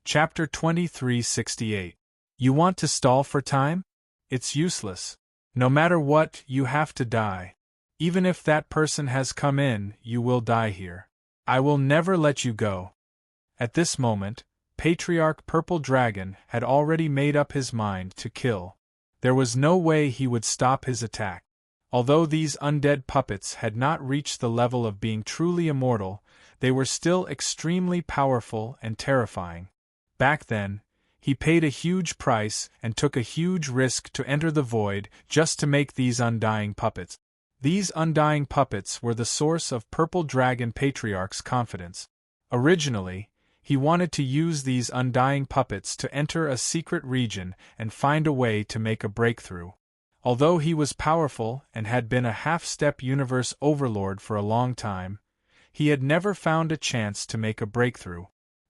Chapter 2368. You want to stall for time? It's useless. No matter what, you have to die. Even if that person has come in, you will die here. I will never let you go. At this moment, Patriarch Purple Dragon had already made up his mind to kill. There was no way he would stop his attack. Although these undead puppets had not reached the level of being truly immortal, they were still extremely powerful and terrifying. Back then, he paid a huge price and took a huge risk to enter the void just to make these undying puppets. These undying puppets were the source of Purple Dragon Patriarch's confidence. Originally, he wanted to use these undying puppets to enter a secret region and find a way to make a breakthrough. Although he was powerful and had been a half-step universe overlord for a long time, he had never found a chance to make a breakthrough.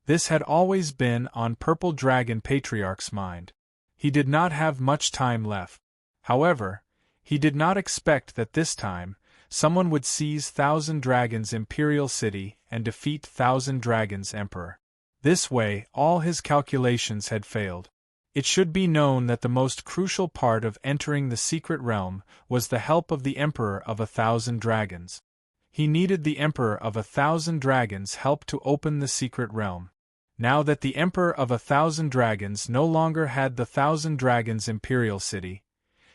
This had always been on Purple Dragon Patriarch's mind. He did not have much time left. However, he did not expect that this time, someone would seize Thousand Dragons' Imperial City and defeat Thousand Dragons' Emperor. This way, all his calculations had failed. It should be known that the most crucial part of entering the secret realm was the help of the Emperor of 1,000 Dragons. He needed the Emperor of 1,000 Dragons' help to open the secret realm. Now that the Emperor of 1,000 Dragons no longer had the 1,000 Dragons' Imperial City,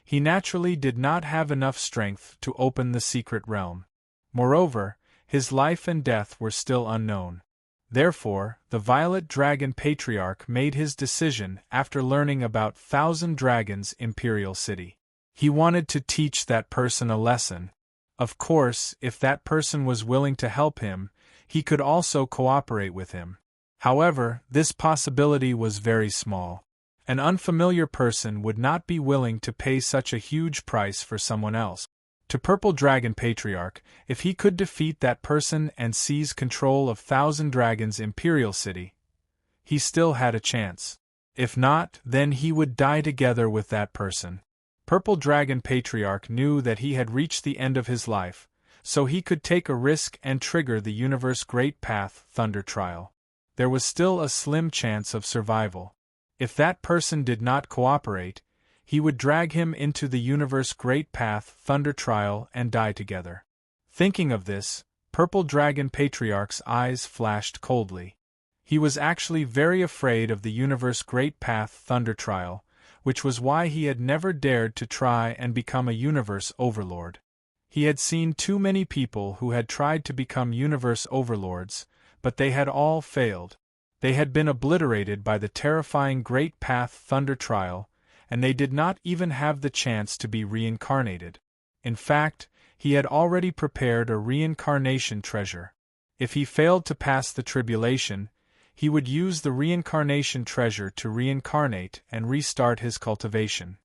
he naturally did not have enough strength to open the secret realm. Moreover, his life and death were still unknown. Therefore, the Violet Dragon Patriarch made his decision after learning about 1,000 Dragons' Imperial City. He wanted to teach that person a lesson. Of course, if that person was willing to help him, he could also cooperate with him. However, this possibility was very small. An unfamiliar person would not be willing to pay such a huge price for someone else. To Purple Dragon Patriarch, if he could defeat that person and seize control of 1,000 Dragons' Imperial City, he still had a chance. If not, then he would die together with that person. Purple Dragon Patriarch knew that he had reached the end of his life, so he could take a risk and trigger the Universe Great Path Thunder Trial. There was still a slim chance of survival. If that person did not cooperate, he would drag him into the Universe Great Path Thunder Trial and die together. Thinking of this, Purple Dragon Patriarch's eyes flashed coldly. He was actually very afraid of the Universe Great Path Thunder Trial, which was why he had never dared to try and become a Universe Overlord. He had seen too many people who had tried to become Universe Overlords, but they had all failed. They had been obliterated by the terrifying Great Path Thunder Trial, and they did not even have the chance to be reincarnated. In fact, he had already prepared a reincarnation treasure. If he failed to pass the tribulation, he would use the reincarnation treasure to reincarnate and restart his cultivation.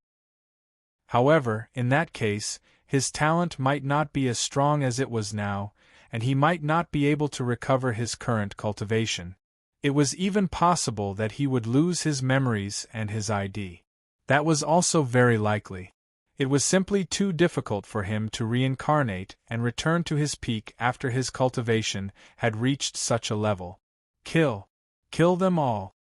However, in that case, his talent might not be as strong as it was now, and he might not be able to recover his current cultivation. It was even possible that he would lose his memories and his ID. That was also very likely. It was simply too difficult for him to reincarnate and return to his peak after his cultivation had reached such a level. Kill! Kill them all!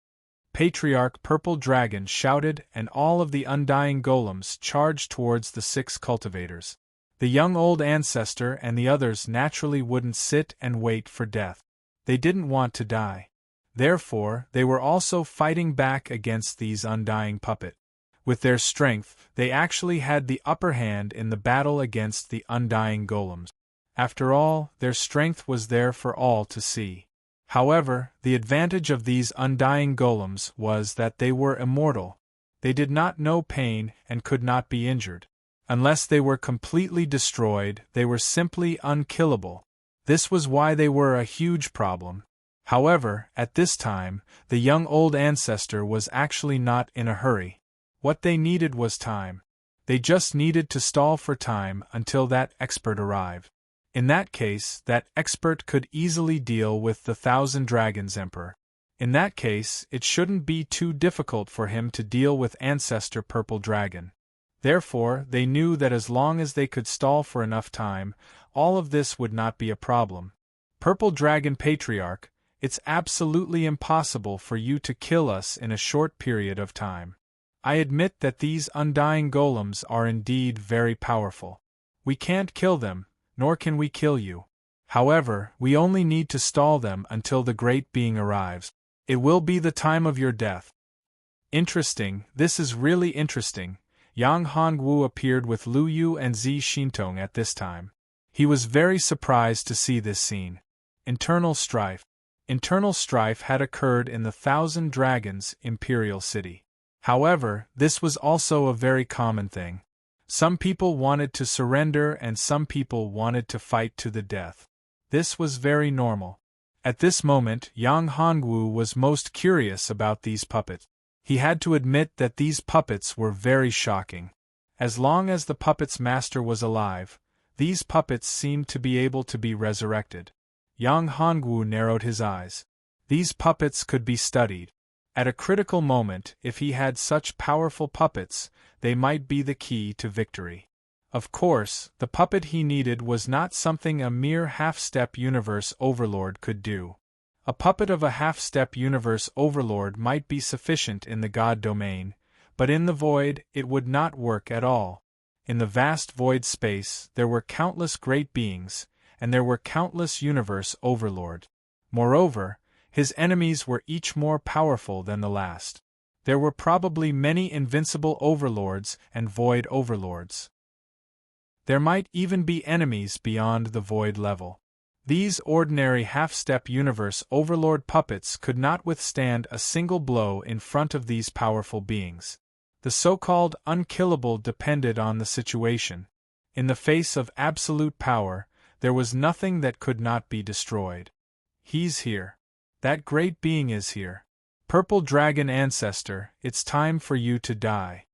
Patriarch Purple Dragon shouted, and all of the undying golems charged towards the 6 cultivators. The young old ancestor and the others naturally wouldn't sit and wait for death. They didn't want to die. Therefore, they were also fighting back against these undying puppets. With their strength, they actually had the upper hand in the battle against the undying golems. After all, their strength was there for all to see. However, the advantage of these undying golems was that they were immortal. They did not know pain and could not be injured. Unless they were completely destroyed, they were simply unkillable. This was why they were a huge problem. However, at this time, the young old ancestor was actually not in a hurry. What they needed was time. They just needed to stall for time until that expert arrived. In that case, that expert could easily deal with the 1,000 Dragons Emperor. In that case, it shouldn't be too difficult for him to deal with Ancestor Purple Dragon. Therefore, they knew that as long as they could stall for enough time, all of this would not be a problem. Purple Dragon Patriarch, It's absolutely impossible for you to kill us in a short period of time. I admit that these undying golems are indeed very powerful. We can't kill them, nor can we kill you. However, we only need to stall them until the great being arrives. It will be the time of your death. Interesting, this is really interesting. Yang Hongwu appeared with Lu Yu and Zi Xintong at this time. He was very surprised to see this scene. Internal strife. Internal strife had occurred in the Thousand Dragons Imperial City. However, this was also a very common thing. Some people wanted to surrender and some people wanted to fight to the death. This was very normal. At this moment, Yang Hongwu was most curious about these puppets. He had to admit that these puppets were very shocking. As long as the puppet's master was alive, these puppets seemed to be able to be resurrected. Yang Hongwu narrowed his eyes. These puppets could be studied. At a critical moment, if he had such powerful puppets, they might be the key to victory. Of course, the puppet he needed was not something a mere half-step universe overlord could do. A puppet of a half-step universe overlord might be sufficient in the god domain, but in the void it would not work at all. In the vast void space there were countless great beings, and there were countless universe overlords. Moreover, his enemies were each more powerful than the last. There were probably many invincible overlords and void overlords. There might even be enemies beyond the void level. These ordinary half-step universe overlord puppets could not withstand a single blow in front of these powerful beings. The so-called unkillable depended on the situation. In the face of absolute power, there was nothing that could not be destroyed. He's here. That great being is here. Purple Dragon Ancestor, it's time for you to die.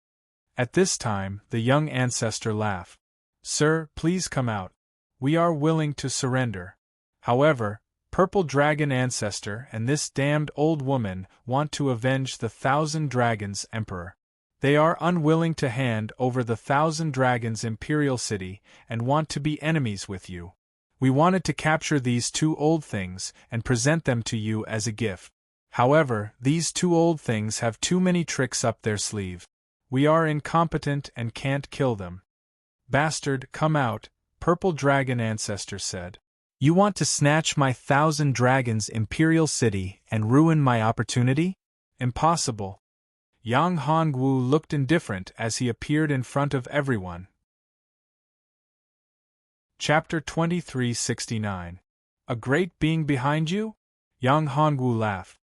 At this time, the young ancestor laughed. Sir, please come out. We are willing to surrender. However, Purple Dragon Ancestor and this damned old woman want to avenge the Thousand Dragons Emperor. They are unwilling to hand over the Thousand Dragons Imperial City and want to be enemies with you. We wanted to capture these two old things and present them to you as a gift. However, these two old things have too many tricks up their sleeve. We are incompetent and can't kill them. Bastard, come out, Purple Dragon Ancestor said. You want to snatch my Thousand Dragons Imperial City and ruin my opportunity? Impossible. Yang Hongwu looked indifferent as he appeared in front of everyone. Chapter 2369. A great being behind you? Yang Hongwu laughed.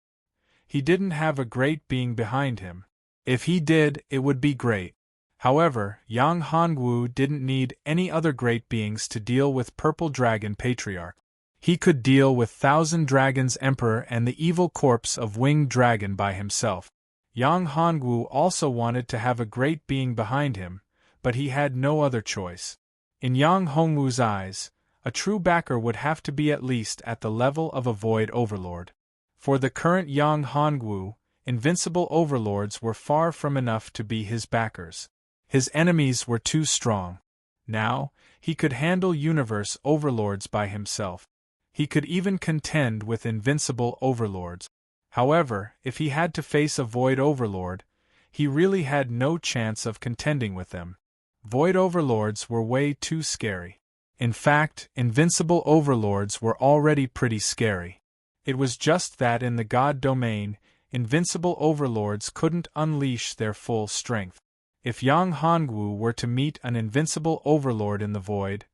He didn't have a great being behind him. If he did, it would be great. However, Yang Hongwu didn't need any other great beings to deal with Purple Dragon Patriarch. He could deal with Thousand Dragons Emperor and the evil corpse of Winged Dragon by himself. Yang Hongwu also wanted to have a great being behind him, but he had no other choice. In Yang Hongwu's eyes, a true backer would have to be at least at the level of a void overlord. For the current Yang Hongwu, invincible overlords were far from enough to be his backers. His enemies were too strong. Now, he could handle universe overlords by himself. He could even contend with invincible overlords. However, if he had to face a void overlord, he really had no chance of contending with them. Void overlords were way too scary. In fact, invincible overlords were already pretty scary. It was just that in the god domain, invincible overlords couldn't unleash their full strength. If Yang Hongwu were to meet an invincible overlord in the void,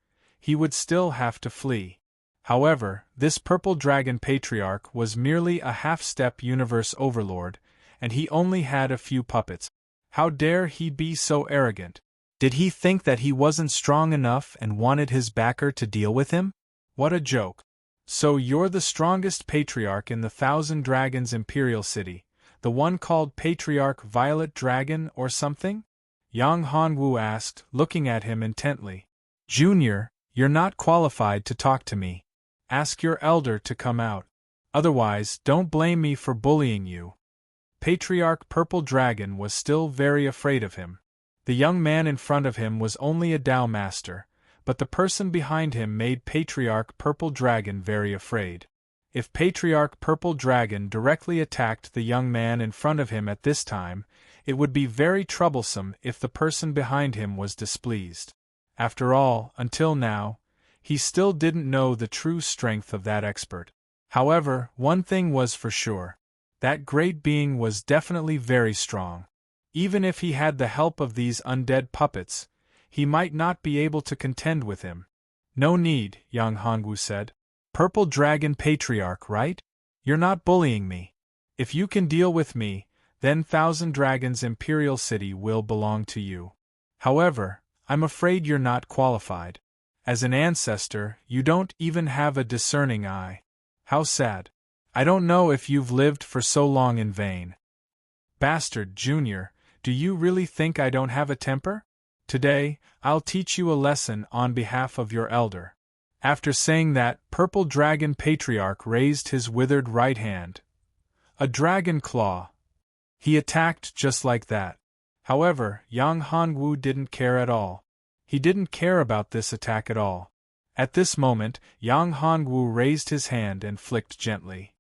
he would still have to flee. However, this Purple Dragon Patriarch was merely a half-step universe overlord, and he only had a few puppets. How dare he be so arrogant? Did he think that he wasn't strong enough and wanted his backer to deal with him? What a joke. So you're the strongest patriarch in the Thousand Dragons Imperial City, the one called Patriarch Violet Dragon or something? Yang Hongwu asked, looking at him intently. Junior, you're not qualified to talk to me. Ask your elder to come out. Otherwise, don't blame me for bullying you. Patriarch Purple Dragon was still very afraid of him. The young man in front of him was only a Dao Master, but the person behind him made Patriarch Purple Dragon very afraid. If Patriarch Purple Dragon directly attacked the young man in front of him at this time, it would be very troublesome if the person behind him was displeased. After all, until now, he still didn't know the true strength of that expert. However, one thing was for sure. That great being was definitely very strong. Even if he had the help of these undead puppets, he might not be able to contend with him. No need, Yang Hongwu said. Purple Dragon Patriarch, right? You're not bullying me. If you can deal with me, then Thousand Dragons Imperial City will belong to you. However, I'm afraid you're not qualified. As an ancestor, you don't even have a discerning eye. How sad. I don't know if you've lived for so long in vain. Bastard, Junior, do you really think I don't have a temper? Today, I'll teach you a lesson on behalf of your elder. After saying that, Purple Dragon Patriarch raised his withered right hand. A dragon claw. He attacked just like that. However, Yang Hongwu didn't care at all. He didn't care about this attack at all. At this moment, Yang Hongwu raised his hand and flicked gently.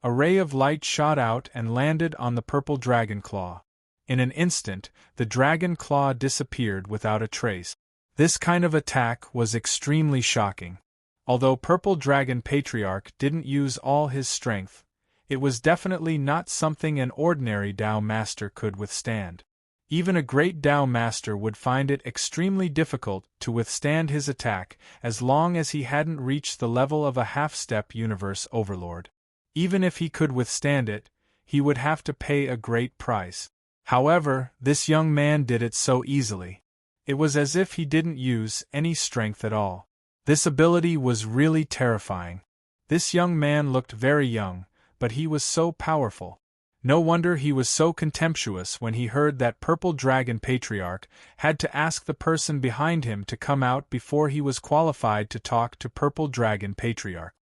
A ray of light shot out and landed on the purple dragon claw. In an instant, the dragon claw disappeared without a trace. This kind of attack was extremely shocking. Although Purple Dragon Patriarch didn't use all his strength, it was definitely not something an ordinary Dao Master could withstand. Even a great Dao Master would find it extremely difficult to withstand his attack as long as he hadn't reached the level of a half-step Universe Overlord. Even if he could withstand it, he would have to pay a great price. However, this young man did it so easily. It was as if he didn't use any strength at all. This ability was really terrifying. This young man looked very young, but he was so powerful. No wonder he was so contemptuous when he heard that Purple Dragon Patriarch had to ask the person behind him to come out before he was qualified to talk to Purple Dragon Patriarch.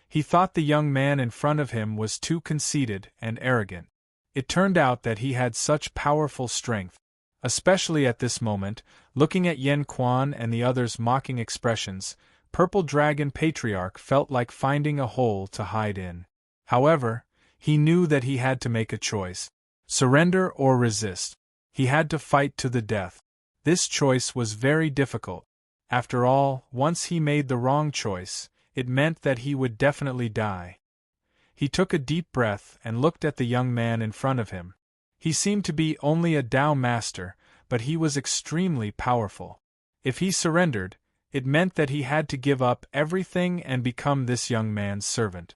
He thought the young man in front of him was too conceited and arrogant. It turned out that he had such powerful strength. Especially at this moment, looking at Yen Quan and the others' mocking expressions, Purple Dragon Patriarch felt like finding a hole to hide in. However, he knew that he had to make a choice. Surrender or resist. He had to fight to the death. This choice was very difficult. After all, once he made the wrong choice, it meant that he would definitely die. He took a deep breath and looked at the young man in front of him. He seemed to be only a Dao Master, but he was extremely powerful. If he surrendered, it meant that he had to give up everything and become this young man's servant.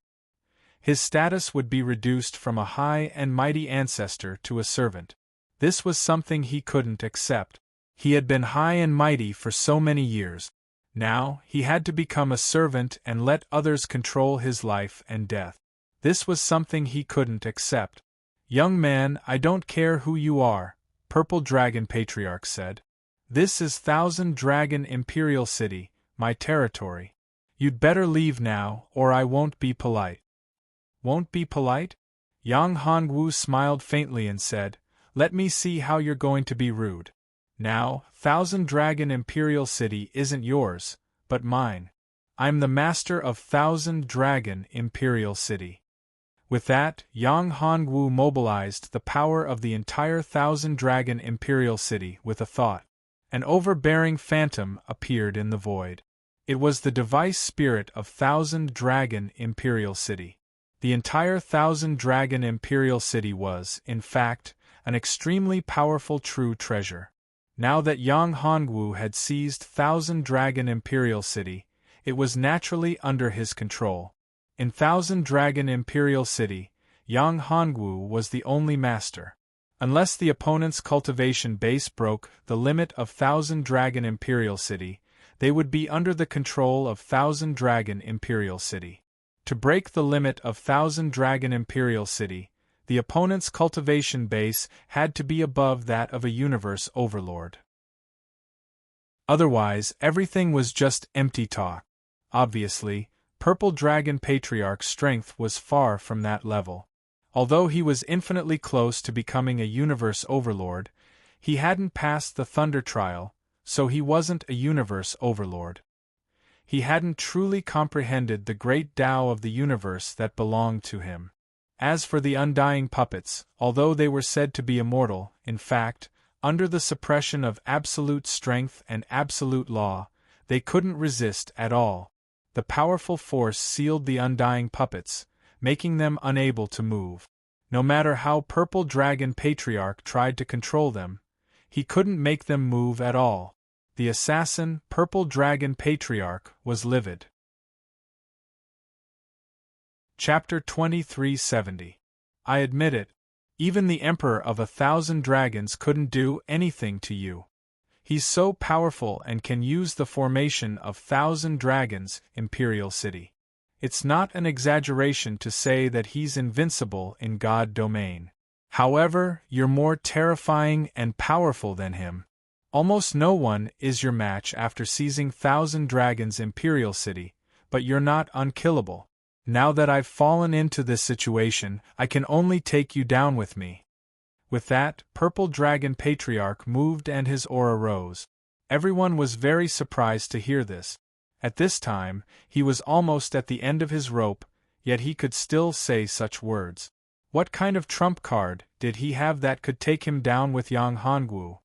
His status would be reduced from a high and mighty ancestor to a servant. This was something he couldn't accept. He had been high and mighty for so many years. Now, he had to become a servant and let others control his life and death. This was something he couldn't accept. Young man, I don't care who you are, Purple Dragon Patriarch said. This is Thousand Dragon Imperial City, my territory. You'd better leave now, or I won't be polite. Won't be polite? Yang Hongwu smiled faintly and said, Let me see how you're going to be rude. Now, Thousand Dragon Imperial City isn't yours, but mine. I'm the master of Thousand Dragon Imperial City. With that, Yang Hongwu mobilized the power of the entire Thousand Dragon Imperial City with a thought. An overbearing phantom appeared in the void. It was the device spirit of Thousand Dragon Imperial City. The entire Thousand Dragon Imperial City was, in fact, an extremely powerful true treasure. Now that Yang Hongwu had seized Thousand Dragon Imperial City, it was naturally under his control. In Thousand Dragon Imperial City, Yang Hongwu was the only master. Unless the opponent's cultivation base broke the limit of Thousand Dragon Imperial City, they would be under the control of Thousand Dragon Imperial City. To break the limit of Thousand Dragon Imperial City, the opponent's cultivation base had to be above that of a Universe Overlord. Otherwise, everything was just empty talk. Obviously, Purple Dragon Patriarch's strength was far from that level. Although he was infinitely close to becoming a Universe Overlord, he hadn't passed the Thunder Trial, so he wasn't a Universe Overlord. He hadn't truly comprehended the great Tao of the universe that belonged to him. As for the undying puppets, although they were said to be immortal, in fact, under the suppression of absolute strength and absolute law, they couldn't resist at all. The powerful force sealed the undying puppets, making them unable to move. No matter how Purple Dragon Patriarch tried to control them, he couldn't make them move at all. The assassin, Purple Dragon Patriarch, was livid. Chapter 2370. I admit it. Even the Emperor of 1,000 Dragons couldn't do anything to you. He's so powerful and can use the formation of 1,000 dragons, Imperial City. It's not an exaggeration to say that he's invincible in God domain. However, you're more terrifying and powerful than him. Almost no one is your match after seizing 1,000 dragons, Imperial City, but you're not unkillable. Now that I've fallen into this situation, I can only take you down with me. With that, Purple Dragon Patriarch moved and his aura rose. Everyone was very surprised to hear this. At this time, he was almost at the end of his rope, yet he could still say such words. What kind of trump card did he have that could take him down with Yang Hongwu?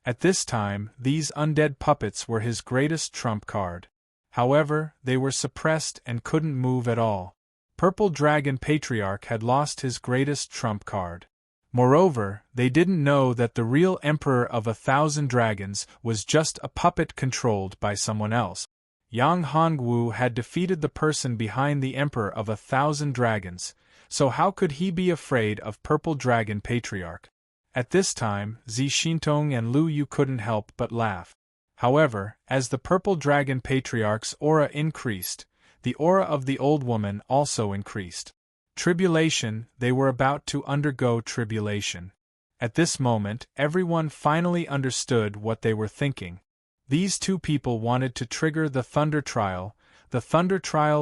At this time, these undead puppets were his greatest trump card. However, they were suppressed and couldn't move at all. Purple Dragon Patriarch had lost his greatest trump card. Moreover, they didn't know that the real Emperor of 1,000 Dragons was just a puppet controlled by someone else. Yang Hongwu had defeated the person behind the Emperor of 1,000 Dragons, so how could he be afraid of Purple Dragon Patriarch? At this time, Zi Xintong and Lu Yu couldn't help but laugh. However, as the Purple Dragon Patriarch's aura increased, the aura of the old woman also increased. Tribulation, they were about to undergo tribulation. At this moment, everyone finally understood what they were thinking. These two people wanted to trigger the Thunder Trial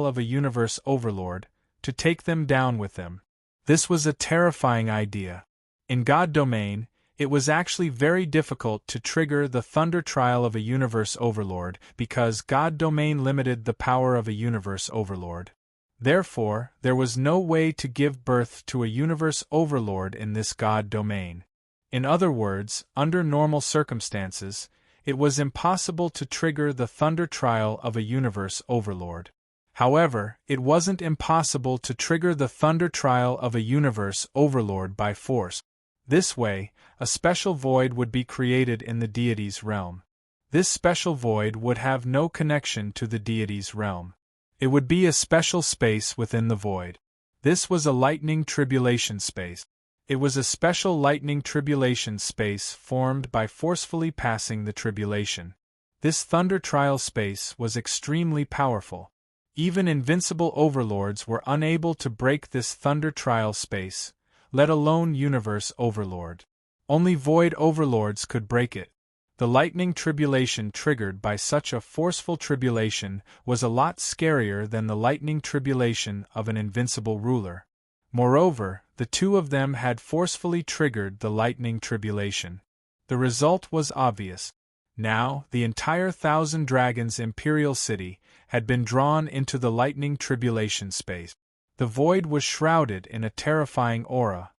of a Universe Overlord, to take them down with them. This was a terrifying idea. In God domain, it was actually very difficult to trigger the Thunder Trial of a Universe Overlord because God domain limited the power of a Universe Overlord. Therefore, there was no way to give birth to a Universe Overlord in this God domain. In other words, under normal circumstances, it was impossible to trigger the Thunder Trial of a Universe Overlord. However, it wasn't impossible to trigger the Thunder Trial of a Universe Overlord by force. This way, a special void would be created in the deity's realm. This special void would have no connection to the deity's realm. It would be a special space within the void. This was a lightning tribulation space. It was a special lightning tribulation space formed by forcefully passing the tribulation. This Thunder Trial space was extremely powerful. Even invincible overlords were unable to break this Thunder Trial space, let alone Universe Overlord. Only Void Overlords could break it. The lightning tribulation triggered by such a forceful tribulation was a lot scarier than the lightning tribulation of an invincible ruler. Moreover, the two of them had forcefully triggered the lightning tribulation. The result was obvious. Now, the entire 1,000 Dragons Imperial City had been drawn into the lightning tribulation space. The void was shrouded in a terrifying aura.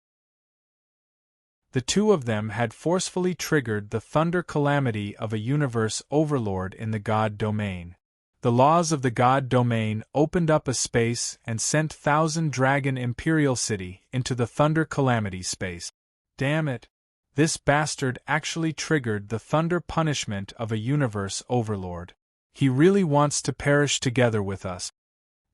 The two of them had forcefully triggered the thunder calamity of a Universe Overlord in the God domain. The laws of the God domain opened up a space and sent 1,000 Dragon Imperial City into the thunder calamity space. Damn it! This bastard actually triggered the thunder punishment of a Universe Overlord. He really wants to perish together with us.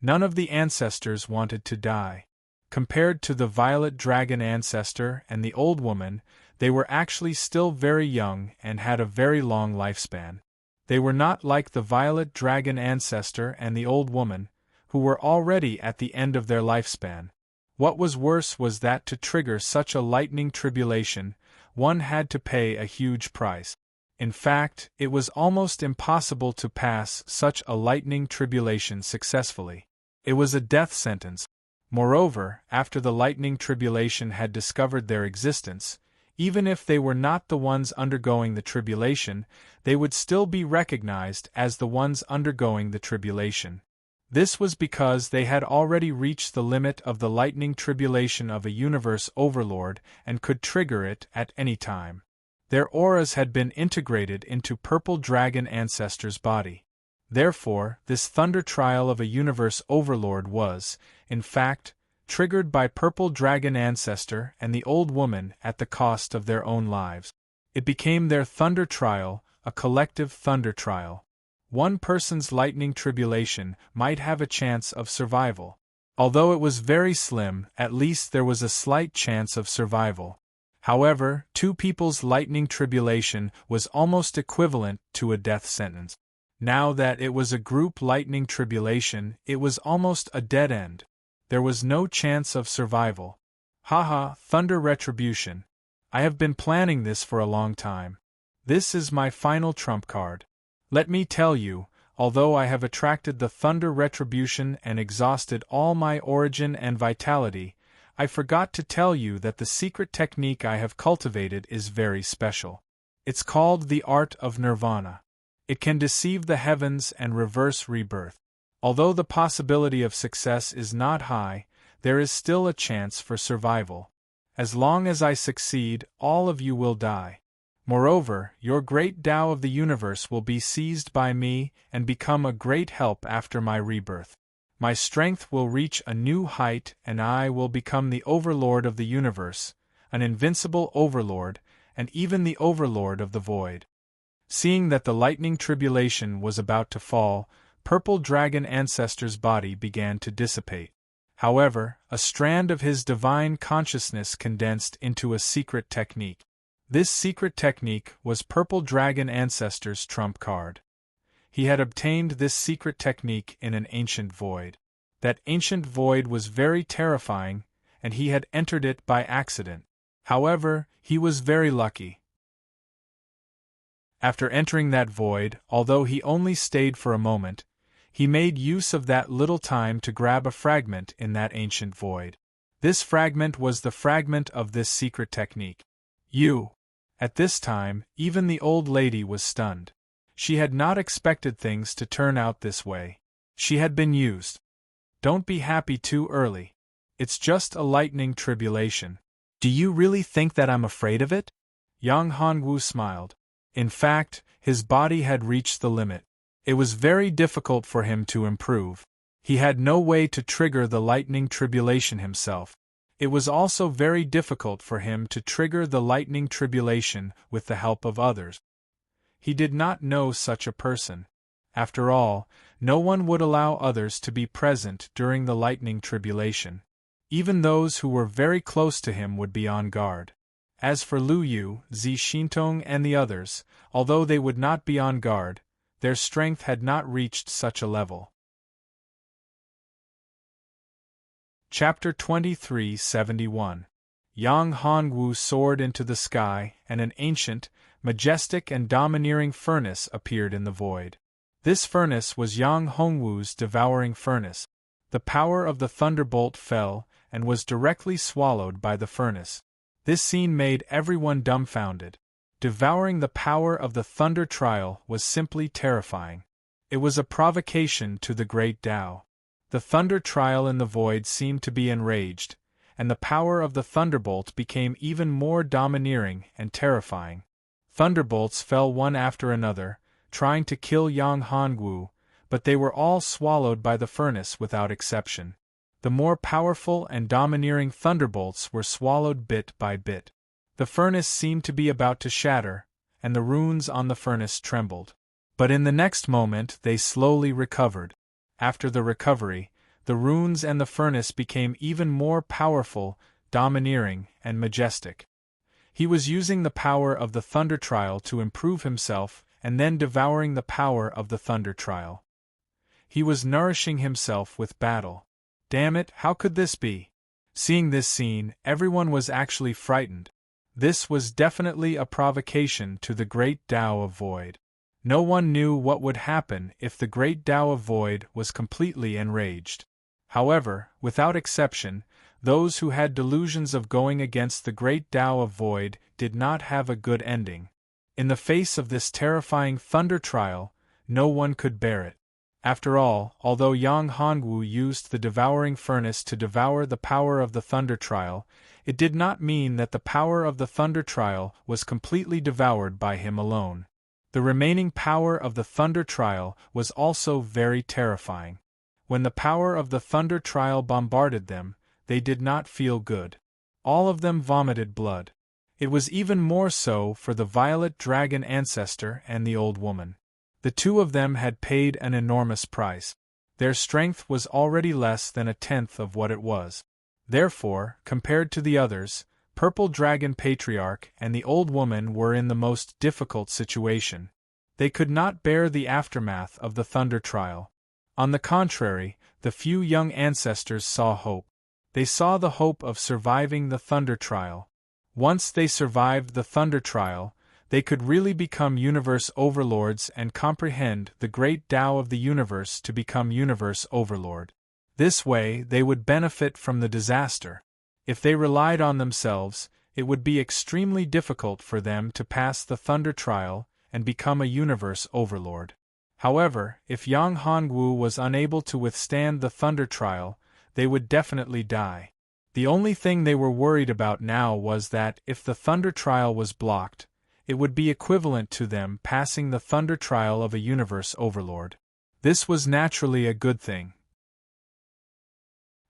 None of the ancestors wanted to die. Compared to the Violet Dragon Ancestor and the Old Woman, they were actually still very young and had a very long lifespan. They were not like the Violet Dragon Ancestor and the Old Woman, who were already at the end of their lifespan. What was worse was that to trigger such a lightning tribulation, one had to pay a huge price. In fact, it was almost impossible to pass such a lightning tribulation successfully. It was a death sentence. Moreover, after the lightning tribulation had discovered their existence, Even if they were not the ones undergoing the tribulation, they would still be recognized as the ones undergoing the tribulation. This was because they had already reached the limit of the lightning tribulation of a universe overlord and could trigger it at any time. Their auras had been integrated into Purple Dragon Ancestor's body. Therefore, this thunder trial of a universe overlord was, in fact, triggered by Purple Dragon Ancestor and the old woman at the cost of their own lives. It became their thunder trial, a collective thunder trial. One person's lightning tribulation might have a chance of survival. Although it was very slim, at least there was a slight chance of survival. However, two people's lightning tribulation was almost equivalent to a death sentence. Now that it was a group lightning tribulation, it was almost a dead end. There was no chance of survival. Haha, thunder retribution. I have been planning this for a long time. This is my final trump card. Let me tell you, although I have attracted the thunder retribution and exhausted all my origin and vitality, I forgot to tell you that the secret technique I have cultivated is very special. It's called the art of nirvana. It can deceive the heavens and reverse rebirth. Although the possibility of success is not high, there is still a chance for survival. As long as I succeed, all of you will die. Moreover, your great Tao of the universe will be seized by me and become a great help after my rebirth. My strength will reach a new height and I will become the overlord of the universe, an invincible overlord, and even the overlord of the void. Seeing that the lightning tribulation was about to fall, Purple Dragon Ancestor's body began to dissipate. However, a strand of his divine consciousness condensed into a secret technique. This secret technique was Purple Dragon Ancestor's trump card. He had obtained this secret technique in an ancient void. That ancient void was very terrifying, and he had entered it by accident. However, he was very lucky. After entering that void, although he only stayed for a moment, he made use of that little time to grab a fragment in that ancient void. This fragment was the fragment of this secret technique. At this time, even the old lady was stunned. She had not expected things to turn out this way. She had been used. Don't be happy too early. It's just a lightning tribulation. Do you really think that I'm afraid of it? Yang Hongwu smiled. In fact, his body had reached the limit. It was very difficult for him to improve. He had no way to trigger the lightning tribulation himself. It was also very difficult for him to trigger the lightning tribulation with the help of others. He did not know such a person. After all, no one would allow others to be present during the lightning tribulation. Even those who were very close to him would be on guard. As for Lu Yu, Zi Xintong and the others, although they would not be on guard, their strength had not reached such a level. Chapter 2371. Yang Hongwu soared into the sky, and an ancient, majestic and domineering furnace appeared in the void. This furnace was Yang Hongwu's devouring furnace. The power of the thunderbolt fell, and was directly swallowed by the furnace. This scene made everyone dumbfounded. Devouring the power of the thunder trial was simply terrifying. It was a provocation to the great Tao. The thunder trial in the void seemed to be enraged, and the power of the thunderbolt became even more domineering and terrifying. Thunderbolts fell one after another, trying to kill Yang Hongwu, but they were all swallowed by the furnace without exception. The more powerful and domineering thunderbolts were swallowed bit by bit. The furnace seemed to be about to shatter, and the runes on the furnace trembled. But in the next moment they slowly recovered. After the recovery, the runes and the furnace became even more powerful, domineering, and majestic. He was using the power of the thunder trial to improve himself, and then devouring the power of the thunder trial. He was nourishing himself with battle. Damn it, how could this be? Seeing this scene, everyone was actually frightened. This was definitely a provocation to the great Tao of Void. No one knew what would happen if the great Tao of Void was completely enraged. However, without exception, Those who had delusions of going against the great Tao of void did not have a good ending. In the face of this terrifying thunder trial, no one could bear it. After all, although Yang Hongwu used the devouring furnace to devour the power of the thunder trial, it did not mean that the power of the thunder trial was completely devoured by him alone. The remaining power of the thunder trial was also very terrifying. When the power of the thunder trial bombarded them, they did not feel good. All of them vomited blood. It was even more so for the violet dragon ancestor and the old woman. The two of them had paid an enormous price. Their strength was already less than a tenth of what it was. Therefore, compared to the others, Purple Dragon Patriarch and the old woman were in the most difficult situation. They could not bear the aftermath of the thunder trial. On the contrary, the few young ancestors saw hope. They saw the hope of surviving the thunder trial. Once they survived the thunder trial, they could really become universe overlords and comprehend the great Tao of the universe to become universe overlord. This way they would benefit from the disaster. If they relied on themselves, it would be extremely difficult for them to pass the thunder trial and become a universe overlord. However, if Yang Hongwu was unable to withstand the thunder trial, they would definitely die. The only thing they were worried about now was that, if the thunder trial was blocked, it would be equivalent to them passing the thunder trial of a universe overlord. This was naturally a good thing.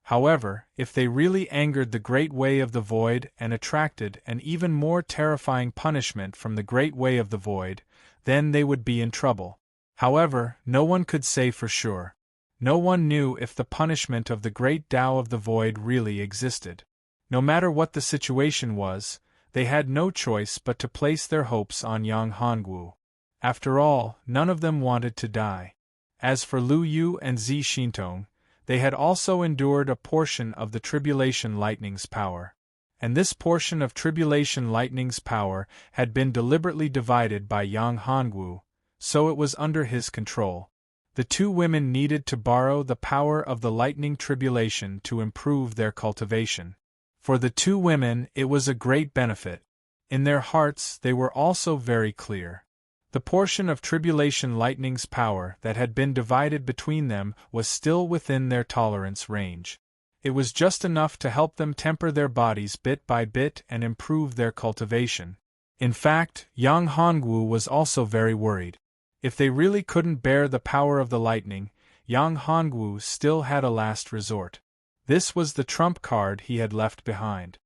However, if they really angered the Great Way of the Void and attracted an even more terrifying punishment from the Great Way of the Void, then they would be in trouble. However, no one could say for sure. No one knew if the punishment of the Great Tao of the Void really existed. No matter what the situation was, they had no choice but to place their hopes on Yang Hongwu. After all, none of them wanted to die. As for Lu Yu and Zi Xintong, they had also endured a portion of the Tribulation Lightning's power. And this portion of Tribulation Lightning's power had been deliberately divided by Yang Hongwu, so it was under his control. The two women needed to borrow the power of the lightning tribulation to improve their cultivation. For the two women it was a great benefit. In their hearts they were also very clear. The portion of Tribulation Lightning's power that had been divided between them was still within their tolerance range. It was just enough to help them temper their bodies bit by bit and improve their cultivation. In fact, Yang Hongwu was also very worried. If they really couldn't bear the power of the lightning, Yang Hongwu still had a last resort. This was the trump card he had left behind.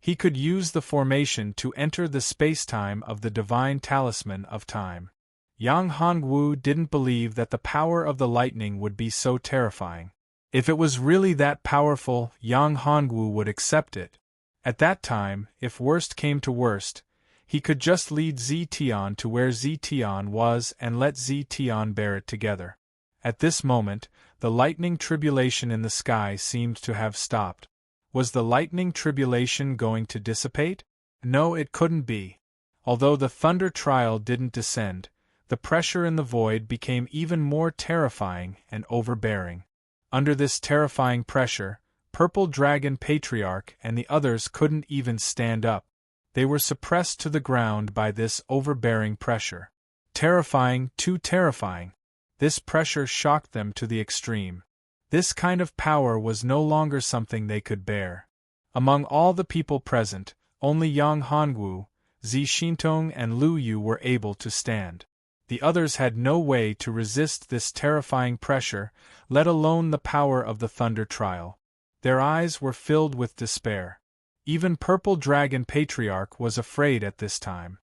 He could use the formation to enter the space-time of the divine talisman of time. Yang Hongwu didn't believe that the power of the lightning would be so terrifying. If it was really that powerful, Yang Hongwu would accept it. At that time, if worst came to worst, he could just lead Zetian to where Zetian was and let Zetian bear it together. At this moment, the lightning tribulation in the sky seemed to have stopped. Was the lightning tribulation going to dissipate? No, it couldn't be. Although the thunder trial didn't descend, the pressure in the void became even more terrifying and overbearing. Under this terrifying pressure, Purple Dragon Patriarch and the others couldn't even stand up. They were suppressed to the ground by this overbearing pressure. Terrifying, too terrifying. This pressure shocked them to the extreme. This kind of power was no longer something they could bear. Among all the people present, only Yang Hongwu, Zi Xintong and Lu Yu were able to stand. The others had no way to resist this terrifying pressure, let alone the power of the thunder trial. Their eyes were filled with despair. Even Purple Dragon Patriarch was afraid at this time.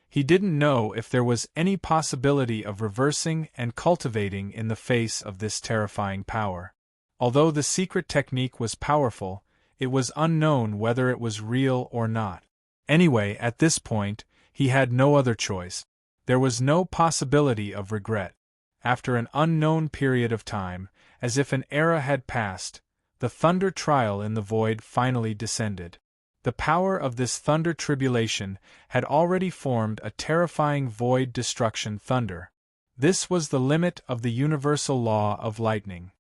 He didn't know if there was any possibility of reversing and cultivating in the face of this terrifying power. Although the secret technique was powerful, it was unknown whether it was real or not. Anyway, at this point, he had no other choice. There was no possibility of regret. After an unknown period of time, as if an era had passed, the thunder trial in the void finally descended. The power of this thunder tribulation had already formed a terrifying void destruction thunder. This was the limit of the universal law of lightning.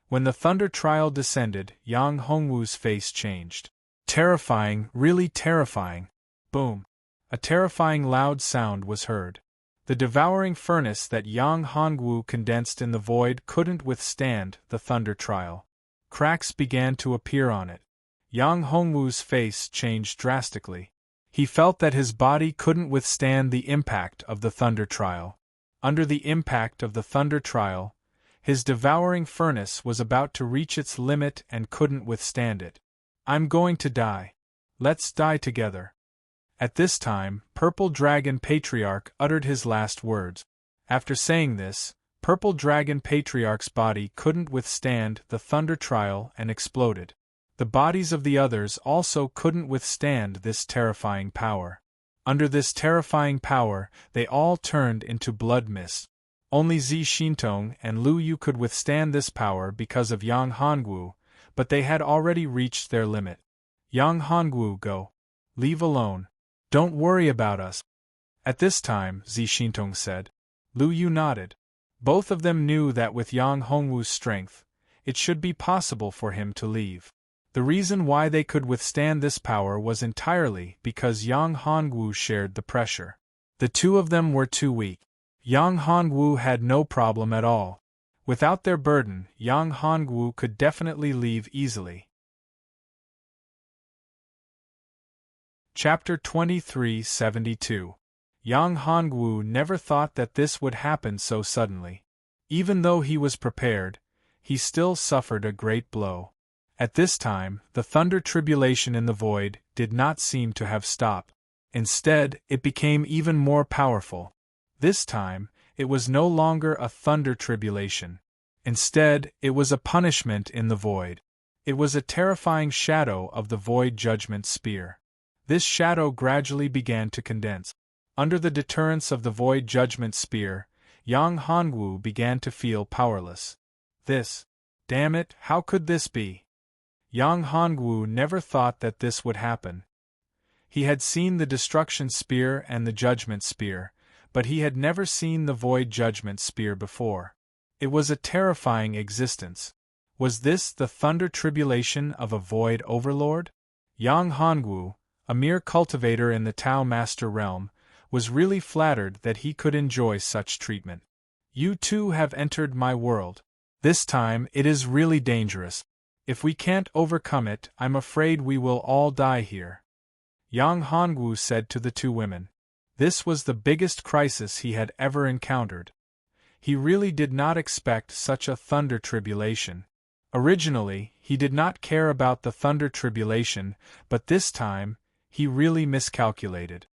When the thunder trial descended, Yang Hongwu's face changed. Terrifying, really terrifying. Boom. A terrifying loud sound was heard. The devouring furnace that Yang Hongwu condensed in the void couldn't withstand the thunder trial. Cracks began to appear on it. Yang Hongwu's face changed drastically. He felt that his body couldn't withstand the impact of the thunder trial. Under the impact of the thunder trial, his devouring furnace was about to reach its limit and couldn't withstand it. I'm going to die. Let's die together. At this time, Purple Dragon Patriarch uttered his last words. After saying this, Purple Dragon Patriarch's body couldn't withstand the thunder trial and exploded. The bodies of the others also couldn't withstand this terrifying power. Under this terrifying power, they all turned into blood mist. Only Zi Xintong and Lu Yu could withstand this power because of Yang Hongwu, but they had already reached their limit. Yang Hongwu, go. Leave alone. Don't worry about us. At this time, Zi Xintong said. Lu Yu nodded. Both of them knew that with Yang Hongwu's strength, it should be possible for him to leave. The reason why they could withstand this power was entirely because Yang Hongwu shared the pressure. The two of them were too weak. Yang Hongwu had no problem at all. Without their burden, Yang Hongwu could definitely leave easily. Chapter 2372. Yang Hongwu never thought that this would happen so suddenly. Even though he was prepared, he still suffered a great blow. At this time, the thunder tribulation in the void did not seem to have stopped. Instead, it became even more powerful. This time, it was no longer a thunder tribulation. Instead, it was a punishment in the void. It was a terrifying shadow of the void judgment spear. This shadow gradually began to condense. Under the deterrence of the void judgment spear, Yang Hongwu began to feel powerless. Damn it, how could this be? Yang Hongwu never thought that this would happen. He had seen the destruction spear and the judgment spear, but he had never seen the void judgment spear before. It was a terrifying existence. Was this the thunder tribulation of a void overlord? Yang Hongwu, a mere cultivator in the Tao Master realm, was really flattered that he could enjoy such treatment. You too have entered my world. This time it is really dangerous. If we can't overcome it, I'm afraid we will all die here. Yang Hongwu said to the two women. This was the biggest crisis he had ever encountered. He really did not expect such a thunder tribulation. Originally, he did not care about the thunder tribulation, but this time, he really miscalculated.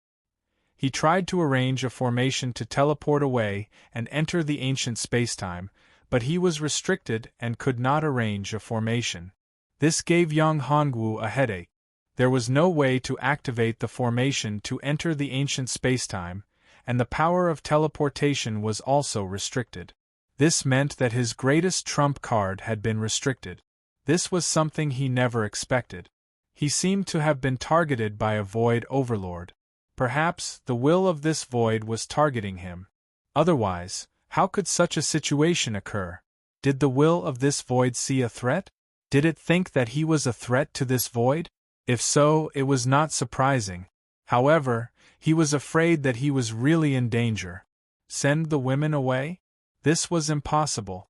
He tried to arrange a formation to teleport away and enter the ancient spacetime, but he was restricted and could not arrange a formation. This gave Yang Hongwu a headache. There was no way to activate the formation to enter the ancient spacetime, and the power of teleportation was also restricted. This meant that his greatest trump card had been restricted. This was something he never expected. He seemed to have been targeted by a void overlord. Perhaps the will of this void was targeting him. Otherwise, how could such a situation occur? Did the will of this void see a threat? Did it think that he was a threat to this void? If so, it was not surprising. However, he was afraid that he was really in danger. Send the women away? This was impossible.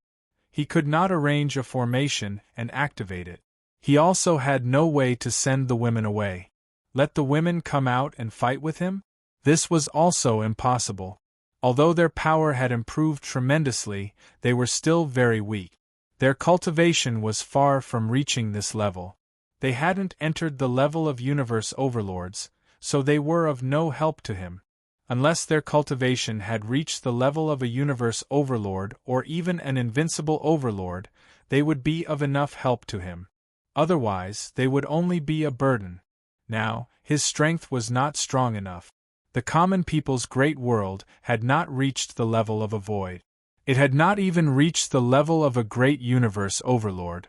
He could not arrange a formation and activate it. He also had no way to send the women away. Let the women come out and fight with him? This was also impossible. Although their power had improved tremendously, they were still very weak. Their cultivation was far from reaching this level. They hadn't entered the level of universe overlords, so they were of no help to him. Unless their cultivation had reached the level of a universe overlord or even an invincible overlord, they would be of enough help to him. Otherwise, they would only be a burden. Now, his strength was not strong enough. The common people's great world had not reached the level of a void. It had not even reached the level of a great universe overlord.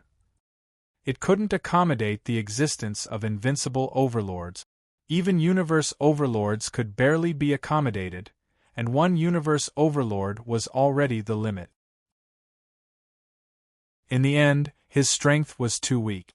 It couldn't accommodate the existence of invincible overlords. Even universe overlords could barely be accommodated, and one universe overlord was already the limit. In the end, his strength was too weak.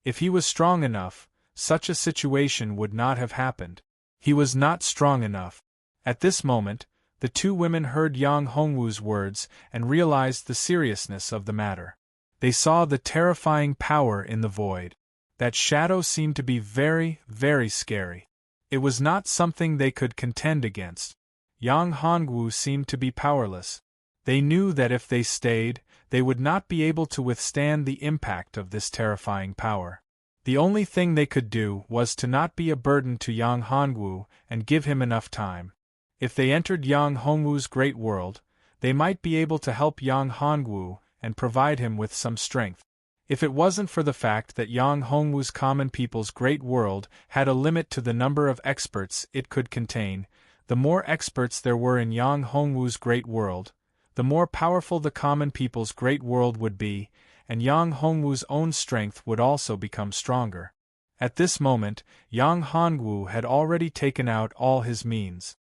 If he was strong enough, such a situation would not have happened. He was not strong enough. At this moment, the two women heard Yang Hongwu's words and realized the seriousness of the matter. They saw the terrifying power in the void. That shadow seemed to be very, very scary. It was not something they could contend against. Yang Hongwu seemed to be powerless. They knew that if they stayed, they would not be able to withstand the impact of this terrifying power. The only thing they could do was to not be a burden to Yang Hongwu and give him enough time. If they entered Yang Hongwu's great world, they might be able to help Yang Hongwu and provide him with some strength. If it wasn't for the fact that Yang Hongwu's common people's great world had a limit to the number of experts it could contain, the more experts there were in Yang Hongwu's great world, the more powerful the common people's great world would be, and Yang Hongwu's own strength would also become stronger. At this moment, Yang Hongwu had already taken out all his means.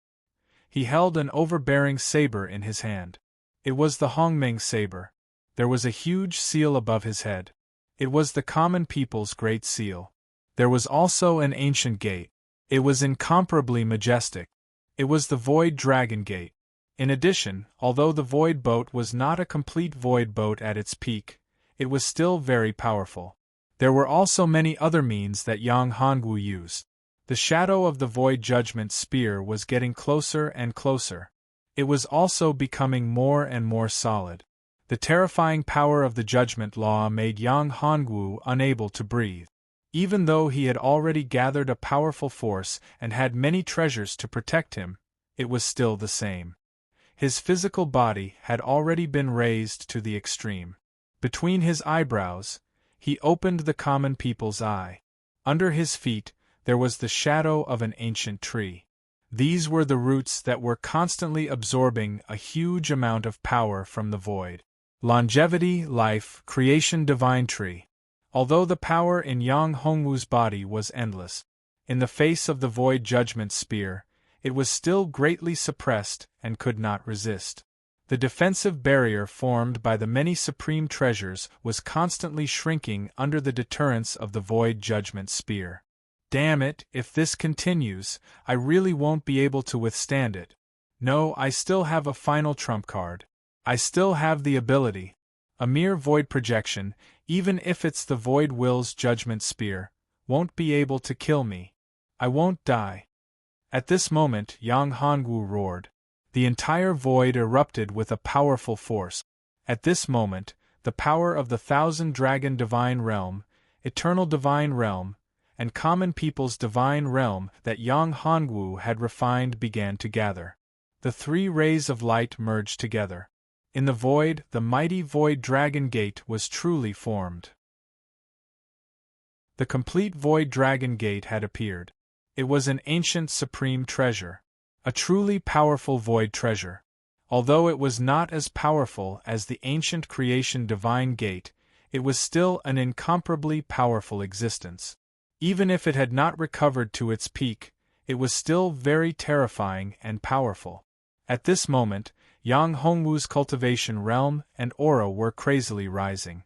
He held an overbearing saber in his hand. It was the Hongmeng saber. There was a huge seal above his head. It was the common people's great seal. There was also an ancient gate. It was incomparably majestic. It was the Void Dragon Gate. In addition, although the Void Boat was not a complete Void Boat at its peak, it was still very powerful. There were also many other means that Yang Hongwu used. The shadow of the Void Judgment Spear was getting closer and closer. It was also becoming more and more solid. The terrifying power of the Judgment Law made Yang Hongwu unable to breathe. Even though he had already gathered a powerful force and had many treasures to protect him, it was still the same. His physical body had already been raised to the extreme. Between his eyebrows, he opened the common people's eye. Under his feet, there was the shadow of an ancient tree. These were the roots that were constantly absorbing a huge amount of power from the void. Longevity, life, creation, divine tree. Although the power in Yang Hongwu's body was endless, in the face of the Void Judgment Spear, it was still greatly suppressed and could not resist. The defensive barrier formed by the many supreme treasures was constantly shrinking under the deterrence of the Void Judgment Spear. Damn it, if this continues, I really won't be able to withstand it. No, I still have a final trump card. I still have the ability. A mere void projection, even if it's the Void Will's Judgment Spear, won't be able to kill me. I won't die. At this moment, Yang Hongwu roared. The entire void erupted with a powerful force. At this moment, the power of the Thousand Dragon Divine Realm, Eternal Divine Realm, and common people's divine realm that Yang Hongwu had refined began to gather. The three rays of light merged together. In the void, the mighty Void Dragon Gate was truly formed. The complete Void Dragon Gate had appeared. It was an ancient supreme treasure. A truly powerful void treasure. Although it was not as powerful as the ancient creation divine gate, it was still an incomparably powerful existence. Even if it had not recovered to its peak, it was still very terrifying and powerful. At this moment, Yang Hongwu's cultivation realm and aura were crazily rising.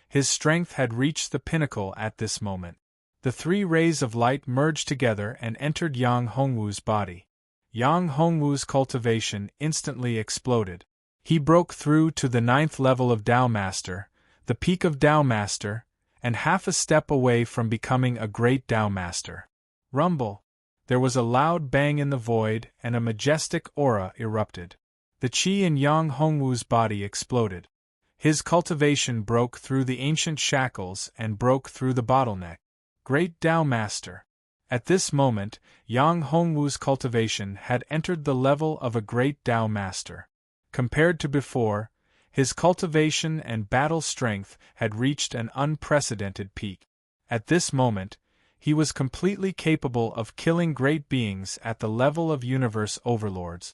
His strength had reached the pinnacle at this moment. The three rays of light merged together and entered Yang Hongwu's body. Yang Hongwu's cultivation instantly exploded. He broke through to the 9th level of Tao Master, the peak of Tao Master, and half a step away from becoming a great Tao Master. Rumble! There was a loud bang in the void and a majestic aura erupted. The qi in Yang Hongwu's body exploded. His cultivation broke through the ancient shackles and broke through the bottleneck. Great Tao Master! At this moment, Yang Hongwu's cultivation had entered the level of a great Tao Master. Compared to before, his cultivation and battle strength had reached an unprecedented peak. At this moment, he was completely capable of killing great beings at the level of universe overlords.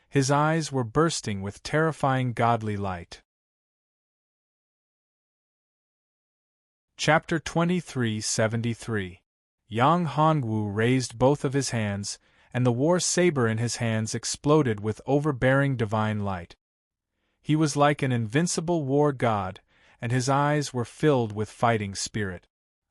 His eyes were bursting with terrifying godly light. Chapter 2373. Yang Hongwu raised both of his hands, and the war saber in his hands exploded with overbearing divine light. He was like an invincible war god, and his eyes were filled with fighting spirit.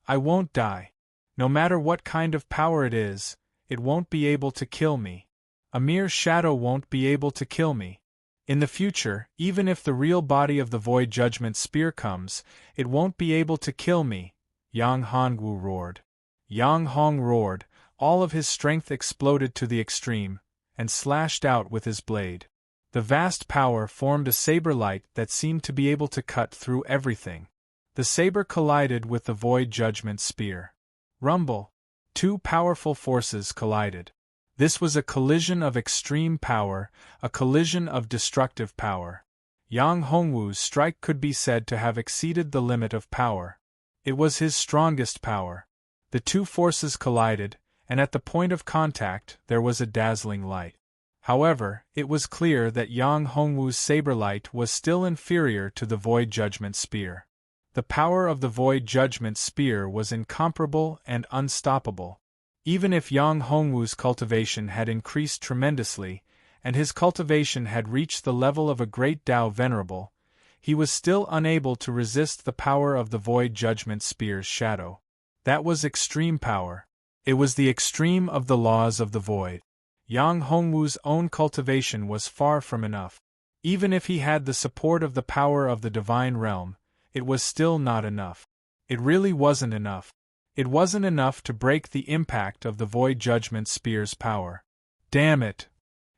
I won't die. No matter what kind of power it is, it won't be able to kill me. A mere shadow won't be able to kill me. In the future, even if the real body of the Void Judgment Spear comes, it won't be able to kill me, Yang Hongwu roared. Yang Hong roared, all of his strength exploded to the extreme, and slashed out with his blade. The vast power formed a saber light that seemed to be able to cut through everything. The saber collided with the Void Judgment Spear. Rumble! Two powerful forces collided. This was a collision of extreme power, a collision of destructive power. Yang Hongwu's strike could be said to have exceeded the limit of power. It was his strongest power. The two forces collided, and at the point of contact there was a dazzling light. However, it was clear that Yang Hongwu's saber light was still inferior to the Void Judgment Spear. The power of the Void Judgment Spear was incomparable and unstoppable. Even if Yang Hongwu's cultivation had increased tremendously, and his cultivation had reached the level of a great Tao Venerable, he was still unable to resist the power of the Void Judgment Spear's shadow. That was extreme power. It was the extreme of the laws of the void. Yang Hongwu's own cultivation was far from enough. Even if he had the support of the power of the divine realm, it was still not enough. It really wasn't enough. It wasn't enough to break the impact of the Void Judgment Spear's power. Damn it!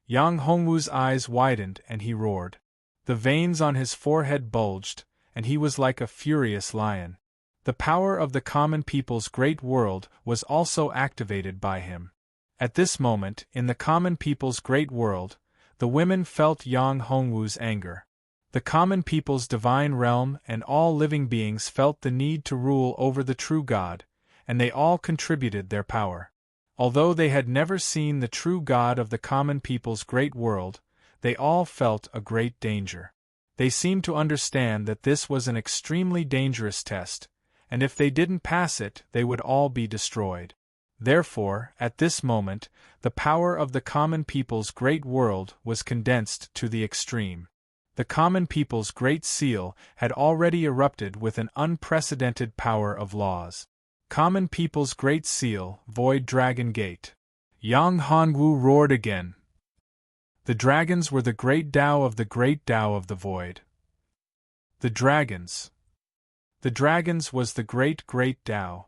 Yang Hongwu's eyes widened and he roared. The veins on his forehead bulged, and he was like a furious lion. The power of the common people's great world was also activated by him. At this moment, in the common people's great world, the women felt Yang Hongwu's anger. The common people's divine realm and all living beings felt the need to rule over the true God, and they all contributed their power. Although they had never seen the true God of the common people's great world, they all felt a great danger. They seemed to understand that this was an extremely dangerous test, and if they didn't pass it, they would all be destroyed. Therefore, at this moment, the power of the common people's great world was condensed to the extreme. The common people's great seal had already erupted with an unprecedented power of laws. Common people's great seal, Void Dragon Gate. Yang Hongwu roared again. The dragons were the great Tao of the great Tao of the void. The dragons. The dragons was the great Tao.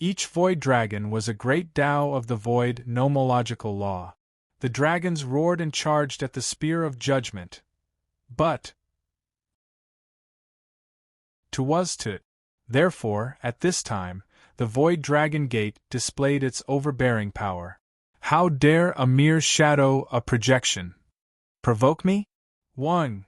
Each void dragon was a great Tao of the void nomological law. The dragons roared and charged at the spear of judgment. But Therefore, at this time, the Void Dragon Gate displayed its overbearing power. How dare a mere shadow, a projection, provoke me? 1.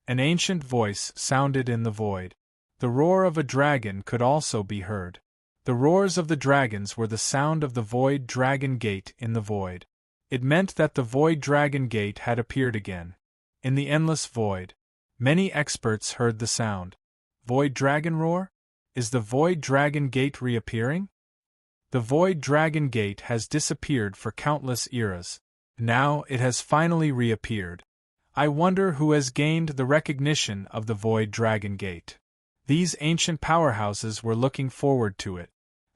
An ancient voice sounded in the void. The roar of a dragon could also be heard. The roars of the dragons were the sound of the Void Dragon Gate in the void. It meant that the Void Dragon Gate had appeared again. In the endless void. Many experts heard the sound. Void Dragon Roar? Is the Void Dragon Gate reappearing? The Void Dragon Gate has disappeared for countless eras. Now it has finally reappeared. I wonder who has gained the recognition of the Void Dragon Gate. These ancient powerhouses were looking forward to it.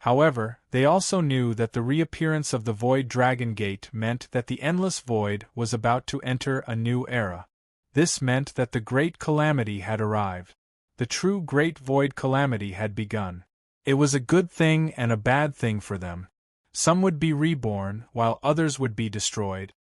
However, they also knew that the reappearance of the Void Dragon Gate meant that the endless void was about to enter a new era. This meant that the great calamity had arrived. The true great void calamity had begun. It was a good thing and a bad thing for them. Some would be reborn, while others would be destroyed.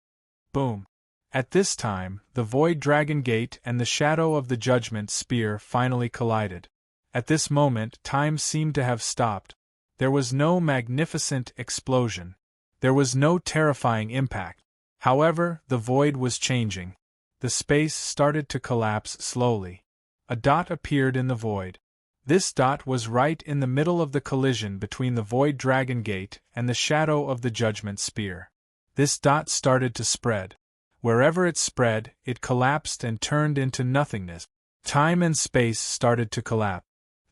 Boom. At this time, the Void Dragon Gate and the shadow of the Judgment Spear finally collided. At this moment, time seemed to have stopped. There was no magnificent explosion. There was no terrifying impact. However, the void was changing. The space started to collapse slowly. A dot appeared in the void. This dot was right in the middle of the collision between the Void Dragon Gate and the shadow of the Judgment Spear. This dot started to spread. Wherever it spread, it collapsed and turned into nothingness. Time and space started to collapse.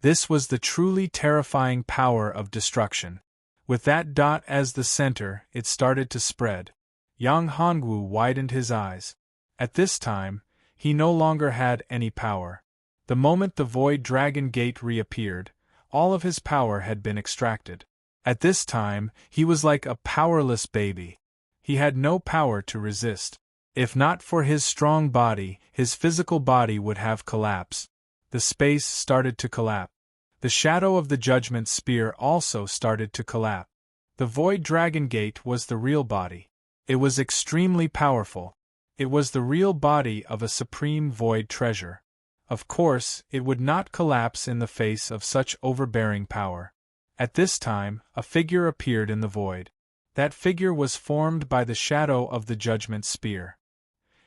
This was the truly terrifying power of destruction. With that dot as the center, it started to spread. Yang Hongwu widened his eyes. At this time, he no longer had any power. The moment the Void Dragon Gate reappeared, all of his power had been extracted. At this time, he was like a powerless baby. He had no power to resist. If not for his strong body, his physical body would have collapsed. The space started to collapse. The shadow of the Judgment Spear also started to collapse. The Void Dragon Gate was the real body. It was extremely powerful. It was the real body of a supreme void treasure. Of course, it would not collapse in the face of such overbearing power. At this time, a figure appeared in the void. That figure was formed by the shadow of the Judgment Spear.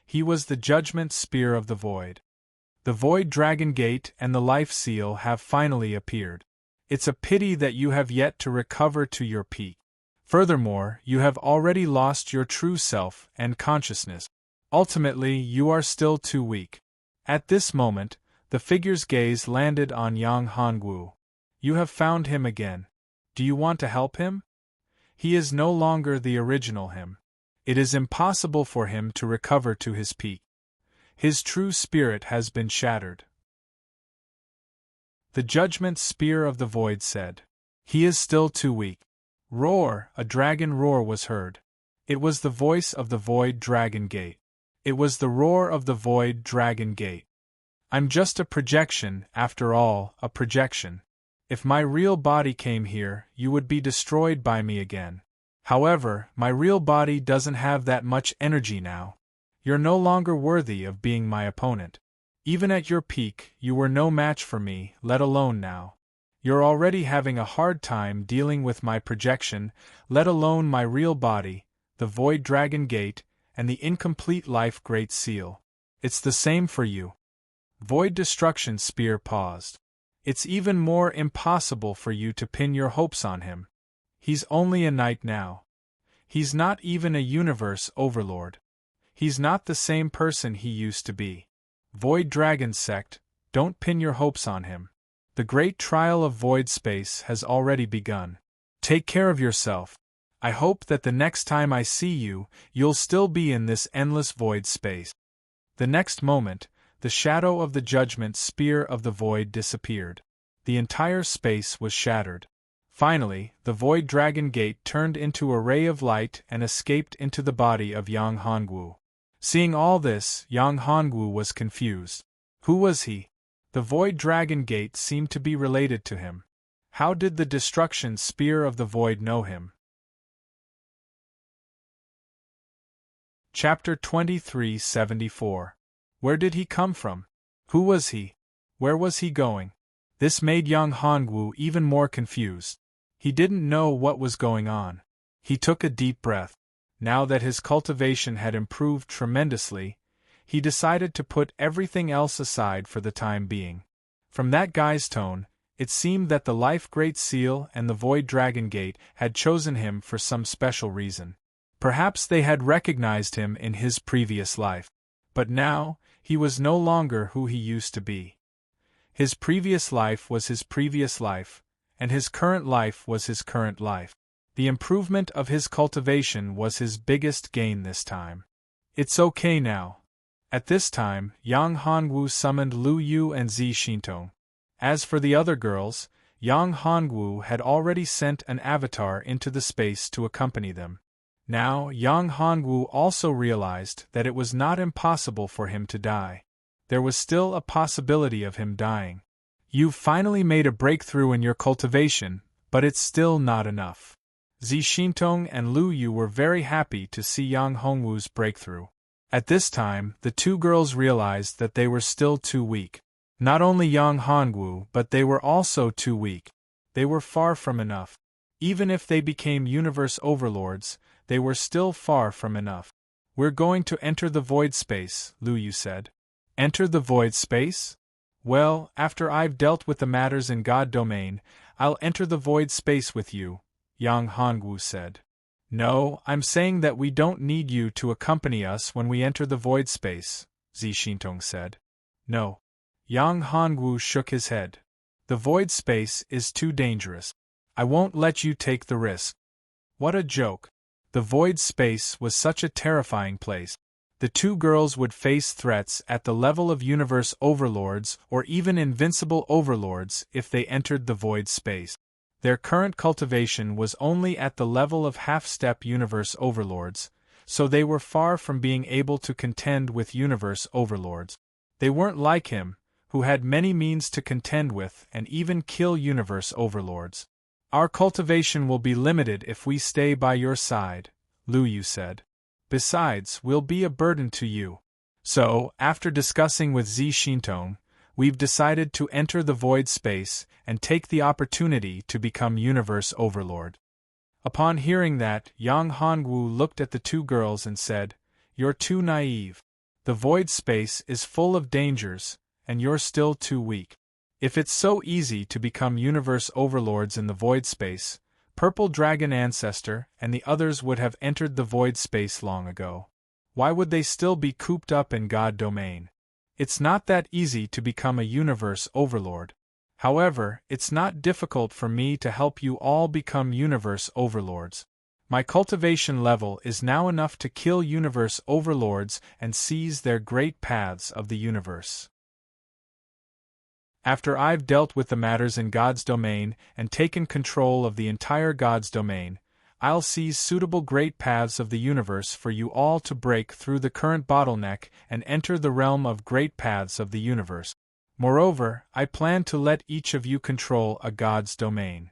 He was the Judgment Spear of the Void. The Void Dragon Gate and the Life Seal have finally appeared. It's a pity that you have yet to recover to your peak. Furthermore, you have already lost your true self and consciousness. Ultimately, you are still too weak. At this moment, the figure's gaze landed on Yang Hongwu. You have found him again. Do you want to help him? He is no longer the original him. It is impossible for him to recover to his peak. His true spirit has been shattered. The Judgment Spear of the Void said. He is still too weak. Roar! A dragon roar was heard. It was the voice of the Void Dragon Gate. It was the roar of the Void Dragon Gate. I'm just a projection, after all, a projection. If my real body came here, you would be destroyed by me again. However, my real body doesn't have that much energy now. You're no longer worthy of being my opponent. Even at your peak, you were no match for me, let alone now. You're already having a hard time dealing with my projection, let alone my real body, the Void Dragon Gate, and the incomplete Life Great Seal. It's the same for you. Void Destruction Spear paused. It's even more impossible for you to pin your hopes on him. He's only a knight now. He's not even a universe overlord. He's not the same person he used to be. Void Dragon Sect, don't pin your hopes on him. The great trial of void space has already begun. Take care of yourself. I hope that the next time I see you, you'll still be in this endless void space. The next moment, the shadow of the Judgment Spear of the Void disappeared. The entire space was shattered. Finally, the Void Dragon Gate turned into a ray of light and escaped into the body of Yang Hongwu. Seeing all this, Yang Hongwu was confused. Who was he? The Void Dragon Gate seemed to be related to him. How did the Destruction Spear of the Void know him? Chapter 2374. Where did he come from? Who was he? Where was he going? This made Yang Hongwu even more confused. He didn't know what was going on. He took a deep breath. Now that his cultivation had improved tremendously, he decided to put everything else aside for the time being. From that guy's tone, it seemed that the Life Great Seal and the Void Dragon Gate had chosen him for some special reason. Perhaps they had recognized him in his previous life. But now, he was no longer who he used to be. His previous life was his previous life, and his current life was his current life. The improvement of his cultivation was his biggest gain this time. It's okay now. At this time, Yang Hongwu summoned Lu Yu and Zi Xintong. As for the other girls, Yang Hongwu had already sent an avatar into the space to accompany them. Now, Yang Hongwu also realized that it was not impossible for him to die. There was still a possibility of him dying. You've finally made a breakthrough in your cultivation, but it's still not enough. Zi Xintong and Lu Yu were very happy to see Yang Hongwu's breakthrough. At this time, the two girls realized that they were still too weak. Not only Yang Hongwu, but they were also too weak. They were far from enough. Even if they became universe overlords, they were still far from enough. We're going to enter the void space, Lu Yu said. Enter the void space? Well, after I've dealt with the matters in God domain, I'll enter the void space with you, Yang Hongwu said. No, I'm saying that we don't need you to accompany us when we enter the void space, Zi Xintong said. No. Yang Hongwu shook his head. The void space is too dangerous. I won't let you take the risk. What a joke. The void space was such a terrifying place. The two girls would face threats at the level of universe overlords or even invincible overlords if they entered the void space. Their current cultivation was only at the level of half-step universe overlords, so they were far from being able to contend with universe overlords. They weren't like him, who had many means to contend with and even kill universe overlords. Our cultivation will be limited if we stay by your side, Lu Yu said. Besides, we'll be a burden to you. So, after discussing with Zi Xintong, we've decided to enter the void space and take the opportunity to become universe overlord. Upon hearing that, Yang Hongwu looked at the two girls and said, "You're too naive. The void space is full of dangers, and you're still too weak. If it's so easy to become universe overlords in the void space, Purple Dragon Ancestor and the others would have entered the void space long ago. Why would they still be cooped up in God domain? It's not that easy to become a universe overlord. However, it's not difficult for me to help you all become universe overlords. My cultivation level is now enough to kill universe overlords and seize their great paths of the universe. After I've dealt with the matters in God's domain and taken control of the entire God's domain, I'll seize suitable great paths of the universe for you all to break through the current bottleneck and enter the realm of great paths of the universe. Moreover, I plan to let each of you control a God's domain.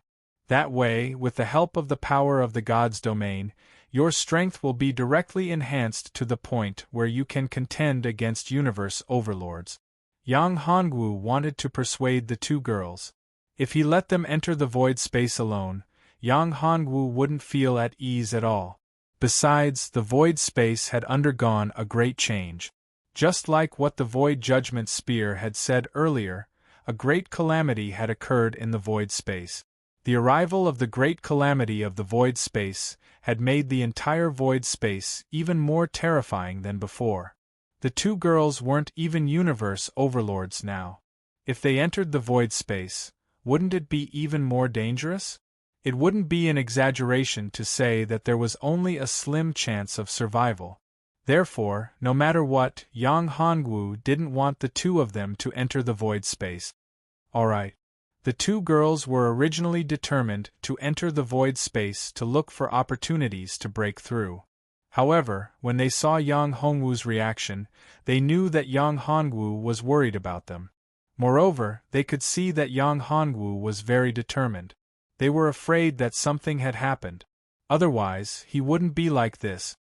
That way, with the help of the power of the God's domain, your strength will be directly enhanced to the point where you can contend against universe overlords." Yang Hongwu wanted to persuade the two girls. If he let them enter the void space alone, Yang Hongwu wouldn't feel at ease at all. Besides, the void space had undergone a great change. Just like what the Void Judgment Spear had said earlier, a great calamity had occurred in the void space. The arrival of the great calamity of the void space had made the entire void space even more terrifying than before. The two girls weren't even universe overlords now. If they entered the void space, wouldn't it be even more dangerous? It wouldn't be an exaggeration to say that there was only a slim chance of survival. Therefore, no matter what, Yang Hongwu didn't want the two of them to enter the void space. Alright. The two girls were originally determined to enter the void space to look for opportunities to break through. However, when they saw Yang Hongwu's reaction, they knew that Yang Hongwu was worried about them. Moreover, they could see that Yang Hongwu was very determined. They were afraid that something had happened. Otherwise, he wouldn't be like this.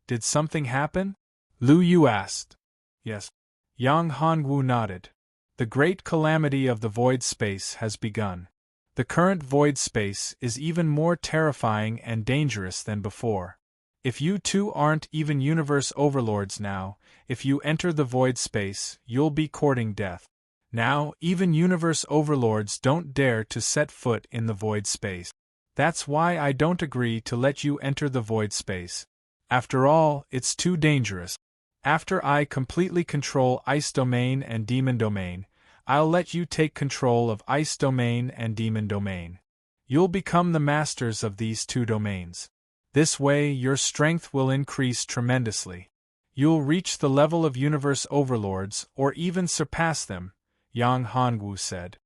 Did something happen? Lu Yu asked. Yes. Yang Hongwu nodded. The great calamity of the void space has begun. The current void space is even more terrifying and dangerous than before. If you two aren't even universe overlords now, if you enter the void space, you'll be courting death. Now, even universe overlords don't dare to set foot in the void space. That's why I don't agree to let you enter the void space. After all, it's too dangerous. After I completely control Ice Domain and Demon Domain, I'll let you take control of Ice Domain and Demon Domain. You'll become the masters of these two domains. This way, your strength will increase tremendously. You'll reach the level of universe overlords or even surpass them, Yang Hongwu said.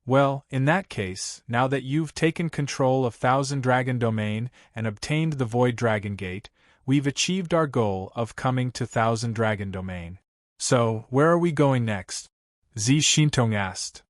Well, in that case, now that you've taken control of Thousand Dragon Domain and obtained the Void Dragon Gate, we've achieved our goal of coming to Thousand Dragon Domain. So, where are we going next? Zi Xintong asked.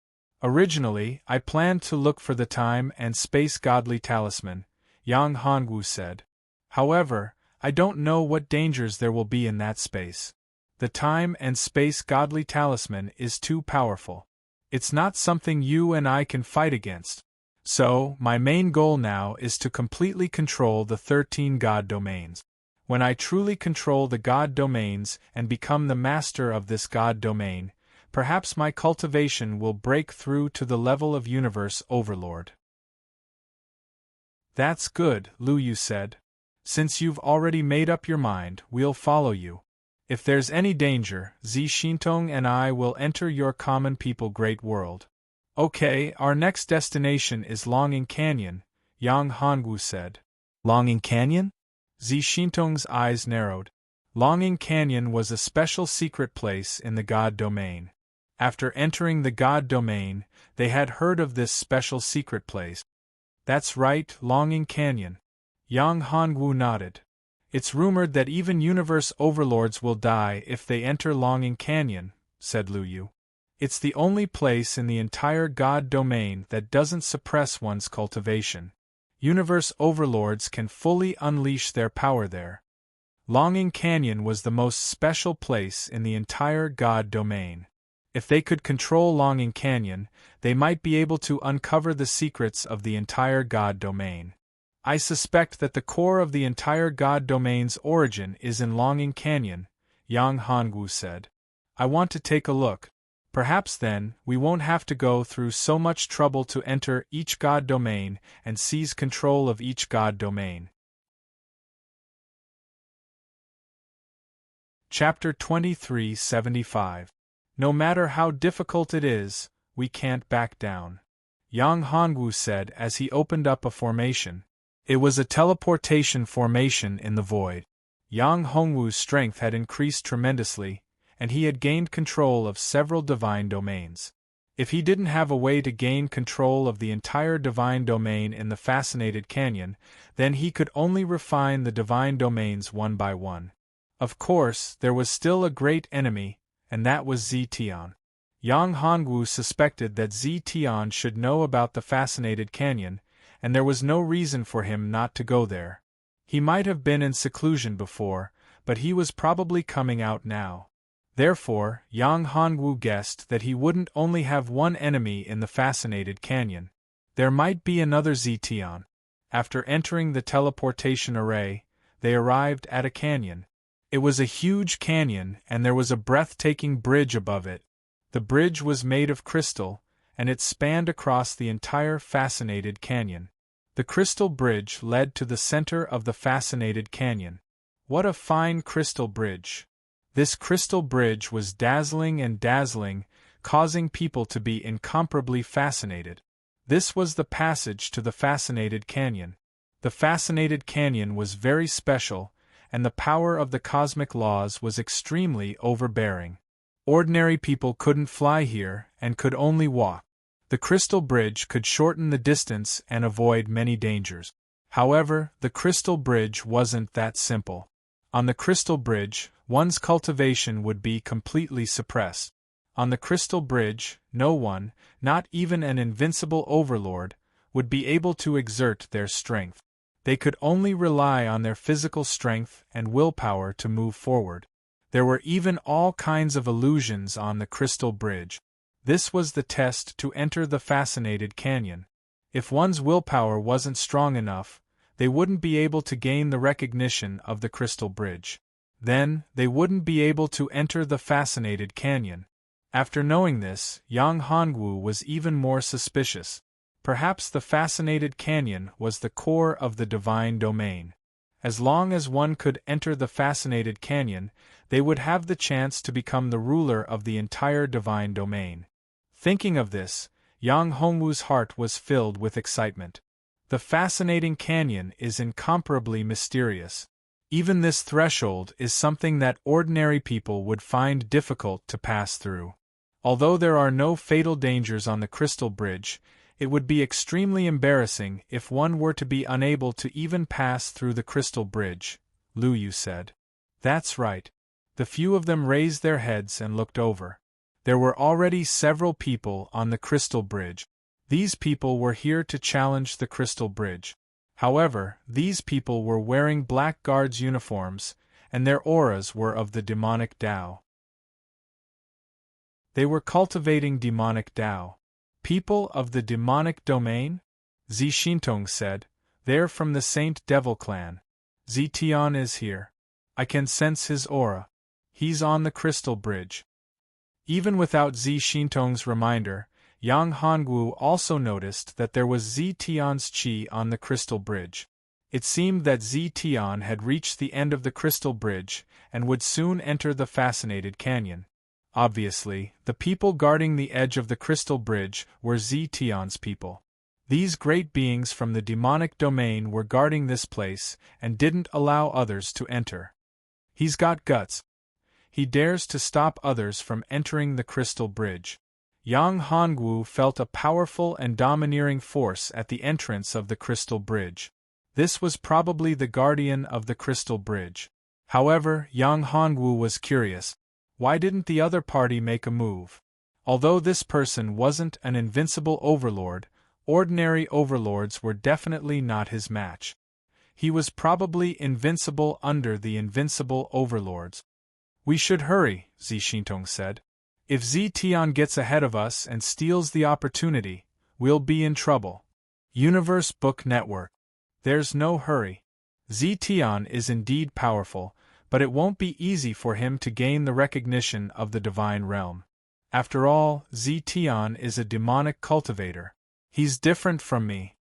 Originally, I planned to look for the Time and Space Godly Talisman, Yang Hongwu said. However, I don't know what dangers there will be in that space. The Time and Space Godly Talisman is too powerful. It's not something you and I can fight against. So, my main goal now is to completely control the 13 God domains. When I truly control the God domains and become the master of this God domain, perhaps my cultivation will break through to the level of universe overlord. That's good, Lu Yu said. Since you've already made up your mind, we'll follow you. If there's any danger, Zi Xintong and I will enter your common people great world. Okay, our next destination is Longing Canyon, Yang Hongwu said. Longing Canyon? Zi Xintong's eyes narrowed. Longing Canyon was a special secret place in the God domain. After entering the God domain, they had heard of this special secret place. That's right, Longing Canyon. Yang Hongwu nodded. It's rumored that even universe overlords will die if they enter Longing Canyon, said Lu Yu. It's the only place in the entire God domain that doesn't suppress one's cultivation. Universe overlords can fully unleash their power there. Longing Canyon was the most special place in the entire God domain. If they could control Longing Canyon, they might be able to uncover the secrets of the entire God domain. I suspect that the core of the entire God domain's origin is in Longing Canyon, Yang Hongwu said. I want to take a look. Perhaps then, we won't have to go through so much trouble to enter each God domain and seize control of each God domain. Chapter 2375. No matter how difficult it is, we can't back down. Yang Hongwu said as he opened up a formation. It was a teleportation formation in the void. Yang Hongwu's strength had increased tremendously, and he had gained control of several divine domains. If he didn't have a way to gain control of the entire divine domain in the Fascinated Canyon, then he could only refine the divine domains one by one. Of course, there was still a great enemy, and that was Zetian. Yang Hongwu suspected that Zetian should know about the Fascinated Canyon, and there was no reason for him not to go there. He might have been in seclusion before, but he was probably coming out now. Therefore, Yang Hongwu guessed that he wouldn't only have one enemy in the Fascinated Canyon. There might be another Zetian. After entering the teleportation array, they arrived at a canyon. It was a huge canyon, and there was a breathtaking bridge above it. The bridge was made of crystal, and it spanned across the entire Fascinated Canyon. The crystal bridge led to the center of the Fascinated Canyon. What a fine crystal bridge! This crystal bridge was dazzling, causing people to be incomparably fascinated. This was the passage to the Fascinated Canyon. The Fascinated Canyon was very special, and the power of the cosmic laws was extremely overbearing. Ordinary people couldn't fly here and could only walk. The crystal bridge could shorten the distance and avoid many dangers. However, the crystal bridge wasn't that simple. On the crystal bridge, one's cultivation would be completely suppressed. On the crystal bridge, no one, not even an invincible overlord, would be able to exert their strength. They could only rely on their physical strength and willpower to move forward. There were even all kinds of illusions on the crystal bridge. This was the test to enter the Fascinated Canyon. If one's willpower wasn't strong enough, they wouldn't be able to gain the recognition of the crystal bridge. Then, they wouldn't be able to enter the Fascinated Canyon. After knowing this, Yang Hongwu was even more suspicious. Perhaps the Fascinated Canyon was the core of the divine domain. As long as one could enter the Fascinated Canyon, they would have the chance to become the ruler of the entire divine domain. Thinking of this, Yang Hongwu's heart was filled with excitement. The Fascinating Canyon is incomparably mysterious. Even this threshold is something that ordinary people would find difficult to pass through. Although there are no fatal dangers on the crystal bridge, it would be extremely embarrassing if one were to be unable to even pass through the crystal bridge, Lu Yu said. That's right. The few of them raised their heads and looked over. There were already several people on the crystal bridge. These people were here to challenge the crystal bridge. However, these people were wearing black guards' uniforms, and their auras were of the demonic Tao. They were cultivating demonic Tao. People of the demonic domain? Zi Xintong said. They're from the Saint Devil clan. Zetian is here. I can sense his aura. He's on the crystal bridge. Even without Zi Xintong's reminder, Yang Hongwu also noticed that there was Zetian's qi on the crystal bridge. It seemed that Zetian had reached the end of the crystal bridge and would soon enter the Fascinated Canyon. Obviously, the people guarding the edge of the crystal bridge were Zetian's people. These great beings from the demonic domain were guarding this place and didn't allow others to enter. He's got guts. He dares to stop others from entering the crystal bridge. Yang Hongwu felt a powerful and domineering force at the entrance of the crystal bridge. This was probably the guardian of the crystal bridge. However, Yang Hongwu was curious. Why didn't the other party make a move? Although this person wasn't an invincible overlord, ordinary overlords were definitely not his match. He was probably invincible under the invincible overlords. We should hurry, Zi Xintong said. If Zi Tian gets ahead of us and steals the opportunity, we'll be in trouble. Universe Book Network. There's no hurry. Zi Tian is indeed powerful, but it won't be easy for him to gain the recognition of the divine realm. After all, Zi Tian is a demonic cultivator. He's different from me.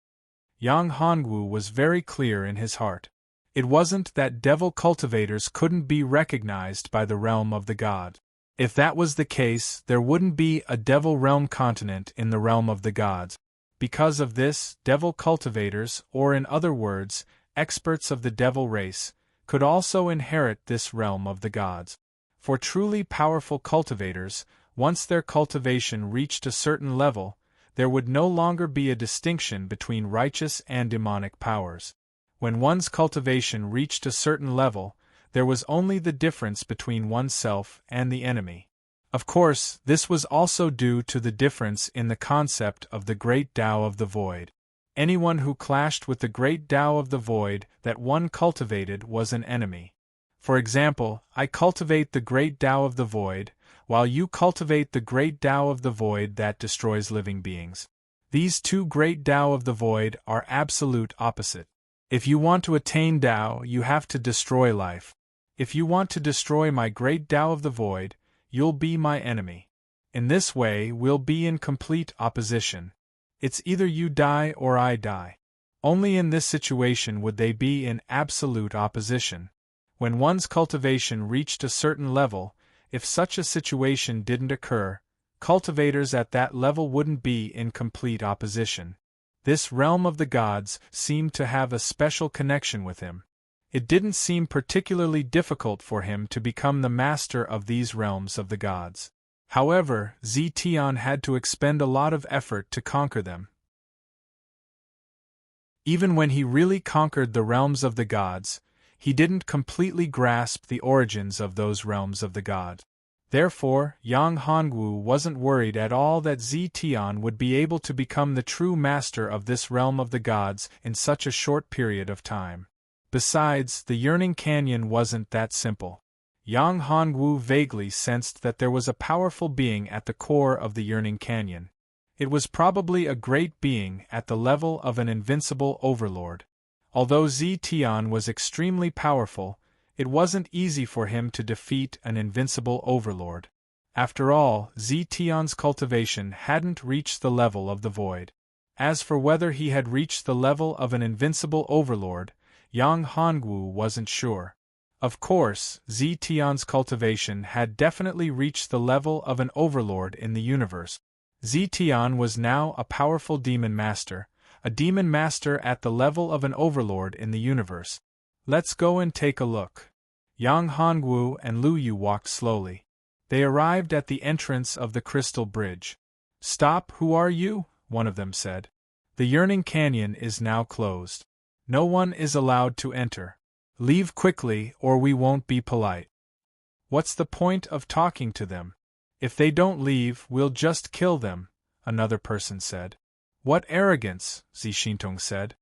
Yang Hongwu was very clear in his heart. It wasn't that devil cultivators couldn't be recognized by the realm of the god. If that was the case, there wouldn't be a devil realm continent in the realm of the gods. Because of this, devil cultivators, or in other words, experts of the devil race, could also inherit this realm of the gods. For truly powerful cultivators, once their cultivation reached a certain level, there would no longer be a distinction between righteous and demonic powers. When one's cultivation reached a certain level, there was only the difference between oneself and the enemy. Of course, this was also due to the difference in the concept of the Great Tao of the Void. Anyone who clashed with the Great Tao of the Void that one cultivated was an enemy. For example, I cultivate the Great Tao of the Void, while you cultivate the Great Tao of the Void that destroys living beings. These two Great Tao of the Void are absolute opposite. If you want to attain Tao, you have to destroy life. If you want to destroy my Great Tao of the Void, you'll be my enemy. In this way, we'll be in complete opposition. It's either you die or I die. Only in this situation would they be in absolute opposition. When one's cultivation reached a certain level, if such a situation didn't occur, cultivators at that level wouldn't be in complete opposition. This realm of the gods seemed to have a special connection with him. It didn't seem particularly difficult for him to become the master of these realms of the gods. However, Zi Tian had to expend a lot of effort to conquer them. Even when he really conquered the realms of the gods, he didn't completely grasp the origins of those realms of the god. Therefore, Yang Hongwu wasn't worried at all that Zi Tian would be able to become the true master of this realm of the gods in such a short period of time. Besides, the Yearning Canyon wasn't that simple. Yang Hongwu vaguely sensed that there was a powerful being at the core of the Yearning Canyon. It was probably a great being at the level of an invincible overlord. Although Zi Tian was extremely powerful, it wasn't easy for him to defeat an invincible overlord. After all, Zi Tian's cultivation hadn't reached the level of the void. As for whether he had reached the level of an invincible overlord, Yang Hongwu wasn't sure. Of course, Zi Tian's cultivation had definitely reached the level of an overlord in the universe. Zi Tian was now a powerful demon master, a demon master at the level of an overlord in the universe. Let's go and take a look. Yang Hongwu and Lu Yu walked slowly. They arrived at the entrance of the crystal bridge. Stop, who are you? One of them said. The Yearning Canyon is now closed. No one is allowed to enter. Leave quickly or we won't be polite. What's the point of talking to them? If they don't leave, we'll just kill them, another person said. What arrogance, Zi Xintong said.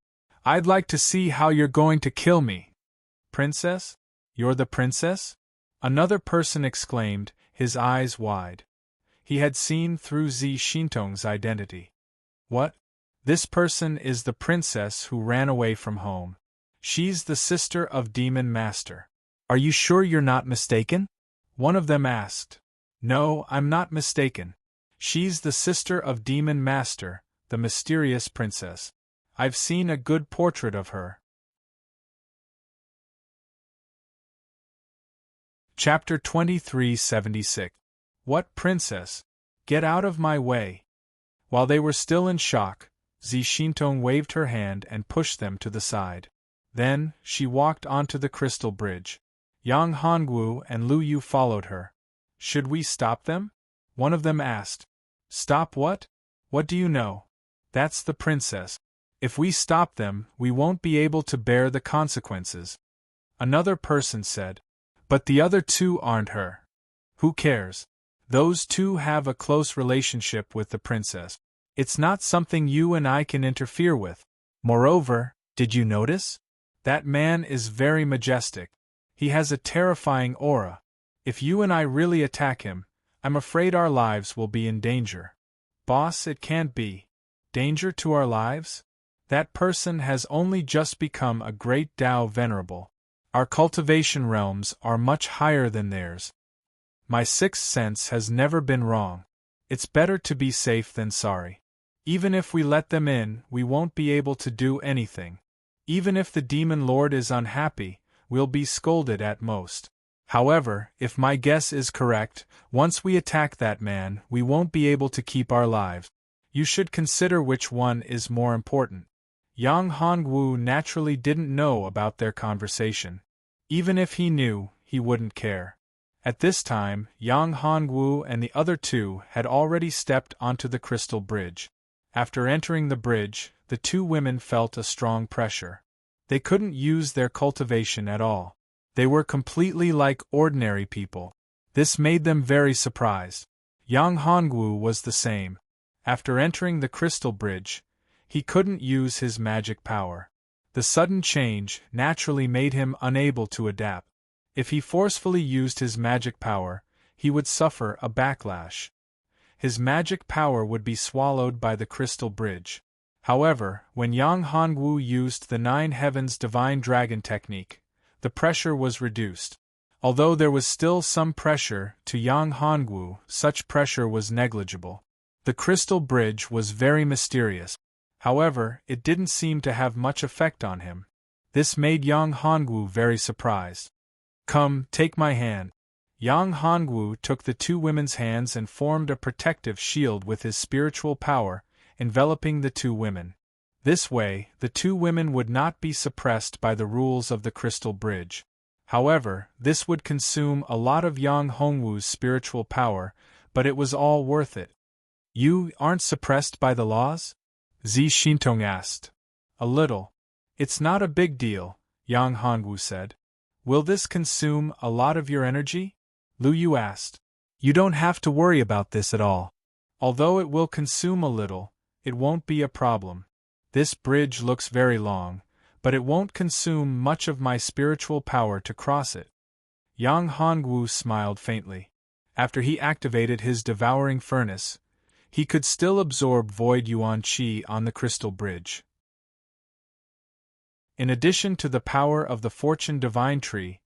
I'd like to see how you're going to kill me. Princess? You're the princess? Another person exclaimed, his eyes wide. He had seen through Zi Xintong's identity. What? This person is the princess who ran away from home. She's the sister of Demon Master. Are you sure you're not mistaken? One of them asked. No, I'm not mistaken. She's the sister of Demon Master, the mysterious princess. I've seen a good portrait of her. Chapter 2376. What princess? Get out of my way. While they were still in shock, Zi Xintong waved her hand and pushed them to the side. Then, she walked onto the crystal bridge. Yang Hongwu and Lu Yu followed her. Should we stop them? One of them asked. Stop what? What do you know? That's the princess. If we stop them, we won't be able to bear the consequences. Another person said. But the other two aren't her. Who cares? Those two have a close relationship with the princess. It's not something you and I can interfere with. Moreover, did you notice? That man is very majestic. He has a terrifying aura. If you and I really attack him, I'm afraid our lives will be in danger. Boss, it can't be. Danger to our lives? That person has only just become a great Tao venerable. Our cultivation realms are much higher than theirs. My sixth sense has never been wrong. It's better to be safe than sorry. Even if we let them in, we won't be able to do anything. Even if the demon lord is unhappy, we'll be scolded at most. However, if my guess is correct, once we attack that man, we won't be able to keep our lives. You should consider which one is more important. Yang Hongwu naturally didn't know about their conversation. Even if he knew, he wouldn't care. At this time, Yang Hongwu and the other two had already stepped onto the crystal bridge. After entering the bridge, the two women felt a strong pressure. They couldn't use their cultivation at all. They were completely like ordinary people. This made them very surprised. Yang Hongwu was the same. After entering the crystal bridge, he couldn't use his magic power. The sudden change naturally made him unable to adapt. If he forcefully used his magic power, he would suffer a backlash. His magic power would be swallowed by the crystal bridge. However, when Yang Hongwu used the Nine Heavens Divine Dragon technique, the pressure was reduced. Although there was still some pressure to Yang Hongwu, such pressure was negligible. The crystal bridge was very mysterious. However, it didn't seem to have much effect on him. This made Yang Hongwu very surprised. Come, take my hand. Yang Hongwu took the two women's hands and formed a protective shield with his spiritual power, enveloping the two women. This way, the two women would not be suppressed by the rules of the crystal bridge. However, this would consume a lot of Yang Hongwu's spiritual power, but it was all worth it. You aren't suppressed by the laws? Zi Xintong asked. A little. It's not a big deal, Yang Hongwu said. Will this consume a lot of your energy? Lu Yu asked. You don't have to worry about this at all. Although it will consume a little, it won't be a problem. This bridge looks very long, but it won't consume much of my spiritual power to cross it. Yang Hongwu smiled faintly. After he activated his devouring furnace, he could still absorb void yuan qi on the crystal bridge. In addition to the power of the fortune divine tree,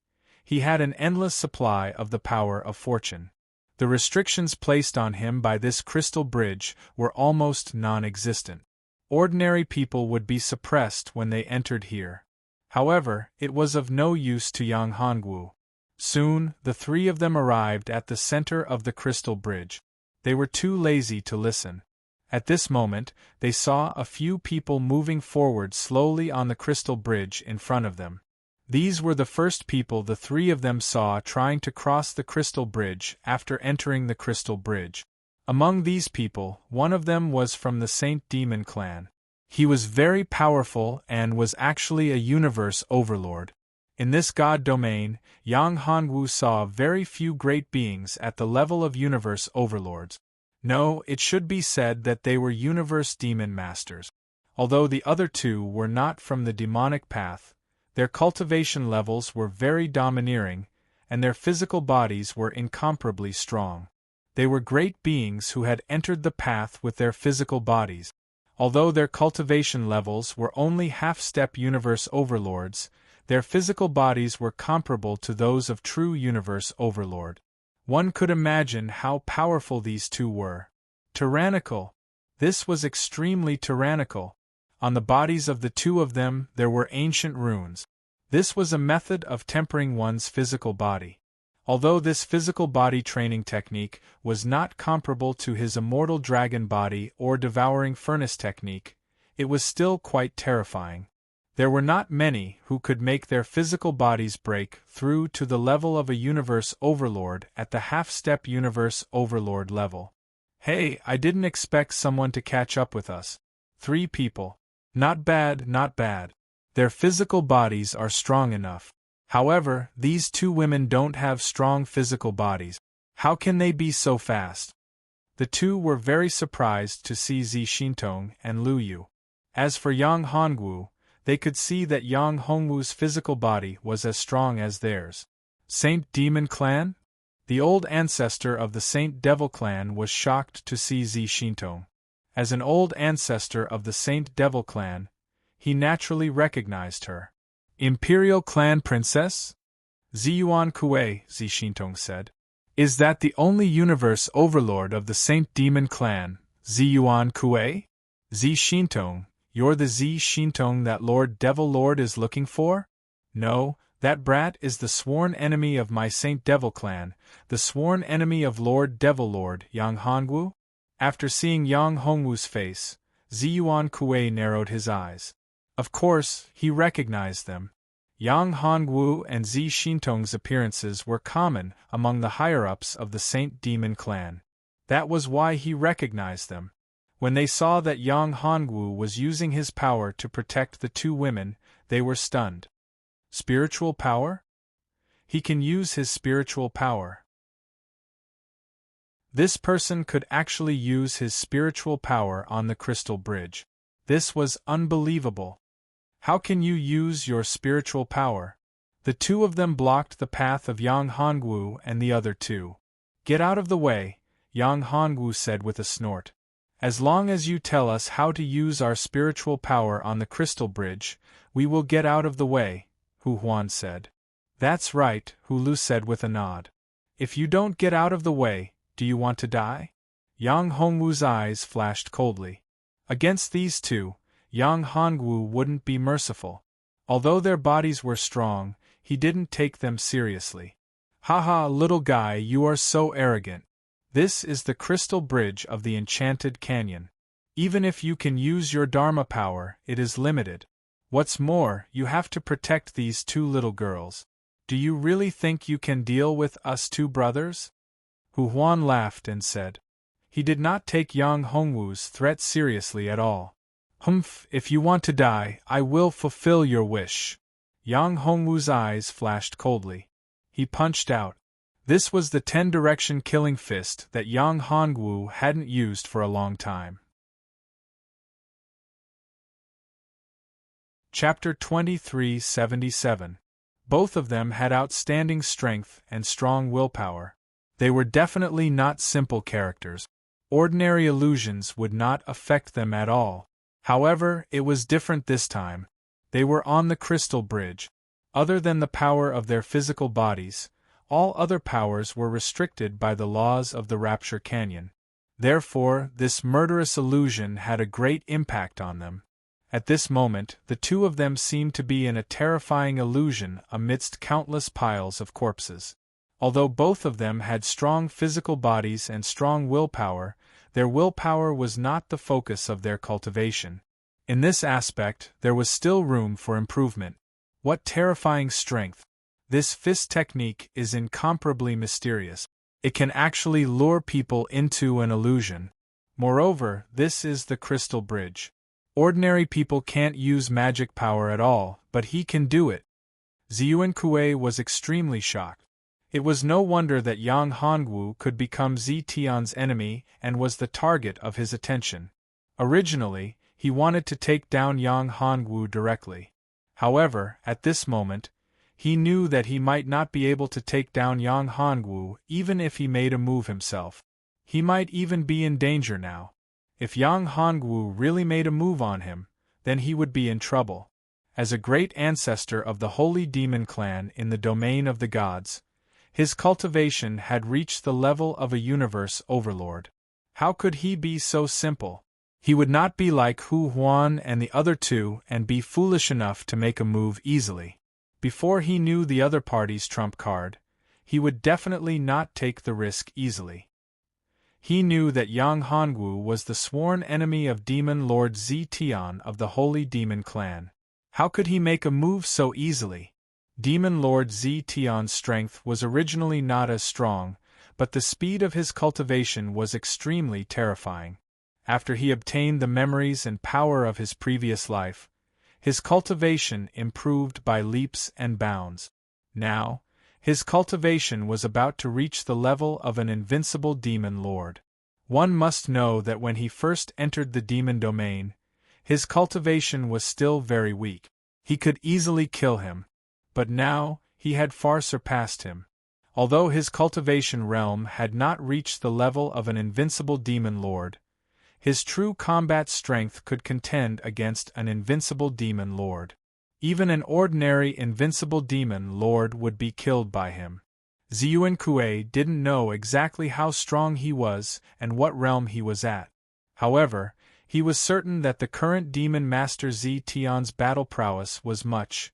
he had an endless supply of the power of fortune. The restrictions placed on him by this crystal bridge were almost non-existent. Ordinary people would be suppressed when they entered here. However, it was of no use to Yang Hongwu. Soon, the three of them arrived at the center of the crystal bridge. They were too lazy to listen. At this moment, they saw a few people moving forward slowly on the crystal bridge in front of them. These were the first people the three of them saw trying to cross the crystal bridge after entering the crystal bridge. Among these people, one of them was from the Saint Demon clan. He was very powerful and was actually a universe overlord. In this god domain, Yang Hongwu saw very few great beings at the level of universe overlords. No, it should be said that they were universe demon masters. Although the other two were not from the demonic path, their cultivation levels were very domineering, and their physical bodies were incomparably strong. They were great beings who had entered the path with their physical bodies. Although their cultivation levels were only half-step universe overlords, their physical bodies were comparable to those of true universe overlord. One could imagine how powerful these two were. Tyrannical. This was extremely tyrannical. On the bodies of the two of them there were ancient runes. This was a method of tempering one's physical body. Although this physical body training technique was not comparable to his immortal dragon body or devouring furnace technique, it was still quite terrifying. There were not many who could make their physical bodies break through to the level of a universe overlord at the half-step universe overlord level. Hey, I didn't expect someone to catch up with us. 3 people. Not bad, not bad. Their physical bodies are strong enough. However, these 2 women don't have strong physical bodies. How can they be so fast? The 2 were very surprised to see Zi Xintong and Lu Yu. As for Yang Hongwu, they could see that Yang Hongwu's physical body was as strong as theirs. Saint Demon Clan? The old ancestor of the Saint Devil Clan was shocked to see Zi Xintong. As an old ancestor of the Saint Devil Clan, he naturally recognized her. Imperial Clan Princess? Ziyuan Kuei, Zi Xintong said. Is that the only universe overlord of the Saint Demon Clan, Ziyuan Kuei? Zi Xintong, you're the Zi Xintong that Lord Devil Lord is looking for? No, that brat is the sworn enemy of my Saint Devil Clan, the sworn enemy of Lord Devil Lord Yang Hongwu? After seeing Yang Hongwu's face, Ziyuan Kuei narrowed his eyes. Of course, he recognized them. Yang Hongwu and Zi Xintong's appearances were common among the higher-ups of the Saint Demon Clan. That was why he recognized them. When they saw that Yang Hongwu was using his power to protect the 2 women, they were stunned. Spiritual power? He can use his spiritual power. This person could actually use his spiritual power on the crystal bridge. This was unbelievable. How can you use your spiritual power? The 2 of them blocked the path of Yang Hongwu and the other 2. Get out of the way, Yang Hongwu said with a snort. As long as you tell us how to use our spiritual power on the crystal bridge, we will get out of the way, Hu Huan said. That's right, Hu Lu said with a nod. If you don't get out of the way, do you want to die? Yang Hongwu's eyes flashed coldly. Against these 2, Yang Hongwu wouldn't be merciful. Although their bodies were strong, he didn't take them seriously. Haha, little guy, you are so arrogant. This is the crystal bridge of the enchanted canyon. Even if you can use your Dharma power, it is limited. What's more, you have to protect these 2 little girls. Do you really think you can deal with us 2 brothers? Hu Huan laughed and said. He did not take Yang Hongwu's threat seriously at all. Humph, if you want to die, I will fulfill your wish. Yang Hongwu's eyes flashed coldly. He punched out. This was the 10-direction killing fist that Yang Hongwu hadn't used for a long time. Chapter 2377. Both of them had outstanding strength and strong willpower. They were definitely not simple characters. Ordinary illusions would not affect them at all. However, it was different this time. They were on the crystal bridge. Other than the power of their physical bodies, all other powers were restricted by the laws of the Rapture Canyon. Therefore, this murderous illusion had a great impact on them. At this moment, the 2 of them seemed to be in a terrifying illusion amidst countless piles of corpses. Although both of them had strong physical bodies and strong willpower, their willpower was not the focus of their cultivation. In this aspect, there was still room for improvement. What terrifying strength! This fist technique is incomparably mysterious. It can actually lure people into an illusion. Moreover, this is the crystal bridge. Ordinary people can't use magic power at all, but he can do it. Ziyuan Kuei was extremely shocked. It was no wonder that Yang Hongwu could become Zi Tian's enemy and was the target of his attention. Originally, he wanted to take down Yang Hongwu directly. However, at this moment, he knew that he might not be able to take down Yang Hongwu even if he made a move himself. He might even be in danger now. If Yang Hongwu really made a move on him, then he would be in trouble. As a great ancestor of the Holy Demon Clan in the domain of the gods, his cultivation had reached the level of a universe overlord. How could he be so simple? He would not be like Hu Huan and the other 2 and be foolish enough to make a move easily. Before he knew the other party's trump card, he would definitely not take the risk easily. He knew that Yang Hongwu was the sworn enemy of Demon Lord Zi Tian of the Holy Demon Clan. How could he make a move so easily? Demon Lord Zion's strength was originally not as strong, but the speed of his cultivation was extremely terrifying. After he obtained the memories and power of his previous life, his cultivation improved by leaps and bounds. Now, his cultivation was about to reach the level of an invincible demon lord. One must know that when he first entered the demon domain, his cultivation was still very weak. He could easily kill him, but now he had far surpassed him. Although his cultivation realm had not reached the level of an invincible demon lord, his true combat strength could contend against an invincible demon lord. Even an ordinary invincible demon lord would be killed by him. Ziyuan didn't know exactly how strong he was and what realm he was at. However, he was certain that the current demon master Zion's battle prowess was much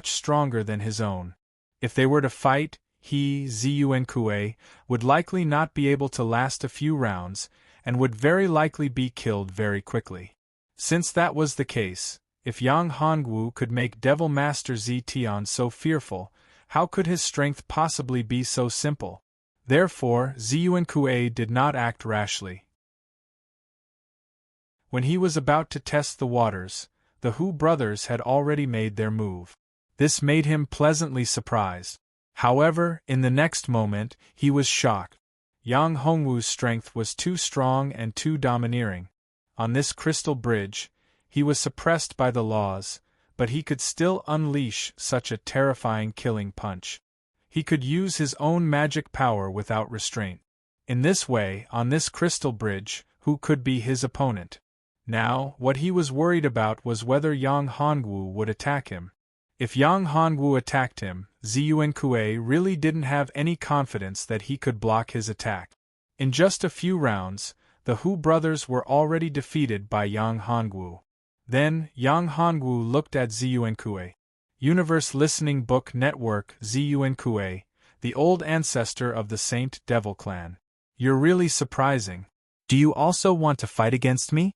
stronger than his own. If they were to fight, he, Ziyuan, would likely not be able to last a few rounds, and would very likely be killed very quickly. Since that was the case, if Yang Hongwu could make Devil Master Zion so fearful, how could his strength possibly be so simple? Therefore, Ziyuan did not act rashly. When he was about to test the waters, the Hu brothers had already made their move. This made him pleasantly surprised. However, in the next moment, he was shocked. Yang Hongwu's strength was too strong and too domineering. On this crystal bridge, he was suppressed by the laws, but he could still unleash such a terrifying killing punch. He could use his own magic power without restraint. In this way, on this crystal bridge, who could be his opponent? Now, what he was worried about was whether Yang Hongwu would attack him. If Yang Hongwu attacked him, Ziyuan really didn't have any confidence that he could block his attack. In just a few rounds, the Hu brothers were already defeated by Yang Hongwu. Then, Yang Hongwu looked at Ziyuan. Universe Listening Book Network Ziyuan, the old ancestor of the Saint Devil clan. You're really surprising. Do you also want to fight against me?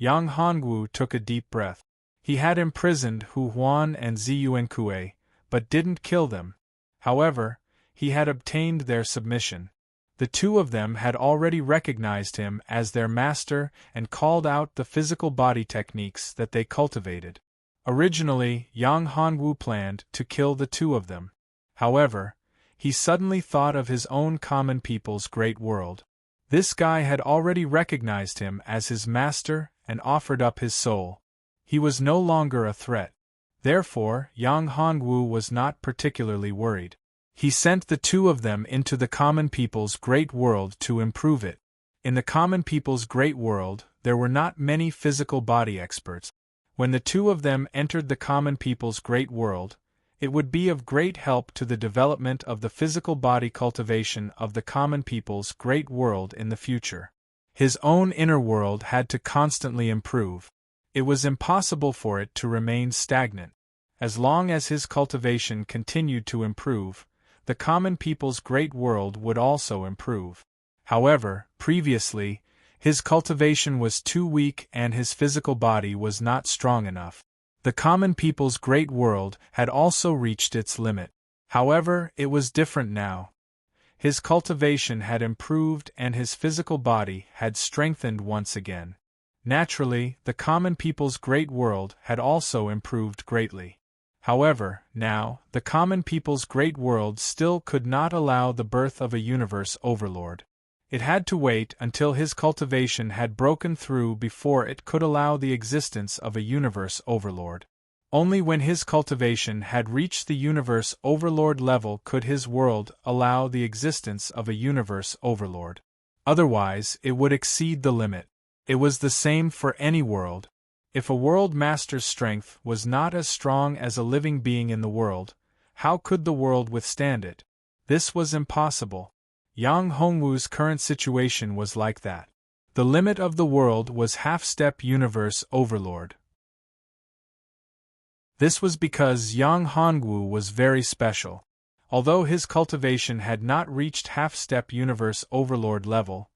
Yang Hongwu took a deep breath. He had imprisoned Hu Huan and Ziyuan, but didn't kill them. However, he had obtained their submission. The two of them had already recognized him as their master and called out the physical body techniques that they cultivated. Originally, Yang Hongwu planned to kill the two of them. However, he suddenly thought of his own common people's great world. This guy had already recognized him as his master and offered up his soul. He was no longer a threat. Therefore, Yang Hongwu was not particularly worried. He sent the two of them into the common people's great world to improve it. In the common people's great world, there were not many physical body experts. When the two of them entered the common people's great world, it would be of great help to the development of the physical body cultivation of the common people's great world in the future. His own inner world had to constantly improve. It was impossible for it to remain stagnant. As long as his cultivation continued to improve, the common people's great world would also improve. However, previously, his cultivation was too weak and his physical body was not strong enough. The common people's great world had also reached its limit. However, it was different now. His cultivation had improved and his physical body had strengthened once again. Naturally, the common people's great world had also improved greatly. However, now, the common people's great world still could not allow the birth of a universe overlord. It had to wait until his cultivation had broken through before it could allow the existence of a universe overlord. Only when his cultivation had reached the universe overlord level could his world allow the existence of a universe overlord. Otherwise, it would exceed the limit. It was the same for any world. If a world master's strength was not as strong as a living being in the world, how could the world withstand it? This was impossible. Yang Hongwu's current situation was like that. The limit of the world was half-step universe overlord. This was because Yang Hongwu was very special. Although his cultivation had not reached half-step universe overlord level,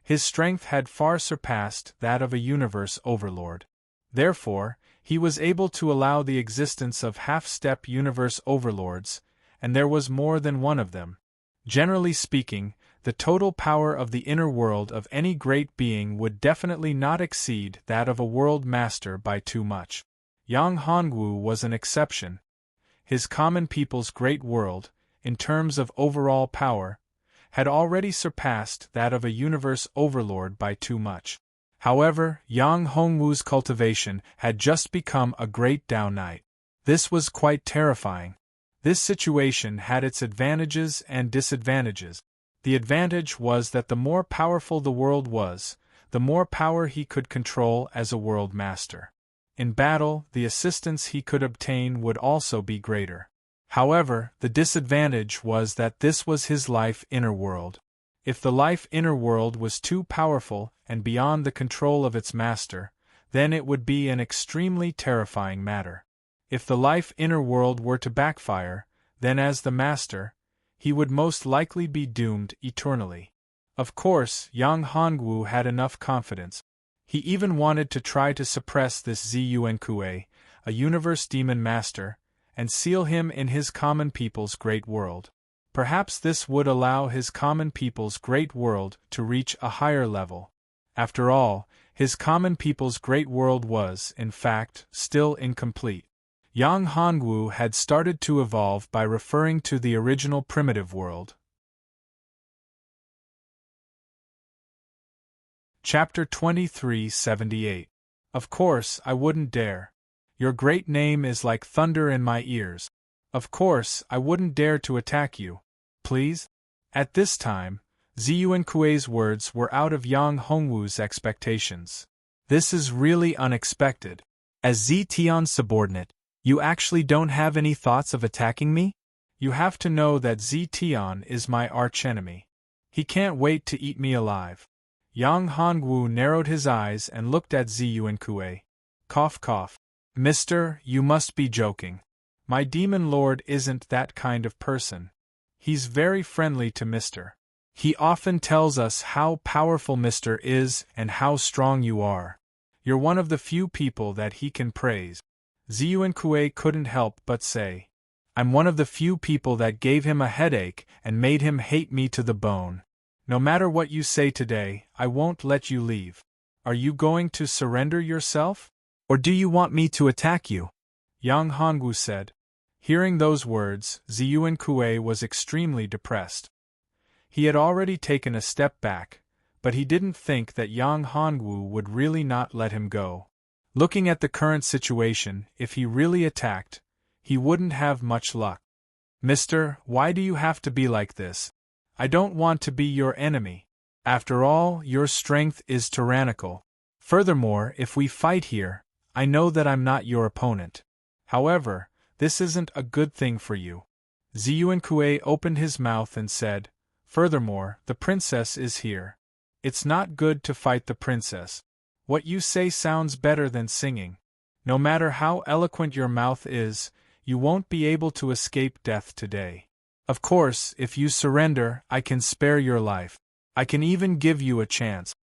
his strength had far surpassed that of a universe overlord. Therefore, He was able to allow the existence of half-step universe overlords, and there was more than one of them. Generally speaking, the total power of the inner world of any great being would definitely not exceed that of a world master by too much. Yang Hongwu was an exception. His common people's great world, in terms of overall power, had already surpassed that of a universe overlord by too much. However, Yang Hongwu's cultivation had just become a great Dao Knight. This was quite terrifying. This situation had its advantages and disadvantages. The advantage was that the more powerful the world was, the more power he could control as a world master. In battle, the assistance he could obtain would also be greater. However, the disadvantage was that this was his life inner world. If the life inner world was too powerful and beyond the control of its master, then it would be an extremely terrifying matter. If the life inner world were to backfire, then as the master, he would most likely be doomed eternally. Of course, Yang Hongwu had enough confidence. He even wanted to try to suppress this Ziyuankue, a universe demon master, and seal him in his common people's great world. Perhaps this would allow his common people's great world to reach a higher level. After all, his common people's great world was, in fact, still incomplete. Yang Hongwu had started to evolve by referring to the original primitive world. Chapter 2378. Of course, I wouldn't dare. Your great name is like thunder in my ears. Of course, I wouldn't dare to attack you. Please? At this time, Ziyuankue's words were out of Yang Hongwu's expectations. This is really unexpected. As Zitian's subordinate, you actually don't have any thoughts of attacking me? You have to know that Zitian is my archenemy. He can't wait to eat me alive. Yang Hongwu narrowed his eyes and looked at Ziyuankue. Cough cough. Mister, you must be joking. My demon lord isn't that kind of person. He's very friendly to Mister. He often tells us how powerful Mister is and how strong you are. You're one of the few people that he can praise. Ziyuankue couldn't help but say, I'm one of the few people that gave him a headache and made him hate me to the bone. No matter what you say today, I won't let you leave. Are you going to surrender yourself? Or do you want me to attack you? Yang Hongwu said. Hearing those words, Ziyuankue was extremely depressed. He had already taken a step back, but he didn't think that Yang Hongwu would really not let him go. Looking at the current situation, if he really attacked, he wouldn't have much luck. Mister, why do you have to be like this? I don't want to be your enemy. After all, your strength is tyrannical. Furthermore, if we fight here, I know that I'm not your opponent. However, this isn't a good thing for you. Ziyuankue opened his mouth and said, Furthermore, the princess is here. It's not good to fight the princess. What you say sounds better than singing. No matter how eloquent your mouth is, you won't be able to escape death today. Of course, if you surrender, I can spare your life. I can even give you a chance.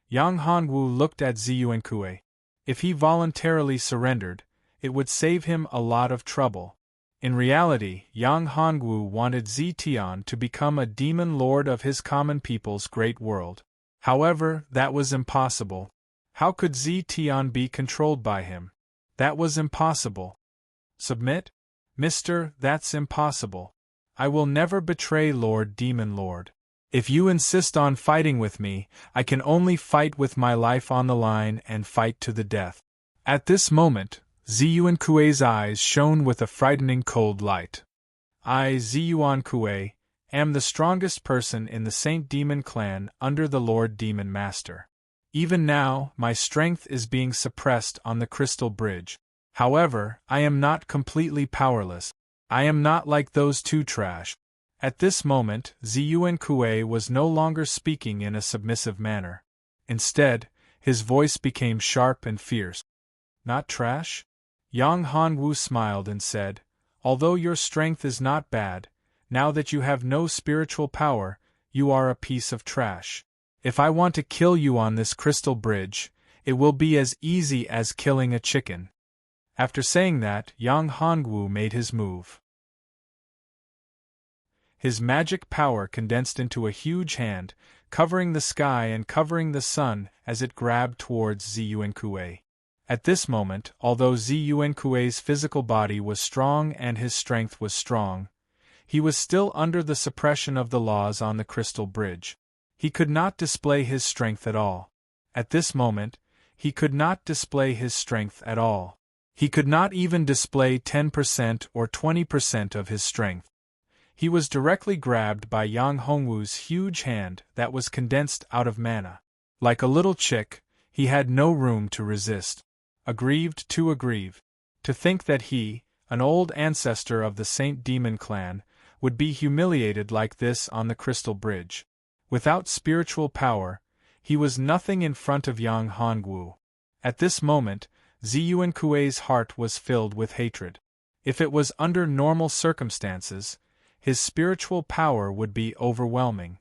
Yang Hongwu looked at Ziyuankue. If he voluntarily surrendered, it would save him a lot of trouble. In reality, Yang Hongwu wanted Zitian to become a demon lord of his common people's great world. However, that was impossible. How could Zitian be controlled by him? That was impossible. Submit? Mister, that's impossible. I will never betray Lord Demon Lord. If you insist on fighting with me, I can only fight with my life on the line and fight to the death. At this moment, Ziyuankue's eyes shone with a frightening cold light. I, Ziyuankue, am the strongest person in the Saint Demon clan under the Lord Demon Master. Even now, my strength is being suppressed on the Crystal Bridge. However, I am not completely powerless. I am not like those two trash. At this moment, Ziyuankue was no longer speaking in a submissive manner. Instead, his voice became sharp and fierce. Not trash? Yang Hongwu smiled and said, Although your strength is not bad, now that you have no spiritual power, you are a piece of trash. If I want to kill you on this crystal bridge, it will be as easy as killing a chicken. After saying that, Yang Hongwu made his move. His magic power condensed into a huge hand, covering the sky and covering the sun as it grabbed towards Zi Yuankue. At this moment, although Zi Yuankue's physical body was strong and his strength was strong, he was still under the suppression of the laws on the crystal bridge. He could not display his strength at all. At this moment, he could not display his strength at all. He could not even display 10% or 20% of his strength. He was directly grabbed by Yang Hongwu's huge hand that was condensed out of mana. Like a little chick, he had no room to resist. Aggrieved. To think that he, an old ancestor of the Saint Demon clan, would be humiliated like this on the crystal bridge. Without spiritual power, he was nothing in front of Yang Hongwu. At this moment, Zi Yuankue's heart was filled with hatred. If it was under normal circumstances, his spiritual power would be overwhelming.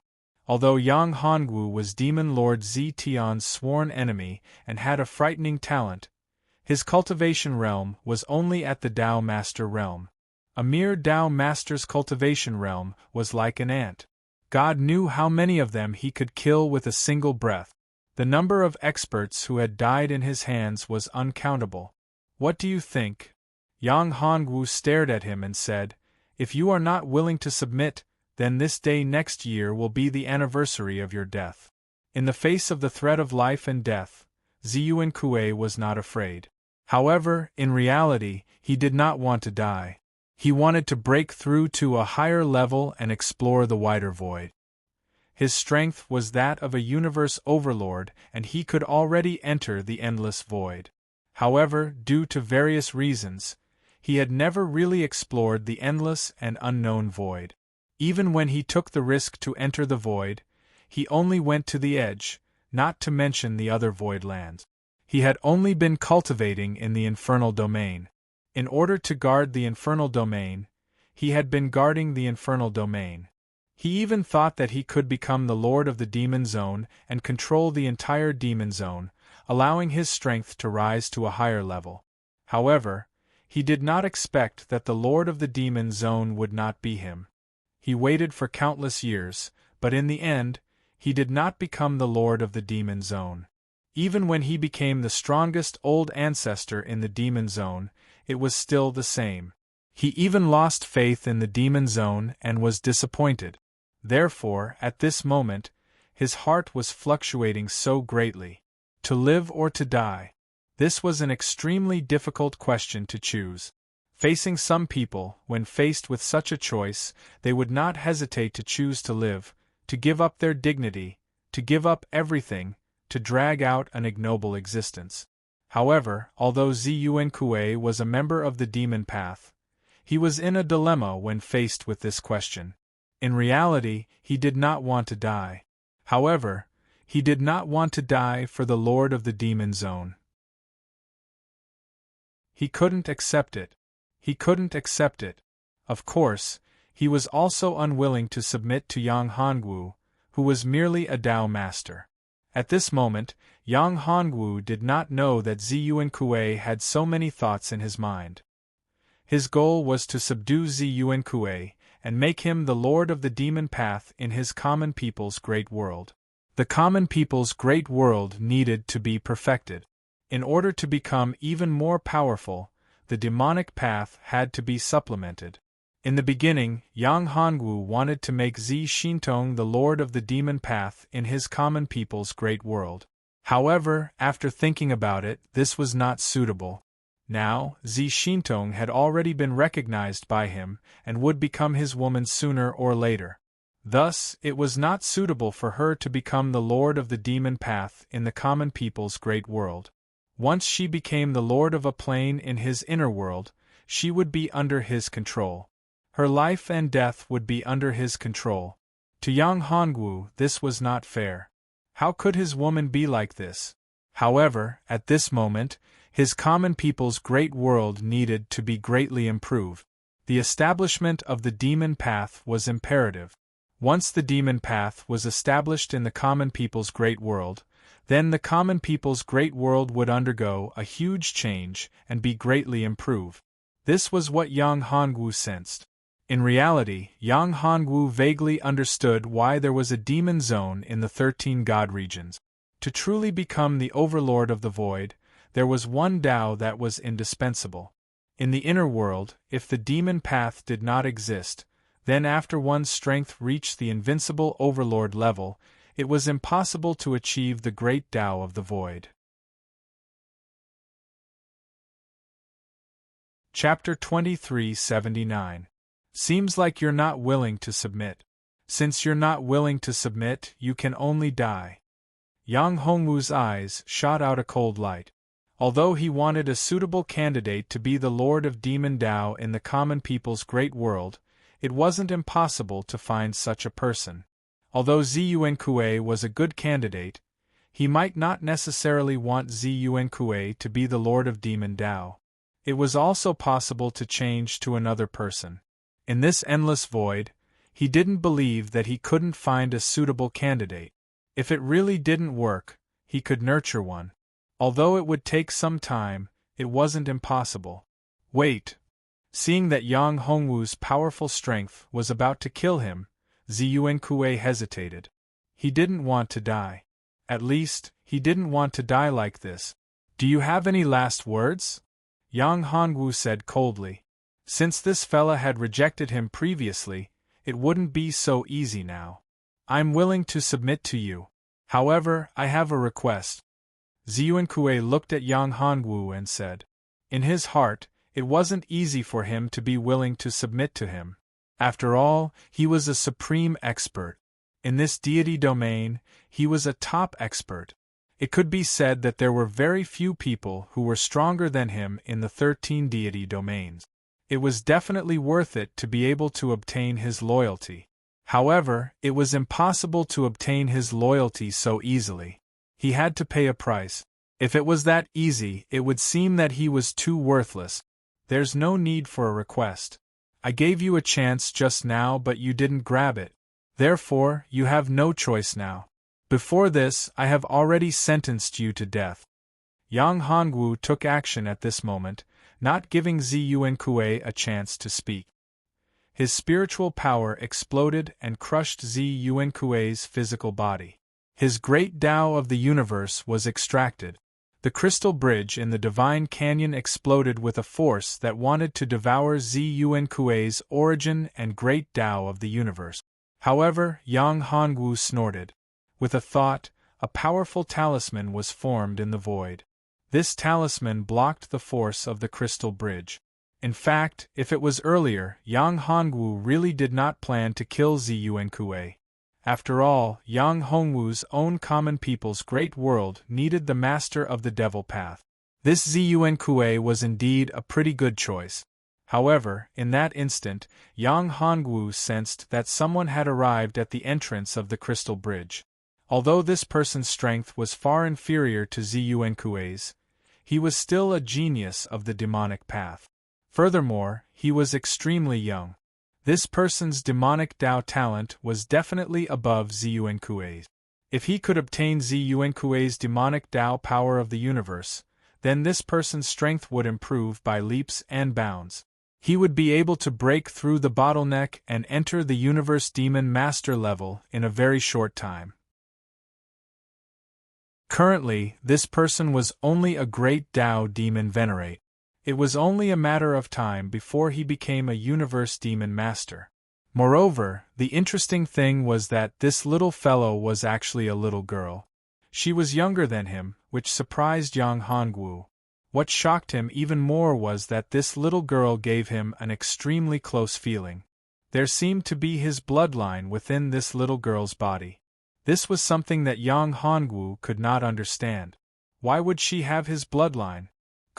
Although Yang Hongwu was Demon Lord Zi Tian's sworn enemy and had a frightening talent, his cultivation realm was only at the Dao Master realm. A mere Dao Master's cultivation realm was like an ant. God knew how many of them he could kill with a single breath. The number of experts who had died in his hands was uncountable. What do you think? Yang Hongwu stared at him and said, "If you are not willing to submit, then this day next year will be the anniversary of your death." In the face of the threat of life and death, Zi Yuankue was not afraid. However, in reality, he did not want to die. He wanted to break through to a higher level and explore the wider void. His strength was that of a universe overlord, and he could already enter the endless void. However, due to various reasons, he had never really explored the endless and unknown void. Even when he took the risk to enter the void, he only went to the edge, not to mention the other void lands. He had only been cultivating in the infernal domain. In order to guard the infernal domain, he had been guarding the infernal domain. He even thought that he could become the lord of the demon zone and control the entire demon zone, allowing his strength to rise to a higher level. However, he did not expect that the lord of the demon zone would not be him. He waited for countless years, but in the end, he did not become the lord of the demon zone. Even when he became the strongest old ancestor in the demon zone, it was still the same. He even lost faith in the demon zone and was disappointed. Therefore, at this moment, his heart was fluctuating so greatly. To live or to die? This was an extremely difficult question to choose. Facing some people, when faced with such a choice, they would not hesitate to choose to live, to give up their dignity, to give up everything, to drag out an ignoble existence. However, although Zi Yuankue was a member of the demon path, he was in a dilemma when faced with this question. In reality, he did not want to die. However, he did not want to die for the lord of the demon zone. He couldn't accept it. He couldn't accept it. Of course, he was also unwilling to submit to Yang Hongwu, who was merely a Dao master. At this moment, Yang Hongwu did not know that Zi Yuankue had so many thoughts in his mind. His goal was to subdue Zi Yuankue and make him the lord of the demon path in his common people's great world. The common people's great world needed to be perfected. In order to become even more powerful, the demonic path had to be supplemented. In the beginning, Yang Hongwu wanted to make Zi Xintong the lord of the demon path in his common people's great world. However, after thinking about it, this was not suitable. Now, Zi Xintong had already been recognized by him and would become his woman sooner or later. Thus, it was not suitable for her to become the lord of the demon path in the common people's great world. Once she became the lord of a plane in his inner world, she would be under his control. Her life and death would be under his control. To Yang Hongwu, this was not fair. How could his woman be like this? However, at this moment, his common people's great world needed to be greatly improved. The establishment of the demon path was imperative. Once the demon path was established in the common people's great world, Then the common people's great world would undergo a huge change and be greatly improved. This was what Yang Hongwu sensed. In reality, Yang Hongwu vaguely understood why there was a demon zone in the 13 god regions. To truly become the overlord of the void, there was one Tao that was indispensable. In the inner world, if the demon path did not exist, then after one's strength reached the invincible overlord level, it was impossible to achieve the great Tao of the void. Chapter 2379. Seems like you're not willing to submit. Since you're not willing to submit, you can only die. Yang Hongwu's eyes shot out a cold light. Although he wanted a suitable candidate to be the Lord of Demon Tao in the common people's great world, it wasn't impossible to find such a person. Although Ziyuankue was a good candidate, he might not necessarily want Ziyuankue to be the Lord of Demon Tao. It was also possible to change to another person. In this endless void, he didn't believe that he couldn't find a suitable candidate. If it really didn't work, he could nurture one. Although it would take some time, it wasn't impossible. Wait. Seeing that Yang Hongwu's powerful strength was about to kill him, Ziyuankue hesitated. He didn't want to die. At least, he didn't want to die like this. Do you have any last words? Yang Hongwu said coldly. Since this fella had rejected him previously, it wouldn't be so easy now. I'm willing to submit to you. However, I have a request. Ziyuankue looked at Yang Hongwu and said. In his heart, it wasn't easy for him to be willing to submit to him. After all, he was a supreme expert. In this deity domain, he was a top expert. It could be said that there were very few people who were stronger than him in the 13 deity domains. It was definitely worth it to be able to obtain his loyalty. However, it was impossible to obtain his loyalty so easily. He had to pay a price. If it was that easy, it would seem that he was too worthless. There's no need for a request. I gave you a chance just now, but you didn't grab it. Therefore, you have no choice now. Before this, I have already sentenced you to death. Yang Hongwu took action at this moment, not giving Ziyuankue a chance to speak. His spiritual power exploded and crushed Ziyuankue's physical body. His great Tao of the universe was extracted. The crystal bridge in the divine canyon exploded with a force that wanted to devour Ziyuankue's origin and great Tao of the universe. However, Yang Hongwu snorted. With a thought, a powerful talisman was formed in the void. This talisman blocked the force of the crystal bridge. In fact, if it was earlier, Yang Hongwu really did not plan to kill Ziyuankue. After all, Yang Hongwu's own common people's great world needed the master of the devil path. This Ziyuankue was indeed a pretty good choice. However, in that instant, Yang Hongwu sensed that someone had arrived at the entrance of the crystal bridge. Although this person's strength was far inferior to Ziyuankue's, he was still a genius of the demonic path. Furthermore, he was extremely young. This person's demonic Tao talent was definitely above Ziyuankue's. If he could obtain Ziyuankue's demonic Tao power of the universe, then this person's strength would improve by leaps and bounds. He would be able to break through the bottleneck and enter the universe demon master level in a very short time. Currently, this person was only a great Tao demon venerate. It was only a matter of time before he became a universe demon master. Moreover, the interesting thing was that this little fellow was actually a little girl. She was younger than him, which surprised Yang Hongwu. What shocked him even more was that this little girl gave him an extremely close feeling. There seemed to be his bloodline within this little girl's body. This was something that Yang Hongwu could not understand. Why would she have his bloodline?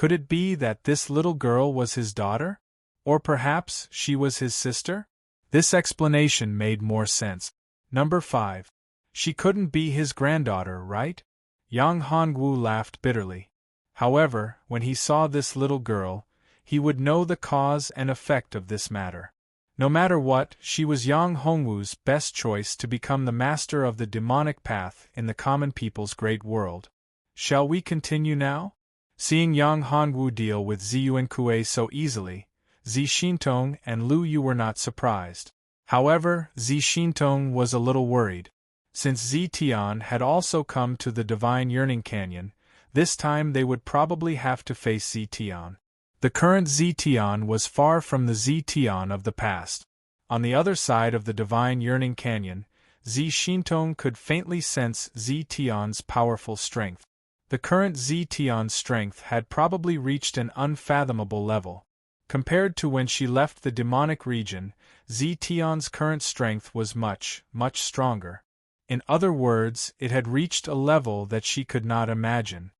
Could it be that this little girl was his daughter? Or perhaps she was his sister? This explanation made more sense. Number 5. She couldn't be his granddaughter, right? Yang Hongwu laughed bitterly. However, when he saw this little girl, he would know the cause and effect of this matter. No matter what, she was Yang Hongwu's best choice to become the master of the demonic path in the common people's great world. Shall we continue now? Seeing Yang Hongwu deal with Ziyuan Kue so easily, Zi Xintong and Lu Yu were not surprised. However, Zi Xintong was a little worried. Since Zi Tian had also come to the Divine Yearning Canyon, this time they would probably have to face Zi Tian. The current Zi Tian was far from the Zi Tian of the past. On the other side of the Divine Yearning Canyon, Zi Xintong could faintly sense Zi Tian's powerful strength. The current Zi Tian's strength had probably reached an unfathomable level. Compared to when she left the demonic region, Zi Tian's current strength was much, much stronger. In other words, it had reached a level that she could not imagine.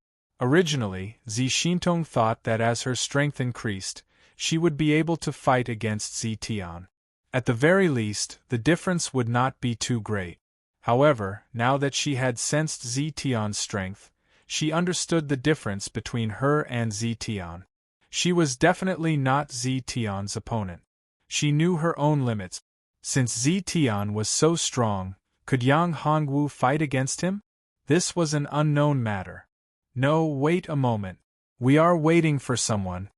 Originally, Zi Xintong thought that as her strength increased, she would be able to fight against Zi Tian. At the very least, the difference would not be too great. However, now that she had sensed Zi Tian's strength, she understood the difference between her and Zi Tian. She was definitely not Zi Tian's opponent. She knew her own limits. Since Zi Tian was so strong, could Yang Hongwu fight against him? This was an unknown matter. No, wait a moment. We are waiting for someone,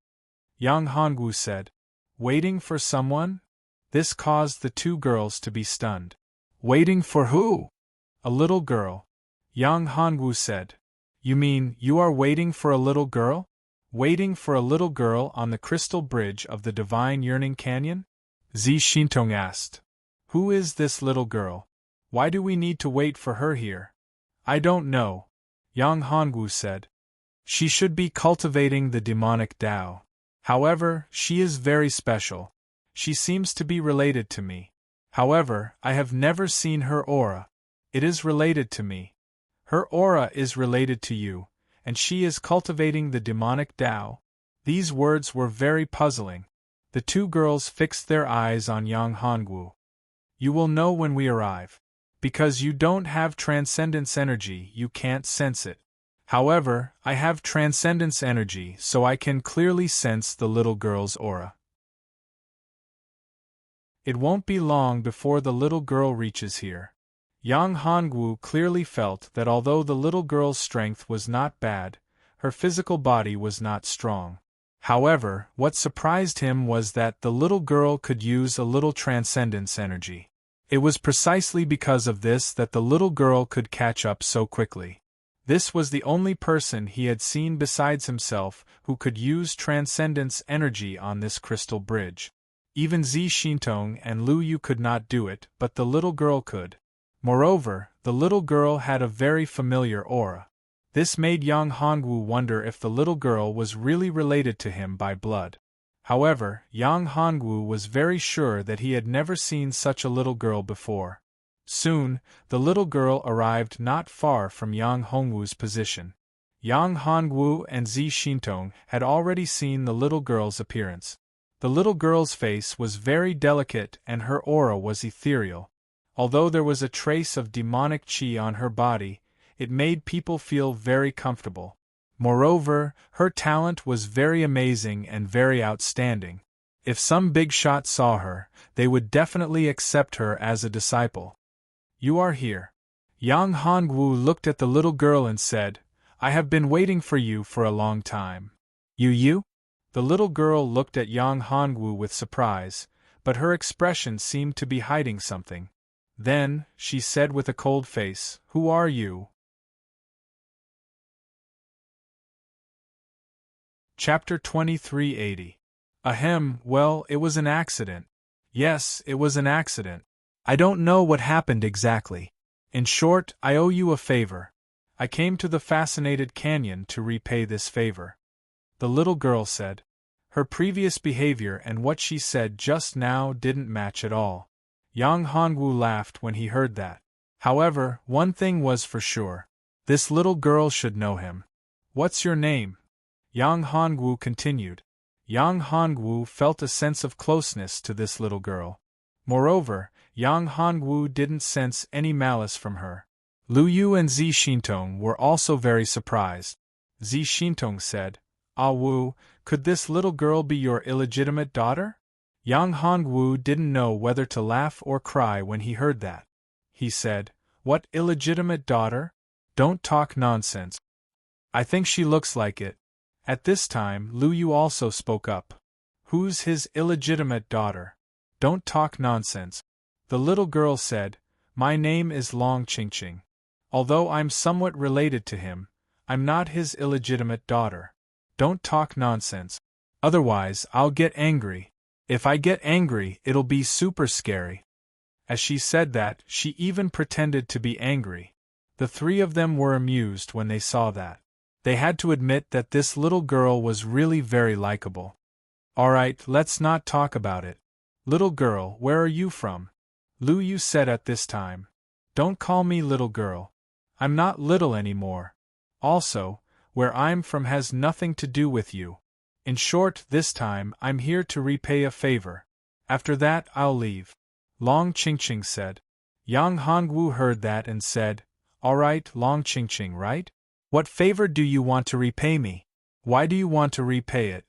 Yang Hongwu said. Waiting for someone? This caused the two girls to be stunned. Waiting for who? A little girl, Yang Hongwu said. You mean you are waiting for a little girl? Waiting for a little girl on the crystal bridge of the Divine Yearning Canyon? Zi Xintong asked. Who is this little girl? Why do we need to wait for her here? I don't know, Yang Hongwu said. She should be cultivating the demonic Tao. However, she is very special. She seems to be related to me. However, I have never seen her aura. It is related to me. Her aura is related to you, and she is cultivating the demonic Tao. These words were very puzzling. The two girls fixed their eyes on Yang Hongwu. You will know when we arrive. Because you don't have transcendence energy, you can't sense it. However, I have transcendence energy, so I can clearly sense the little girl's aura. It won't be long before the little girl reaches here. Yang Hongwu clearly felt that although the little girl's strength was not bad, her physical body was not strong. However, what surprised him was that the little girl could use a little transcendence energy. It was precisely because of this that the little girl could catch up so quickly. This was the only person he had seen besides himself who could use transcendence energy on this crystal bridge. Even Zi Xintong and Lu Yu could not do it, but the little girl could. Moreover, the little girl had a very familiar aura. This made Yang Hongwu wonder if the little girl was really related to him by blood. However, Yang Hongwu was very sure that he had never seen such a little girl before. Soon, the little girl arrived not far from Yang Hongwu's position. Yang Hongwu and Zi Xintong had already seen the little girl's appearance. The little girl's face was very delicate and her aura was ethereal. Although there was a trace of demonic qi on her body, it made people feel very comfortable. Moreover, her talent was very amazing and very outstanding. If some big shot saw her, they would definitely accept her as a disciple. You are here. Yang Hongwu looked at the little girl and said, I have been waiting for you for a long time. You? The little girl looked at Yang Hongwu with surprise, but her expression seemed to be hiding something. Then, she said with a cold face, Who are you? Chapter 2380. Ahem, well, it was an accident. Yes, it was an accident. I don't know what happened exactly. In short, I owe you a favor. I came to the Fascinated Canyon to repay this favor. The little girl said. Her previous behavior and what she said just now didn't match at all. Yang Hongwu laughed when he heard that. However, one thing was for sure. This little girl should know him. What's your name? Yang Hongwu continued. Yang Hongwu felt a sense of closeness to this little girl. Moreover, Yang Hongwu didn't sense any malice from her. Lu Yu and Zi Xintong were also very surprised. Zi Xintong said, Ah Wu, could this little girl be your illegitimate daughter? Yang Hongwu didn't know whether to laugh or cry when he heard that. He said, "What illegitimate daughter? Don't talk nonsense. I think she looks like it." At this time, Lu Yu also spoke up. "Who's his illegitimate daughter? Don't talk nonsense." The little girl said, "My name is Long Qingqing. Although I'm somewhat related to him, I'm not his illegitimate daughter. Don't talk nonsense. Otherwise, I'll get angry. If I get angry, it'll be super scary." As she said that, she even pretended to be angry. The three of them were amused when they saw that. They had to admit that this little girl was really very likable. "Alright, let's not talk about it. Little girl, where are you from?" Lu Yu said at this time. "Don't call me little girl. I'm not little anymore. Also, where I'm from has nothing to do with you. In short, this time I'm here to repay a favor. After that, I'll leave." Long Qingqing said. Yang Hongwu heard that and said, "Alright, Long Qingqing, right? What favor do you want to repay me? Why do you want to repay it?"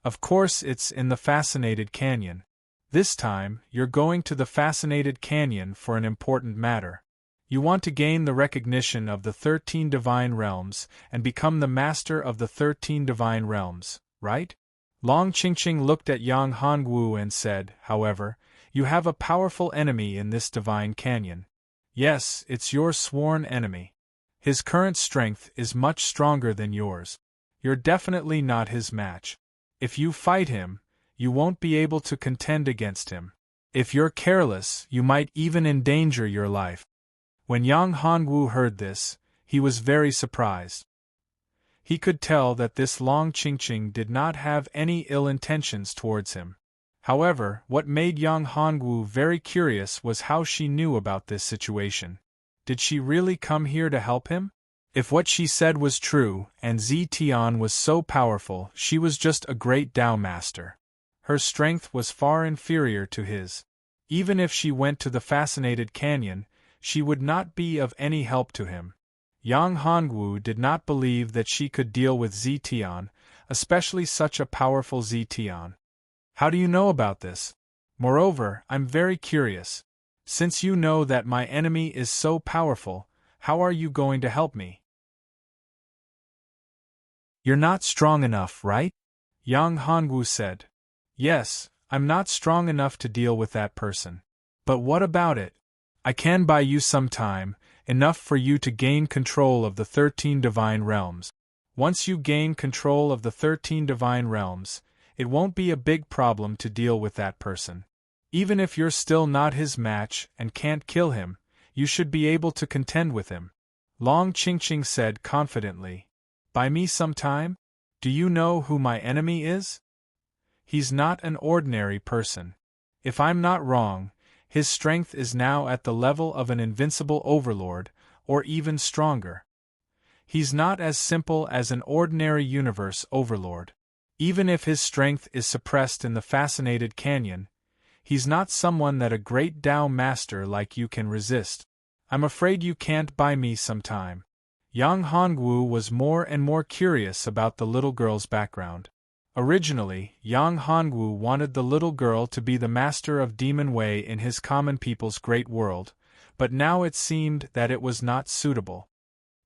"Of course, it's in the Fascinated Canyon. This time, you're going to the Fascinated Canyon for an important matter. You want to gain the recognition of the 13 Divine Realms and become the master of the 13 Divine Realms, right?" Long Qingqing looked at Yang Hongwu and said, "However, you have a powerful enemy in this Divine Canyon. Yes, it's your sworn enemy. His current strength is much stronger than yours. You're definitely not his match. If you fight him, you won't be able to contend against him. If you're careless, you might even endanger your life." When Yang Hongwu heard this, he was very surprised. He could tell that this Long Qingqing did not have any ill intentions towards him. However, what made Yang Hongwu very curious was how she knew about this situation. Did she really come here to help him? If what she said was true, and Zetian was so powerful, she was just a great Tao master. Her strength was far inferior to his. Even if she went to the Fascinated Canyon, she would not be of any help to him. Yang Hongwu did not believe that she could deal with Zetian, especially such a powerful Zetian. "How do you know about this? Moreover, I'm very curious. Since you know that my enemy is so powerful, how are you going to help me?" "You're not strong enough, right?" Yang Hongwu said. "Yes, I'm not strong enough to deal with that person. But what about it? I can buy you some time, enough for you to gain control of the 13 Divine Realms. Once you gain control of the 13 Divine Realms, it won't be a big problem to deal with that person. Even if you're still not his match and can't kill him, you should be able to contend with him." Long Qingqing said confidently. "Buy me some time? Do you know who my enemy is? He's not an ordinary person. If I'm not wrong, his strength is now at the level of an invincible overlord, or even stronger. He's not as simple as an ordinary universe overlord. Even if his strength is suppressed in the Fascinated Canyon, he's not someone that a great Tao master like you can resist. I'm afraid you can't buy me some time." Yang Hongwu was more and more curious about the little girl's background. Originally, Yang Hongwu wanted the little girl to be the master of Demon Wei in his common people's great world, but now it seemed that it was not suitable.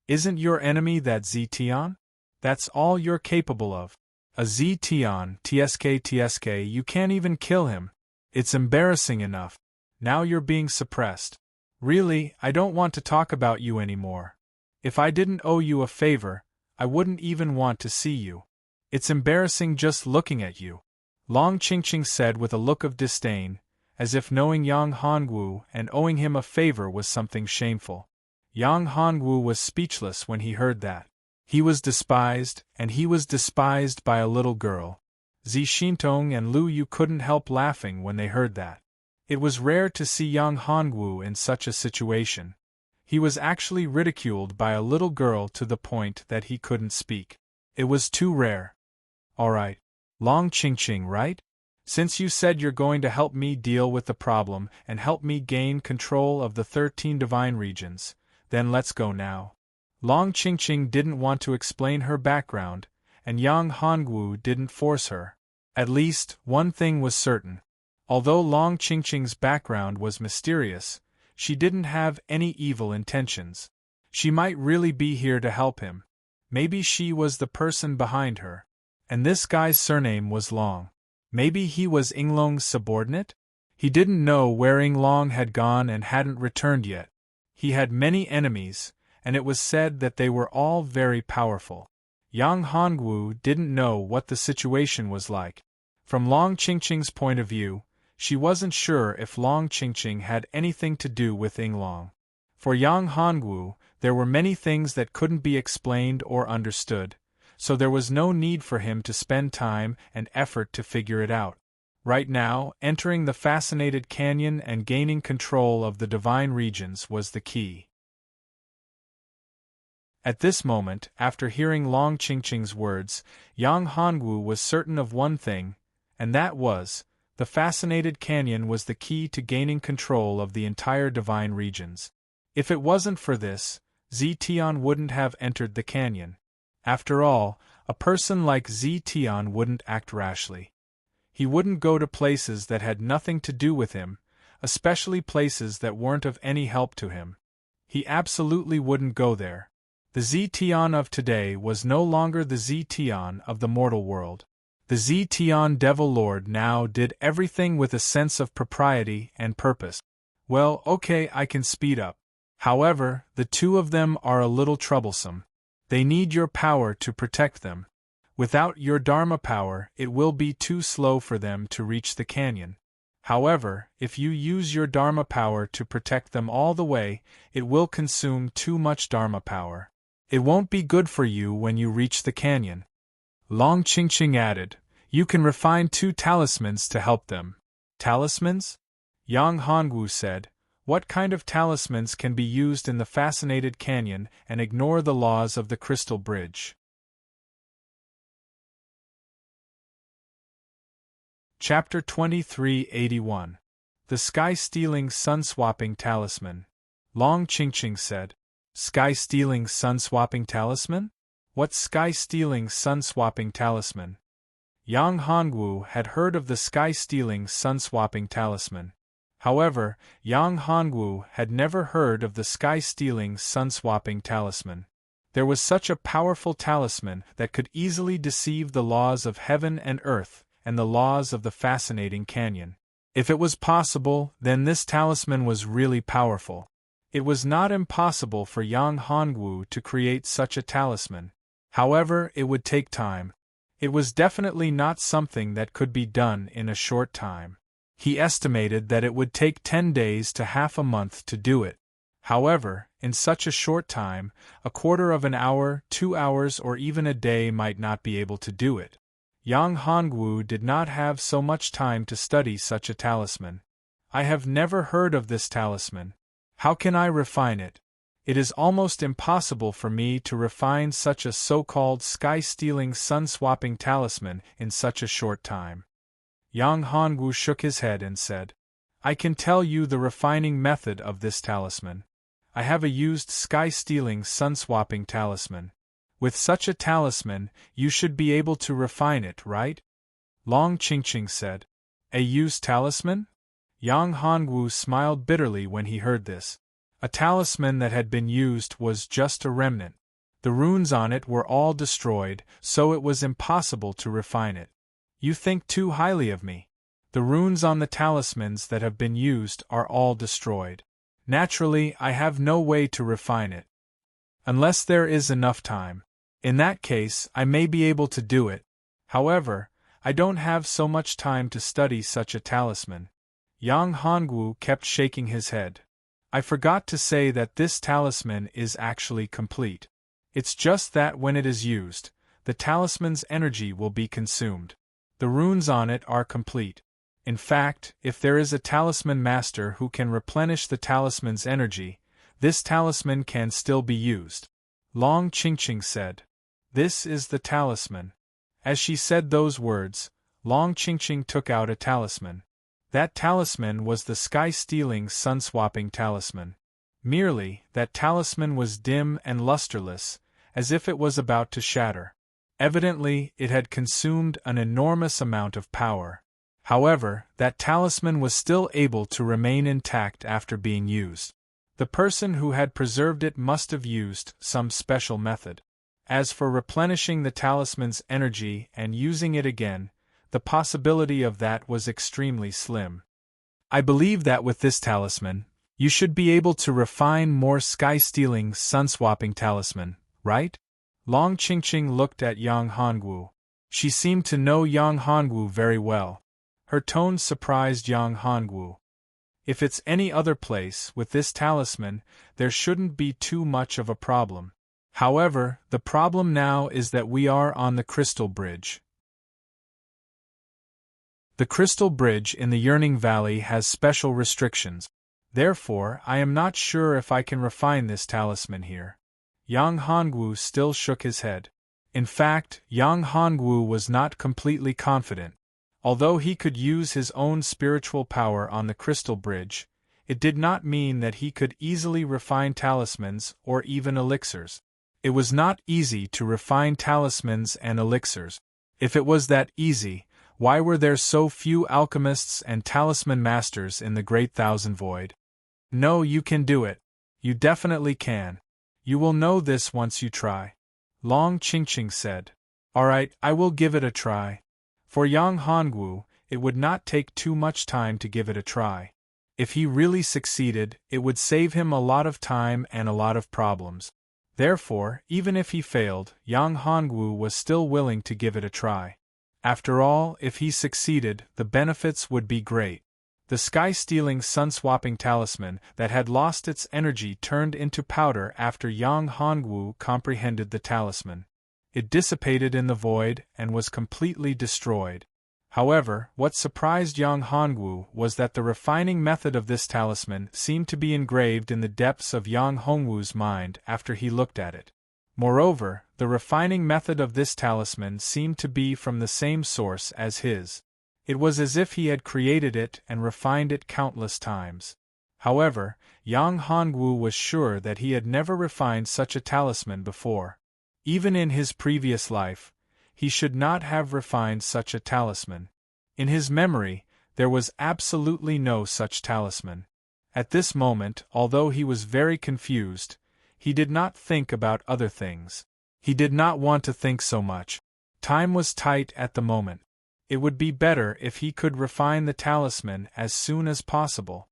"Isn't your enemy that Zetian? That's all you're capable of. A Zetian, tsk, you can't even kill him. It's embarrassing enough. Now you're being suppressed. Really, I don't want to talk about you anymore. If I didn't owe you a favor, I wouldn't even want to see you. It's embarrassing just looking at you," Long Qingqing said with a look of disdain, as if knowing Yang Hongwu and owing him a favor was something shameful. Yang Hongwu was speechless when he heard that. He was despised, and he was despised by a little girl. Zi Xintong and Lu Yu couldn't help laughing when they heard that. It was rare to see Yang Hongwu in such a situation. He was actually ridiculed by a little girl to the point that he couldn't speak. It was too rare. "Alright. Long Qingqing, right? Since you said you're going to help me deal with the problem and help me gain control of the 13 divine regions, then let's go now." Long Qingqing didn't want to explain her background, and Yang Hongwu didn't force her. At least, one thing was certain. Although Long Qingqing's background was mysterious, she didn't have any evil intentions. She might really be here to help him. Maybe she was the person behind her. And this guy's surname was Long. Maybe he was Yinglong's subordinate? He didn't know where Yinglong had gone and hadn't returned yet. He had many enemies, and it was said that they were all very powerful. Yang Hongwu didn't know what the situation was like. From Long Qingqing's point of view, she wasn't sure if Long Qingqing had anything to do with Yinglong. For Yang Hongwu, there were many things that couldn't be explained or understood, so there was no need for him to spend time and effort to figure it out. Right now, entering the fascinated canyon and gaining control of the divine regions was the key. At this moment, after hearing Long Qingqing's words, Yang Hongwu was certain of one thing, and that was, the fascinated canyon was the key to gaining control of the entire divine regions. If it wasn't for this, Zetian wouldn't have entered the canyon. After all, a person like Zetian wouldn't act rashly. He wouldn't go to places that had nothing to do with him, especially places that weren't of any help to him. He absolutely wouldn't go there. The Zetian of today was no longer the Zetian of the mortal world. The Zetian Devil Lord now did everything with a sense of propriety and purpose. Well, okay, I can speed up. However, the two of them are a little troublesome. They need your power to protect them. Without your Dharma power, it will be too slow for them to reach the canyon. However, if you use your Dharma power to protect them all the way, it will consume too much Dharma power. It won't be good for you when you reach the canyon. Long Qingqing added, you can refine 2 talismans to help them. Talismans? Yang Hongwu said, what kind of talismans can be used in the fascinated canyon and ignore the laws of the crystal bridge? Chapter 2381. The Sky-Stealing Sun-Swapping Talisman. Long Qingqing said, Sky-Stealing Sun-Swapping Talisman? What's Sky-Stealing Sun-Swapping Talisman? Yang Hongwu had heard of the Sky-Stealing Sun-Swapping Talisman. However, Yang Hongwu had never heard of the Sky-Stealing Sun-Swapping Talisman. There was such a powerful talisman that could easily deceive the laws of heaven and earth, and the laws of the fascinating canyon. If it was possible, then this talisman was really powerful. It was not impossible for Yang Hongwu to create such a talisman. However, it would take time. It was definitely not something that could be done in a short time. He estimated that it would take 10 days to half a month to do it. However, in such a short time, a quarter of an hour, 2 hours, or even a day might not be able to do it. Yang Hongwu did not have so much time to study such a talisman. I have never heard of this talisman. How can I refine it? It is almost impossible for me to refine such a so-called sky-stealing sun-swapping talisman in such a short time. Yang Hongwu shook his head and said, I can tell you the refining method of this talisman. I have a used sky-stealing sun-swapping talisman. With such a talisman, you should be able to refine it, right? Long Qingqing said. A used talisman? Yang Hongwu smiled bitterly when he heard this. A talisman that had been used was just a remnant. The runes on it were all destroyed, so it was impossible to refine it. You think too highly of me. The runes on the talismans that have been used are all destroyed. Naturally, I have no way to refine it. Unless there is enough time. In that case, I may be able to do it. However, I don't have so much time to study such a talisman. Yang Hongwu kept shaking his head. I forgot to say that this talisman is actually complete. It's just that when it is used, the talisman's energy will be consumed. The runes on it are complete. In fact, if there is a talisman master who can replenish the talisman's energy, this talisman can still be used. Long Qingqing said. This is the talisman. As she said those words, Long Qingqing took out a talisman. That talisman was the sky-stealing sun-swapping talisman. Merely, that talisman was dim and lusterless, as if it was about to shatter. Evidently, it had consumed an enormous amount of power. However, that talisman was still able to remain intact after being used. The person who had preserved it must have used some special method. As for replenishing the talisman's energy and using it again, the possibility of that was extremely slim. I believe that with this talisman, you should be able to refine more sky-stealing, sun-swapping talisman, right? Long Qingqing looked at Yang Hongwu. She seemed to know Yang Hongwu very well. Her tone surprised Yang Hongwu. If it's any other place with this talisman, there shouldn't be too much of a problem. However, the problem now is that we are on the Crystal Bridge. The Crystal Bridge in the Yearning Valley has special restrictions. Therefore, I am not sure if I can refine this talisman here. Yang Hongwu still shook his head. In fact, Yang Hongwu was not completely confident. Although he could use his own spiritual power on the Crystal Bridge, it did not mean that he could easily refine talismans or even elixirs. It was not easy to refine talismans and elixirs. If it was that easy, why were there so few alchemists and talisman masters in the Great Thousand Void? No, you can do it. You definitely can. You will know this once you try. Long Qingqing said. Alright, I will give it a try. For Yang Hongwu, it would not take too much time to give it a try. If he really succeeded, it would save him a lot of time and a lot of problems. Therefore, even if he failed, Yang Hongwu was still willing to give it a try. After all, if he succeeded, the benefits would be great. The sky-stealing sun-swapping talisman that had lost its energy turned into powder after Yang Hongwu comprehended the talisman. It dissipated in the void and was completely destroyed. However, what surprised Yang Hongwu was that the refining method of this talisman seemed to be engraved in the depths of Yang Hongwu's mind after he looked at it. Moreover, the refining method of this talisman seemed to be from the same source as his. It was as if he had created it and refined it countless times. However, Yang Hongwu was sure that he had never refined such a talisman before. Even in his previous life, he should not have refined such a talisman. In his memory, there was absolutely no such talisman. At this moment, although he was very confused, he did not think about other things. He did not want to think so much. Time was tight at the moment. It would be better if he could refine the talisman as soon as possible.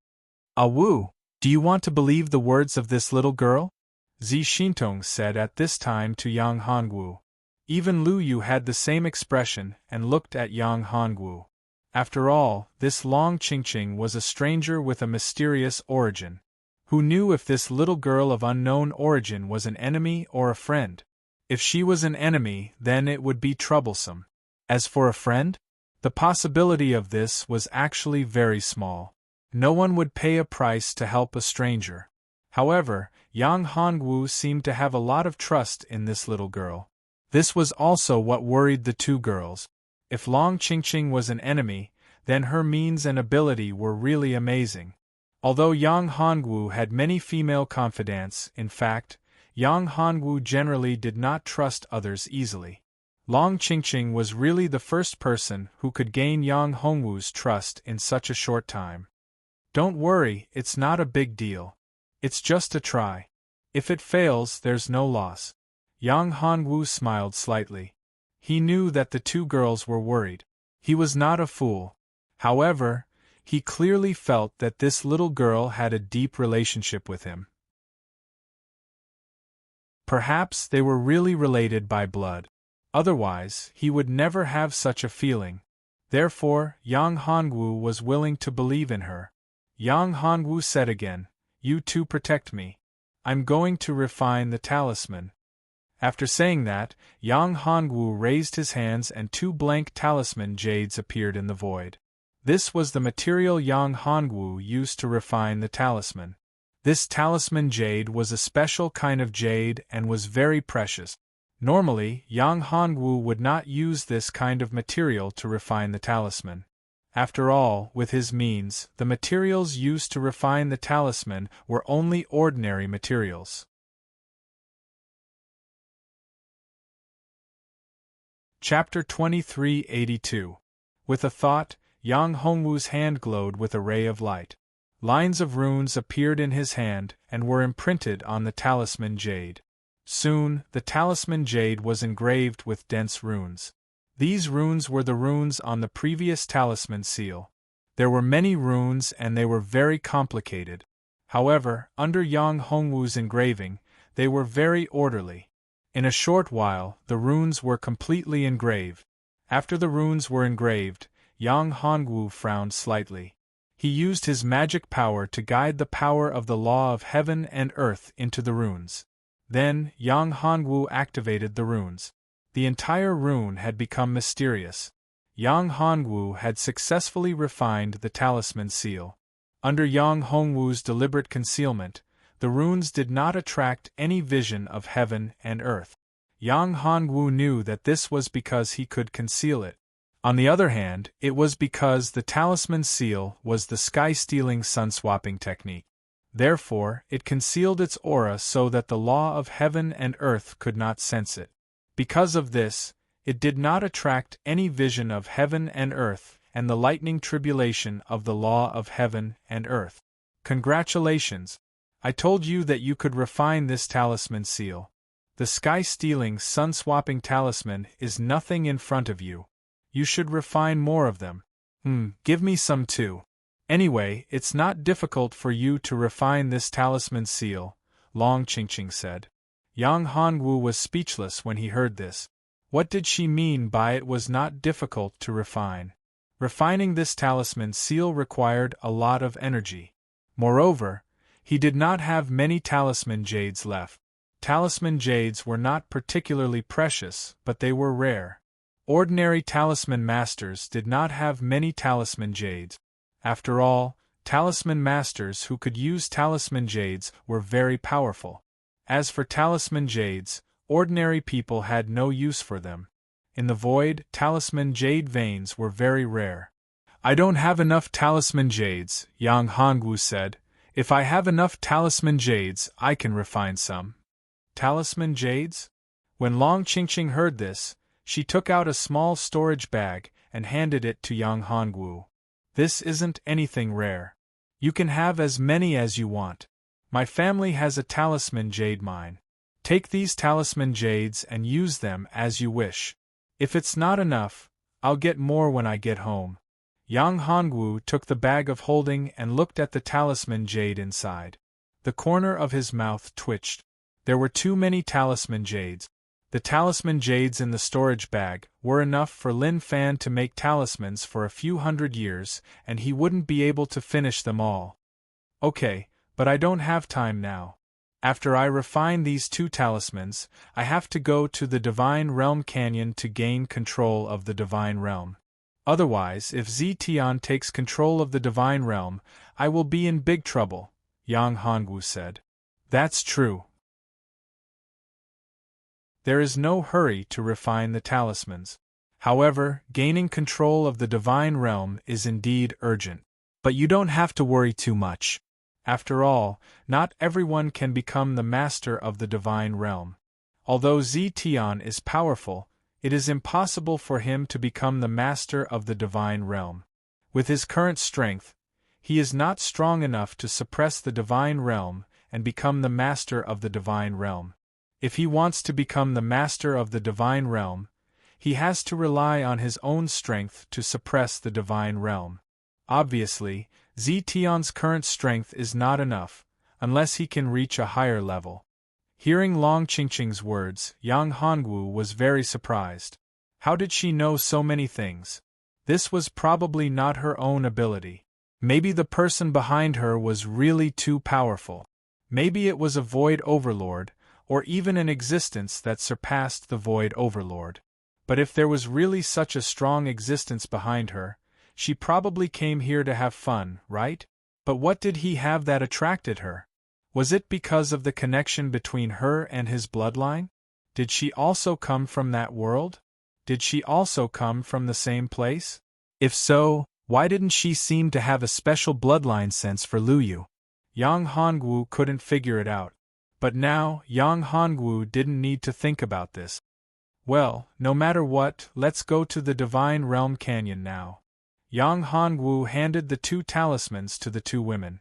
Ah Wu, do you want to believe the words of this little girl? Zi Xintong said at this time to Yang Hongwu. Even Lu Yu had the same expression and looked at Yang Hongwu. After all, this Long Qingqing was a stranger with a mysterious origin. Who knew if this little girl of unknown origin was an enemy or a friend? If she was an enemy, then it would be troublesome. As for a friend? The possibility of this was actually very small. No one would pay a price to help a stranger. However, Yang Hongwu seemed to have a lot of trust in this little girl. This was also what worried the two girls. If Long Qingqing was an enemy, then her means and ability were really amazing. Although Yang Hongwu had many female confidants, in fact, Yang Hongwu generally did not trust others easily. Long Qingqing was really the first person who could gain Yang Hongwu's trust in such a short time. Don't worry, it's not a big deal. It's just a try. If it fails, there's no loss. Yang Hongwu smiled slightly. He knew that the two girls were worried. He was not a fool. However, he clearly felt that this little girl had a deep relationship with him. Perhaps they were really related by blood. Otherwise, he would never have such a feeling. Therefore, Yang Hongwu was willing to believe in her. Yang Hongwu said again, "You two protect me. I'm going to refine the talisman." After saying that, Yang Hongwu raised his hands and two blank talisman jades appeared in the void. This was the material Yang Hongwu used to refine the talisman. This talisman jade was a special kind of jade and was very precious. Normally, Yang Hongwu would not use this kind of material to refine the talisman. After all, with his means, the materials used to refine the talisman were only ordinary materials. Chapter 2382. With a thought, Yang Hongwu's hand glowed with a ray of light. Lines of runes appeared in his hand and were imprinted on the talisman jade. Soon, the talisman jade was engraved with dense runes. These runes were the runes on the previous talisman seal. There were many runes and they were very complicated. However, under Yang Hongwu's engraving, they were very orderly. In a short while, the runes were completely engraved. After the runes were engraved, Yang Hongwu frowned slightly. He used his magic power to guide the power of the law of heaven and earth into the runes. Then, Yang Hongwu activated the runes. The entire rune had become mysterious. Yang Hongwu had successfully refined the talisman seal. Under Yang Hongwu's deliberate concealment, the runes did not attract any vision of heaven and earth. Yang Hongwu knew that this was because he could conceal it. On the other hand, it was because the talisman seal was the sky-stealing sun-swapping technique. Therefore, it concealed its aura so that the law of heaven and earth could not sense it. Because of this, it did not attract any vision of heaven and earth and the lightning tribulation of the law of heaven and earth. Congratulations! I told you that you could refine this talisman seal. The sky-stealing, sun-swapping talisman is nothing in front of you. You should refine more of them. Give me some too. Anyway, it's not difficult for you to refine this talisman seal, Long Qingqing said. Yang Hongwu was speechless when he heard this. What did she mean by it was not difficult to refine? Refining this talisman seal required a lot of energy. Moreover, he did not have many talisman jades left. Talisman jades were not particularly precious, but they were rare. Ordinary talisman masters did not have many talisman jades. After all, talisman masters who could use talisman jades were very powerful. As for talisman jades, ordinary people had no use for them. In the void, talisman jade veins were very rare. I don't have enough talisman jades, Yang Hongwu said. If I have enough talisman jades, I can refine some. Talisman jades? When Long Qingqing heard this, she took out a small storage bag and handed it to Yang Hongwu. This isn't anything rare. You can have as many as you want. My family has a talisman jade mine. Take these talisman jades and use them as you wish. If it's not enough, I'll get more when I get home. Yang Hongwu took the bag of holding and looked at the talisman jade inside. The corner of his mouth twitched. There were too many talisman jades. The talisman jades in the storage bag were enough for Lin Fan to make talismans for a few hundred years, and he wouldn't be able to finish them all. Okay, but I don't have time now. After I refine these two talismans, I have to go to the Divine Realm Canyon to gain control of the Divine Realm. Otherwise, if Zetian takes control of the Divine Realm, I will be in big trouble, Yang Hongwu said. That's true. There is no hurry to refine the talismans. However, gaining control of the Divine Realm is indeed urgent. But you don't have to worry too much. After all, not everyone can become the master of the Divine Realm. Although Zetian is powerful, it is impossible for him to become the master of the Divine Realm. With his current strength, he is not strong enough to suppress the Divine Realm and become the master of the Divine Realm. If he wants to become the master of the Divine Realm, he has to rely on his own strength to suppress the Divine Realm. Obviously, Zetian's current strength is not enough, unless he can reach a higher level. Hearing Long Qingqing's words, Yang Hongwu was very surprised. How did she know so many things? This was probably not her own ability. Maybe the person behind her was really too powerful. Maybe it was a Void Overlord, or even an existence that surpassed the Void Overlord. But if there was really such a strong existence behind her, she probably came here to have fun, right? But what did he have that attracted her? Was it because of the connection between her and his bloodline? Did she also come from that world? Did she also come from the same place? If so, why didn't she seem to have a special bloodline sense for Luyu? Yang Hongwu couldn't figure it out. But now, Yang Hongwu didn't need to think about this. Well, no matter what, let's go to the Divine Realm Canyon now. Yang Hongwu handed the 2 talismans to the 2 women.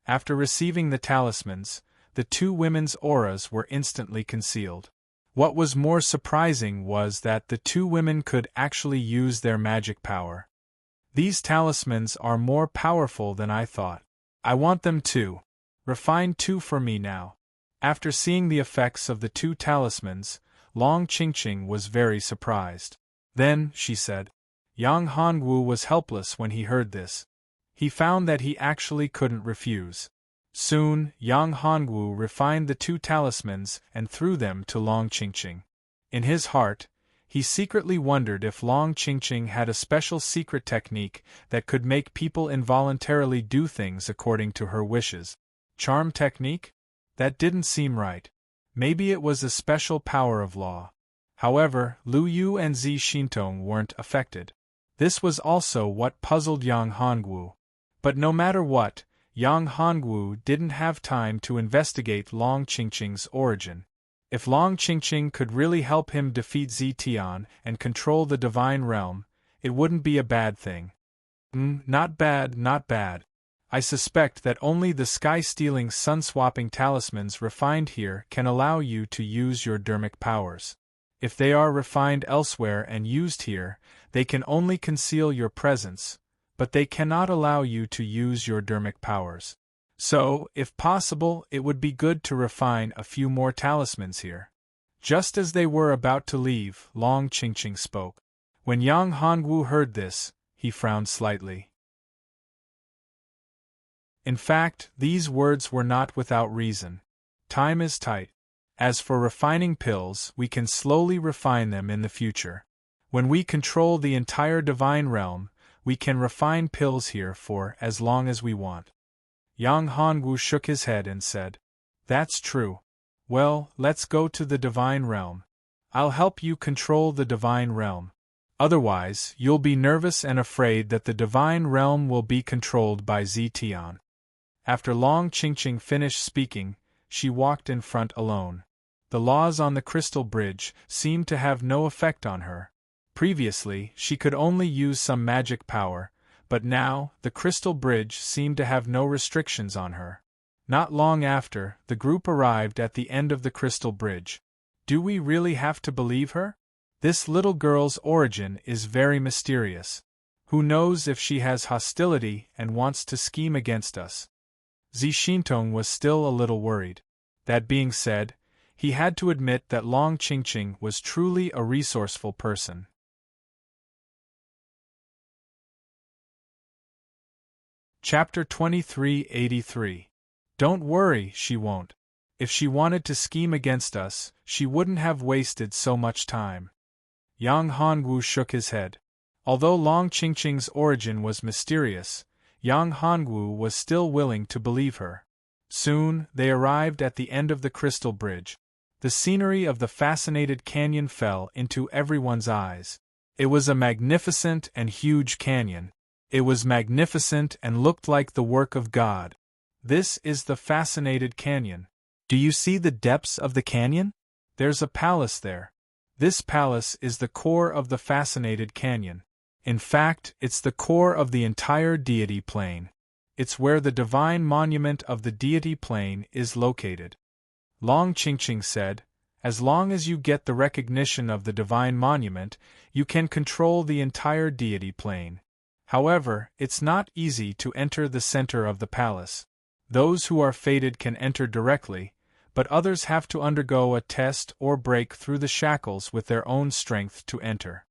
After receiving the talismans, the 2 women's auras were instantly concealed. What was more surprising was that the 2 women could actually use their magic power. These talismans are more powerful than I thought. I want them too. Refine 2 for me now. After seeing the effects of the 2 talismans, Long Qingqing was very surprised. Then, she said. Yang Hongwu was helpless when he heard this. He found that he actually couldn't refuse. Soon, Yang Hongwu refined the 2 talismans and threw them to Long Qingqing. In his heart, he secretly wondered if Long Qingqing had a special secret technique that could make people involuntarily do things according to her wishes. Charm technique? That didn't seem right. Maybe it was a special power of law. However, Lu Yu and Zi Xintong weren't affected. This was also what puzzled Yang Hongwu. But no matter what, Yang Hongwu didn't have time to investigate Long Qingqing's origin. If Long Qingqing could really help him defeat Zi Tian and control the Divine Realm, it wouldn't be a bad thing. Not bad, not bad. I suspect that only the sky-stealing sun-swapping talismans refined here can allow you to use your dermic powers. If they are refined elsewhere and used here, they can only conceal your presence, but they cannot allow you to use your dermic powers. So, if possible, it would be good to refine a few more talismans here. Just as they were about to leave, Long Qingqing spoke. When Yang Hongwu heard this, he frowned slightly. In fact, these words were not without reason. Time is tight. As for refining pills, we can slowly refine them in the future. When we control the entire Divine Realm, we can refine pills here for as long as we want. Yang Hongwu shook his head and said, That's true. Well, let's go to the Divine Realm. I'll help you control the Divine Realm. Otherwise, you'll be nervous and afraid that the Divine Realm will be controlled by Zi Tian. After Long Qingqing finished speaking, she walked in front alone. The laws on the crystal bridge seemed to have no effect on her. Previously, she could only use some magic power, but now, the crystal bridge seemed to have no restrictions on her. Not long after, the group arrived at the end of the crystal bridge. Do we really have to believe her? This little girl's origin is very mysterious. Who knows if she has hostility and wants to scheme against us? Zi Xintong was still a little worried. That being said, he had to admit that Long Qingqing was truly a resourceful person. Chapter 2383. Don't worry, she won't. If she wanted to scheme against us, she wouldn't have wasted so much time. Yang Hongwu shook his head. Although Long Qingqing's origin was mysterious, Yang Hongwu was still willing to believe her. Soon, they arrived at the end of the crystal bridge. The scenery of the fascinated canyon fell into everyone's eyes. It was a magnificent and huge canyon. It was magnificent and looked like the work of God. This is the fascinated canyon. Do you see the depths of the canyon? There's a palace there. This palace is the core of the fascinated canyon. In fact, it's the core of the entire deity plane. It's where the divine monument of the deity plane is located. Long Qingqing said, As long as you get the recognition of the divine monument, you can control the entire deity plane. However, it's not easy to enter the center of the palace. Those who are fated can enter directly, but others have to undergo a test or break through the shackles with their own strength to enter.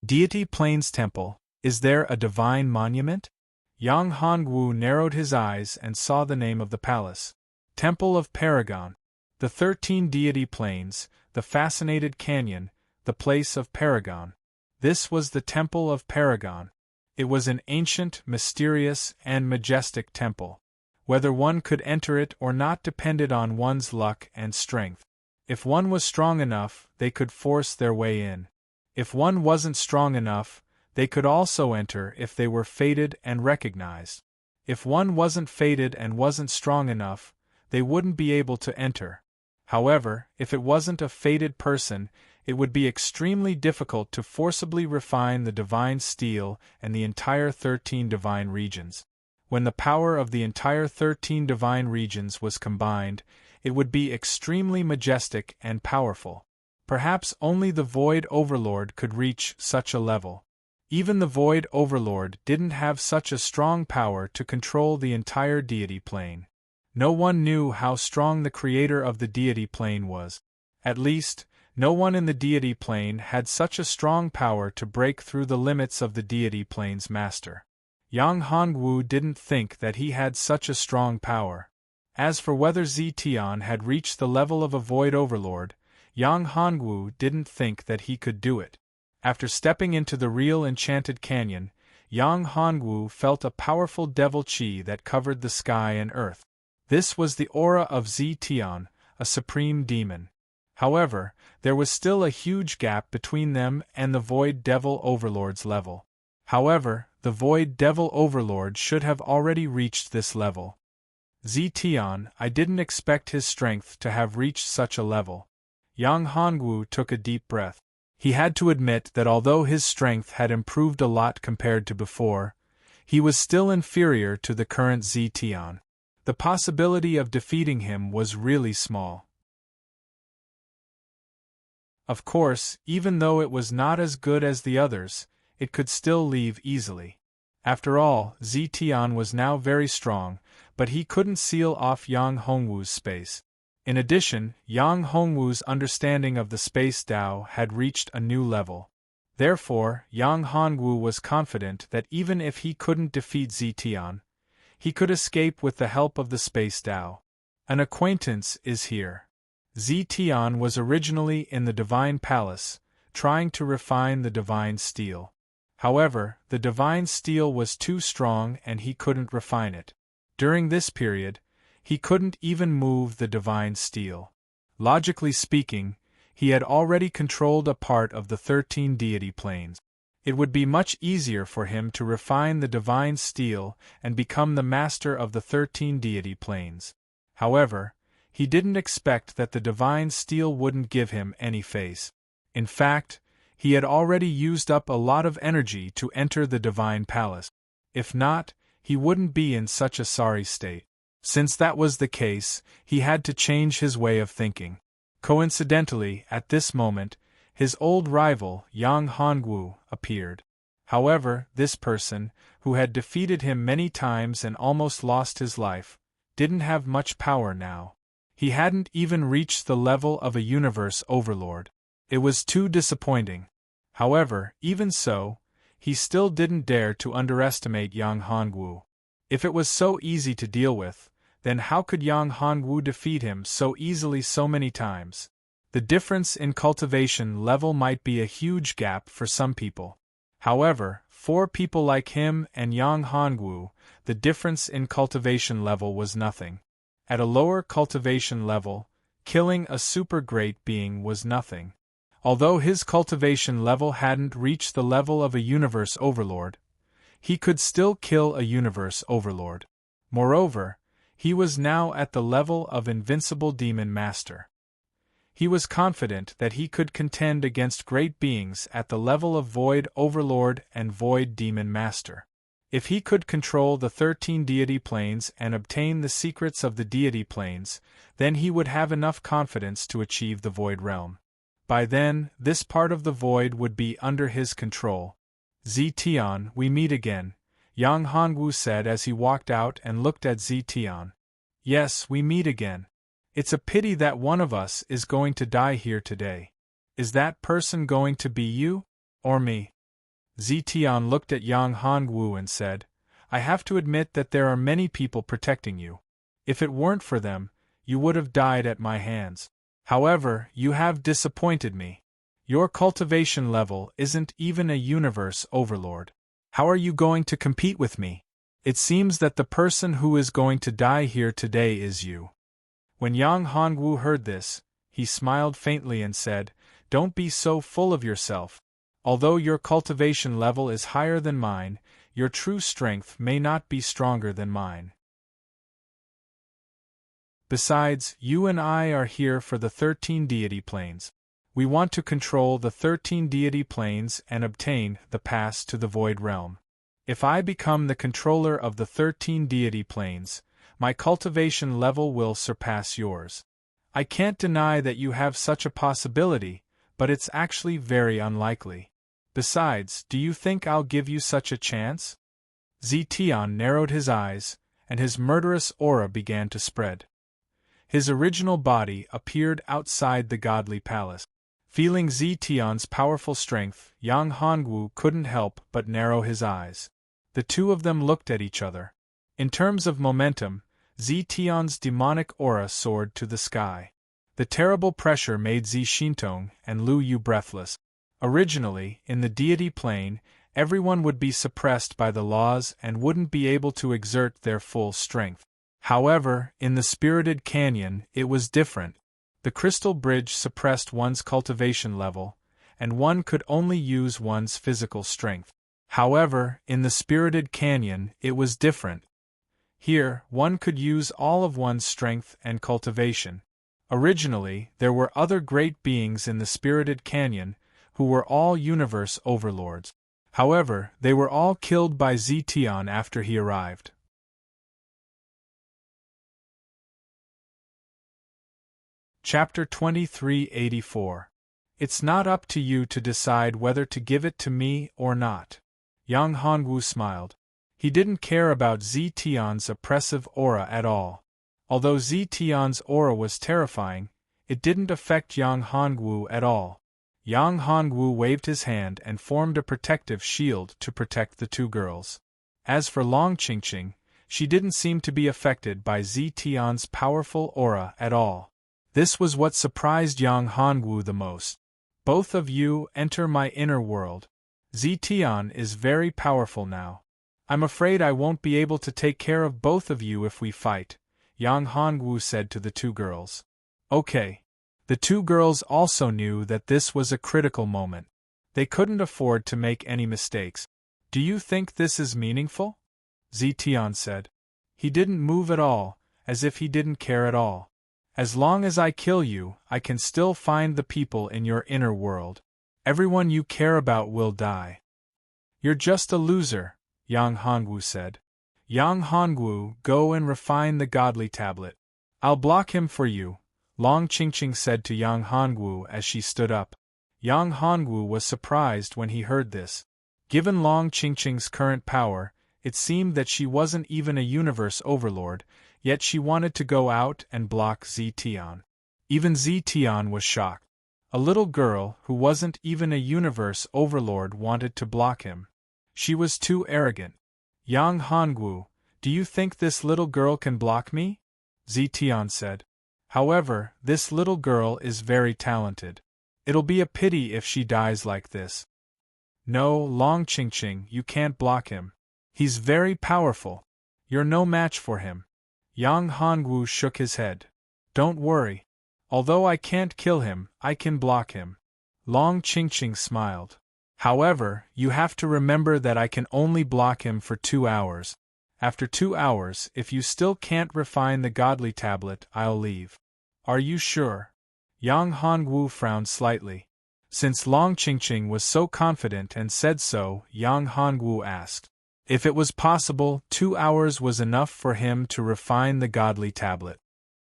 Deity Plains Temple, is there a divine monument? Yang Hongwu narrowed his eyes and saw the name of the palace. Temple of Paragon. The 13 deity plains, the fascinated canyon, the place of Paragon. This was the Temple of Paragon. It was an ancient, mysterious, and majestic temple. Whether one could enter it or not depended on one's luck and strength. If one was strong enough, they could force their way in. If one wasn't strong enough, they could also enter if they were fated and recognized. If one wasn't fated and wasn't strong enough, they wouldn't be able to enter. However, if it wasn't a fated person, it would be extremely difficult to forcibly refine the divine steel and the entire 13 divine regions. When the power of the entire 13 divine regions was combined, it would be extremely majestic and powerful. Perhaps only the Void Overlord could reach such a level. Even the Void Overlord didn't have such a strong power to control the entire deity plane. No one knew how strong the creator of the deity plane was. At least, no one in the deity plane had such a strong power to break through the limits of the deity plane's master. Yang Hongwu didn't think that he had such a strong power. As for whether Zetian had reached the level of a Void Overlord, Yang Hongwu didn't think that he could do it. After stepping into the real enchanted canyon, Yang Hongwu felt a powerful devil chi that covered the sky and earth. This was the aura of Zetian, a supreme demon. However, there was still a huge gap between them and the Void Devil Overlord's level. However, the Void Devil Overlord should have already reached this level. Zetian, I didn't expect his strength to have reached such a level. Yang Hongwu took a deep breath. He had to admit that although his strength had improved a lot compared to before, he was still inferior to the current Zetian. The possibility of defeating him was really small. Of course, even though it was not as good as the others, it could still leave easily. After all, Zetian was now very strong, but he couldn't seal off Yang Hongwu's space. In addition, Yang Hongwu's understanding of the space Tao had reached a new level. Therefore, Yang Hongwu was confident that even if he couldn't defeat Zetian, he could escape with the help of the space Tao. An acquaintance is here. Zetian was originally in the Divine Palace, trying to refine the Divine Steel. However, the Divine Steel was too strong and he couldn't refine it. During this period, he couldn't even move the Divine Steel. Logically speaking, he had already controlled a part of the 13 deity planes. It would be much easier for him to refine the Divine Steel and become the master of the 13 deity planes. However, he didn't expect that the Divine Steel wouldn't give him any face. In fact, he had already used up a lot of energy to enter the Divine Palace. If not, he wouldn't be in such a sorry state. Since that was the case, he had to change his way of thinking. Coincidentally, at this moment, his old rival, Yang Hongwu, appeared. However, this person, who had defeated him many times and almost lost his life, didn't have much power now. He hadn't even reached the level of a universe overlord. It was too disappointing. However, even so, he still didn't dare to underestimate Yang Hongwu. If it was so easy to deal with, then how could Yang Hongwu defeat him so easily so many times? The difference in cultivation level might be a huge gap for some people. However, for people like him and Yang Hongwu, the difference in cultivation level was nothing. At a lower cultivation level, killing a super great being was nothing. Although his cultivation level hadn't reached the level of a universe overlord, he could still kill a universe overlord. Moreover, he was now at the level of invincible demon master. He was confident that he could contend against great beings at the level of Void Overlord and Void Demon Master. If he could control the 13 deity planes and obtain the secrets of the deity planes, then he would have enough confidence to achieve the Void Realm. By then, this part of the Void would be under his control. Zetian, we meet again, Yang Hongwu said as he walked out and looked at Zetian. Yes, we meet again. It's a pity that one of us is going to die here today. Is that person going to be you? Or me? Zetian looked at Yang Hongwu and said, I have to admit that there are many people protecting you. If it weren't for them, you would have died at my hands. However, you have disappointed me. Your cultivation level isn't even a universe overlord. How are you going to compete with me? It seems that the person who is going to die here today is you. When Yang Hongwu heard this, he smiled faintly and said, Don't be so full of yourself. Although your cultivation level is higher than mine, your true strength may not be stronger than mine. Besides, you and I are here for the 13 deity planes. We want to control the 13 deity planes and obtain the pass to the Void Realm. If I become the controller of the 13 deity planes, my cultivation level will surpass yours. I can't deny that you have such a possibility, but it's actually very unlikely. Besides, do you think I'll give you such a chance? Zetian narrowed his eyes, and his murderous aura began to spread. His original body appeared outside the godly palace. Feeling Zetian's powerful strength, Yang Hongwu couldn't help but narrow his eyes. The two of them looked at each other. In terms of momentum, Zetian's demonic aura soared to the sky. The terrible pressure made Zi Xintong and Lu Yu breathless. Originally, in the deity plane, everyone would be suppressed by the laws and wouldn't be able to exert their full strength. However, in the spirited canyon, it was different. The crystal bridge suppressed one's cultivation level, and one could only use one's physical strength. However, in the spirited canyon, it was different. Here, one could use all of one's strength and cultivation. Originally, there were other great beings in the spirited canyon, who were all universe overlords. However, they were all killed by Zetian after he arrived. Chapter 2384. It's not up to you to decide whether to give it to me or not. Yang Hongwu smiled. He didn't care about Zetian's oppressive aura at all. Although Zetian's aura was terrifying, it didn't affect Yang Hongwu at all. Yang Hongwu waved his hand and formed a protective shield to protect the two girls. As for Long Qingqing, she didn't seem to be affected by Zetian's powerful aura at all. This was what surprised Yang Hongwu the most. Both of you enter my inner world. Zetian is very powerful now. I'm afraid I won't be able to take care of both of you if we fight, Yang Hongwu said to the two girls. Okay. The two girls also knew that this was a critical moment. They couldn't afford to make any mistakes. Do you think this is meaningful? Zetian said. He didn't move at all, as if he didn't care at all. As long as I kill you, I can still find the people in your inner world. Everyone you care about will die. You're just a loser, Yang Hongwu said. Yang Hongwu, go and refine the godly tablet. I'll block him for you, Long Qingqing said to Yang Hongwu as she stood up. Yang Hongwu was surprised when he heard this. Given Long Qingqing's current power, it seemed that she wasn't even a universe overlord, yet she wanted to go out and block Zetian. Even Zetian was shocked. A little girl who wasn't even a universe overlord wanted to block him. She was too arrogant. Yang Hongwu, do you think this little girl can block me? Zetian said. However, this little girl is very talented. It'll be a pity if she dies like this. No, Long Qingqing, you can't block him. He's very powerful. You're no match for him. Yang Hongwu shook his head. Don't worry. Although I can't kill him, I can block him. Long Qingqing smiled. However, you have to remember that I can only block him for 2 hours. After 2 hours, if you still can't refine the godly tablet, I'll leave. Are you sure? Yang Hongwu frowned slightly. Since Long Qingqing was so confident and said so, Yang Hongwu asked. If it was possible, 2 hours was enough for him to refine the godly tablet.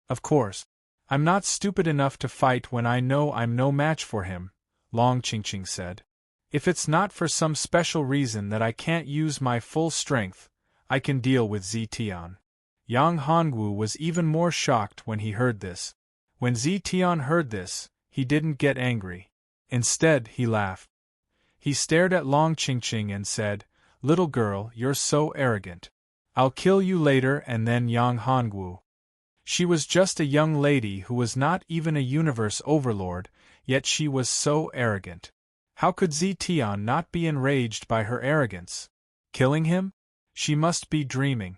Of course. I'm not stupid enough to fight when I know I'm no match for him, Long Qingqing said. If it's not for some special reason that I can't use my full strength, I can deal with Zetian. Yang Hongwu was even more shocked when he heard this. When Zetian heard this, he didn't get angry. Instead, he laughed. He stared at Long Qingqing and said, Little girl, you're so arrogant. I'll kill you later. And then Yang Hongwu. She was just a young lady who was not even a universe overlord, yet she was so arrogant. How could Zetian not be enraged by her arrogance? Killing him? She must be dreaming.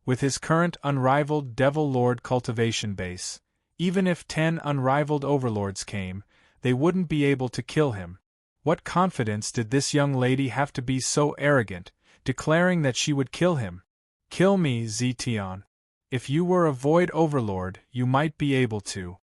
With his current unrivaled Devil Lord cultivation base, even if 10 unrivaled overlords came, they wouldn't be able to kill him. What confidence did this young lady have to be so arrogant, declaring that she would kill him? Kill me, Zetian. If you were a void overlord, you might be able to.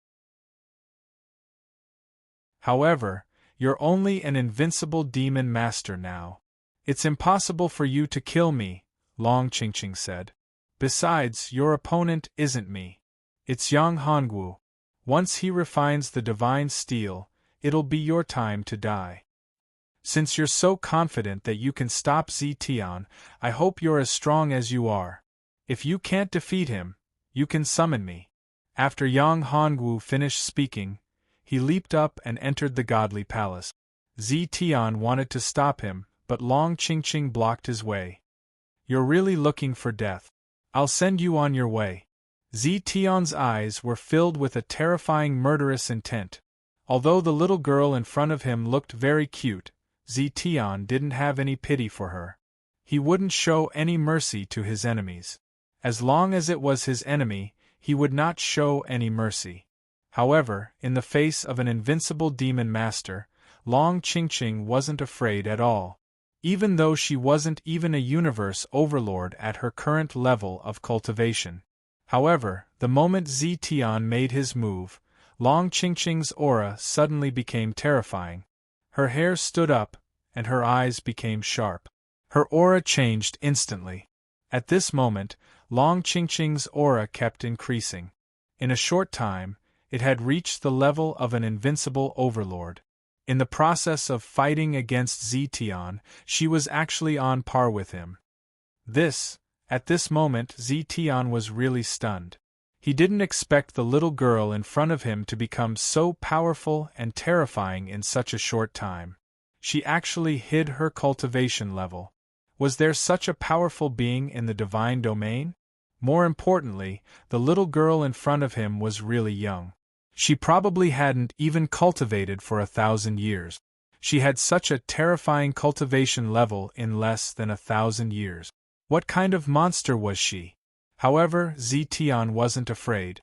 However, you're only an invincible demon master now. It's impossible for you to kill me, Long Qingqing said. Besides, your opponent isn't me. It's Yang Hongwu. Once he refines the divine steel, it'll be your time to die. Since you're so confident that you can stop Zetian, I hope you're as strong as you are. If you can't defeat him, you can summon me. After Yang Hongwu finished speaking, he leaped up and entered the godly palace. Zetian wanted to stop him, but Long Qingqing blocked his way. You're really looking for death. I'll send you on your way. Zetian's eyes were filled with a terrifying murderous intent. Although the little girl in front of him looked very cute, Zetian didn't have any pity for her. He wouldn't show any mercy to his enemies. As long as it was his enemy, he would not show any mercy. However, in the face of an invincible demon master, Long Qingqing wasn't afraid at all. Even though she wasn't even a universe overlord at her current level of cultivation. However, the moment Zetian made his move, Long Qingqing's aura suddenly became terrifying. Her hair stood up, and her eyes became sharp. Her aura changed instantly. At this moment, Long Qingqing's aura kept increasing. In a short time, it had reached the level of an invincible overlord. In the process of fighting against Zetian, she was actually on par with him. At this moment, Zetian was really stunned. He didn't expect the little girl in front of him to become so powerful and terrifying in such a short time. She actually hid her cultivation level. Was there such a powerful being in the divine domain? More importantly, the little girl in front of him was really young. She probably hadn't even cultivated for 1,000 years. She had such a terrifying cultivation level in less than 1,000 years. What kind of monster was she? However, Zetian wasn't afraid.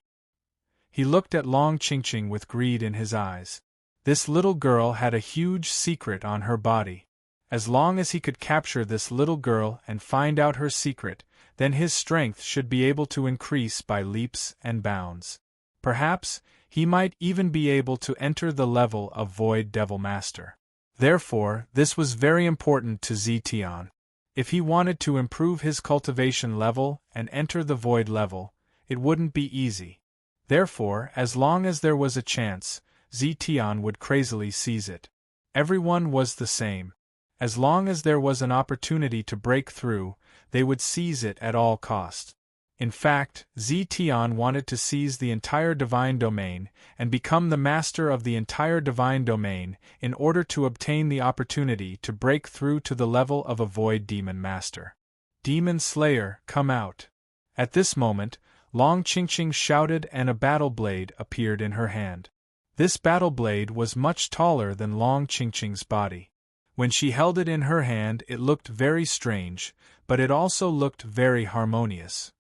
He looked at Long Qingqing with greed in his eyes. This little girl had a huge secret on her body. As long as he could capture this little girl and find out her secret, then his strength should be able to increase by leaps and bounds. Perhaps, he might even be able to enter the level of Void Devil Master. Therefore, this was very important to Zetian. If he wanted to improve his cultivation level and enter the Void level, it wouldn't be easy. Therefore, as long as there was a chance, Zetian would crazily seize it. Everyone was the same. As long as there was an opportunity to break through, they would seize it at all costs. In fact, Zetian wanted to seize the entire divine domain and become the master of the entire divine domain in order to obtain the opportunity to break through to the level of a void demon master. Demon Slayer, come out. At this moment, Long Qingqing shouted and a battle blade appeared in her hand. This battle blade was much taller than Long Qingqing's body. When she held it in her hand, it looked very strange, but it also looked very harmonious.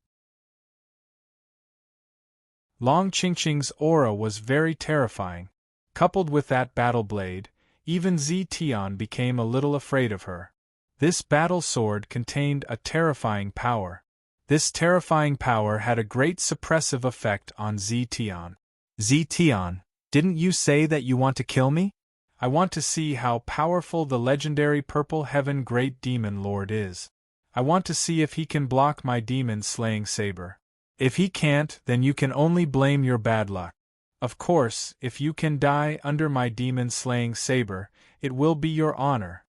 Long Qingqing's aura was very terrifying. Coupled with that battle blade, even Zetian became a little afraid of her. This battle sword contained a terrifying power. This terrifying power had a great suppressive effect on Zetian. Zetian, didn't you say that you want to kill me? I want to see how powerful the legendary Purple Heaven Great Demon Lord is. I want to see if he can block my demon-slaying saber. If he can't, then you can only blame your bad luck. Of course, if you can die under my demon-slaying saber, it will be your honor.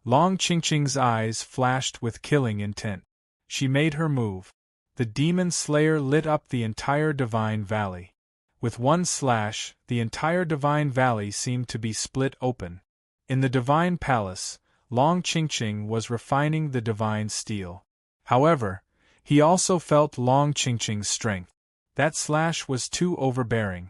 Long Qingqing's eyes flashed with killing intent. She made her move. The demon slayer lit up the entire Divine Valley. With one slash, the entire Divine Valley seemed to be split open. In the Divine Palace, Long Qingqing was refining the divine steel. However, he also felt Long Qingqing's strength. That slash was too overbearing.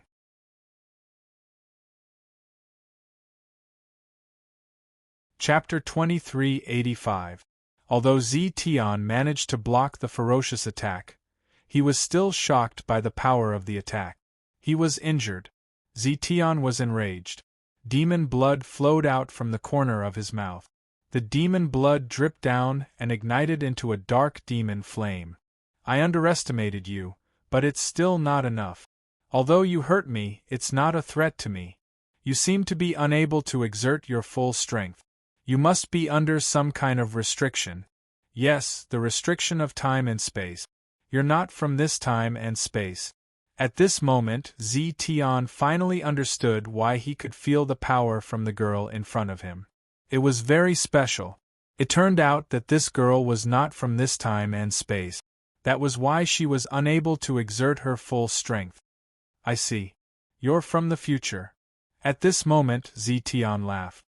Chapter 2385. Although Zetian managed to block the ferocious attack, he was still shocked by the power of the attack. He was injured. Zetian was enraged. Demon blood flowed out from the corner of his mouth. The demon blood dripped down and ignited into a dark demon flame. I underestimated you, but it's still not enough. Although you hurt me, it's not a threat to me. You seem to be unable to exert your full strength. You must be under some kind of restriction. Yes, the restriction of time and space. You're not from this time and space. At this moment, Tian finally understood why he could feel the power from the girl in front of him. It was very special. It turned out that this girl was not from this time and space. That was why she was unable to exert her full strength. I see. You're from the future. At this moment, Tian laughed.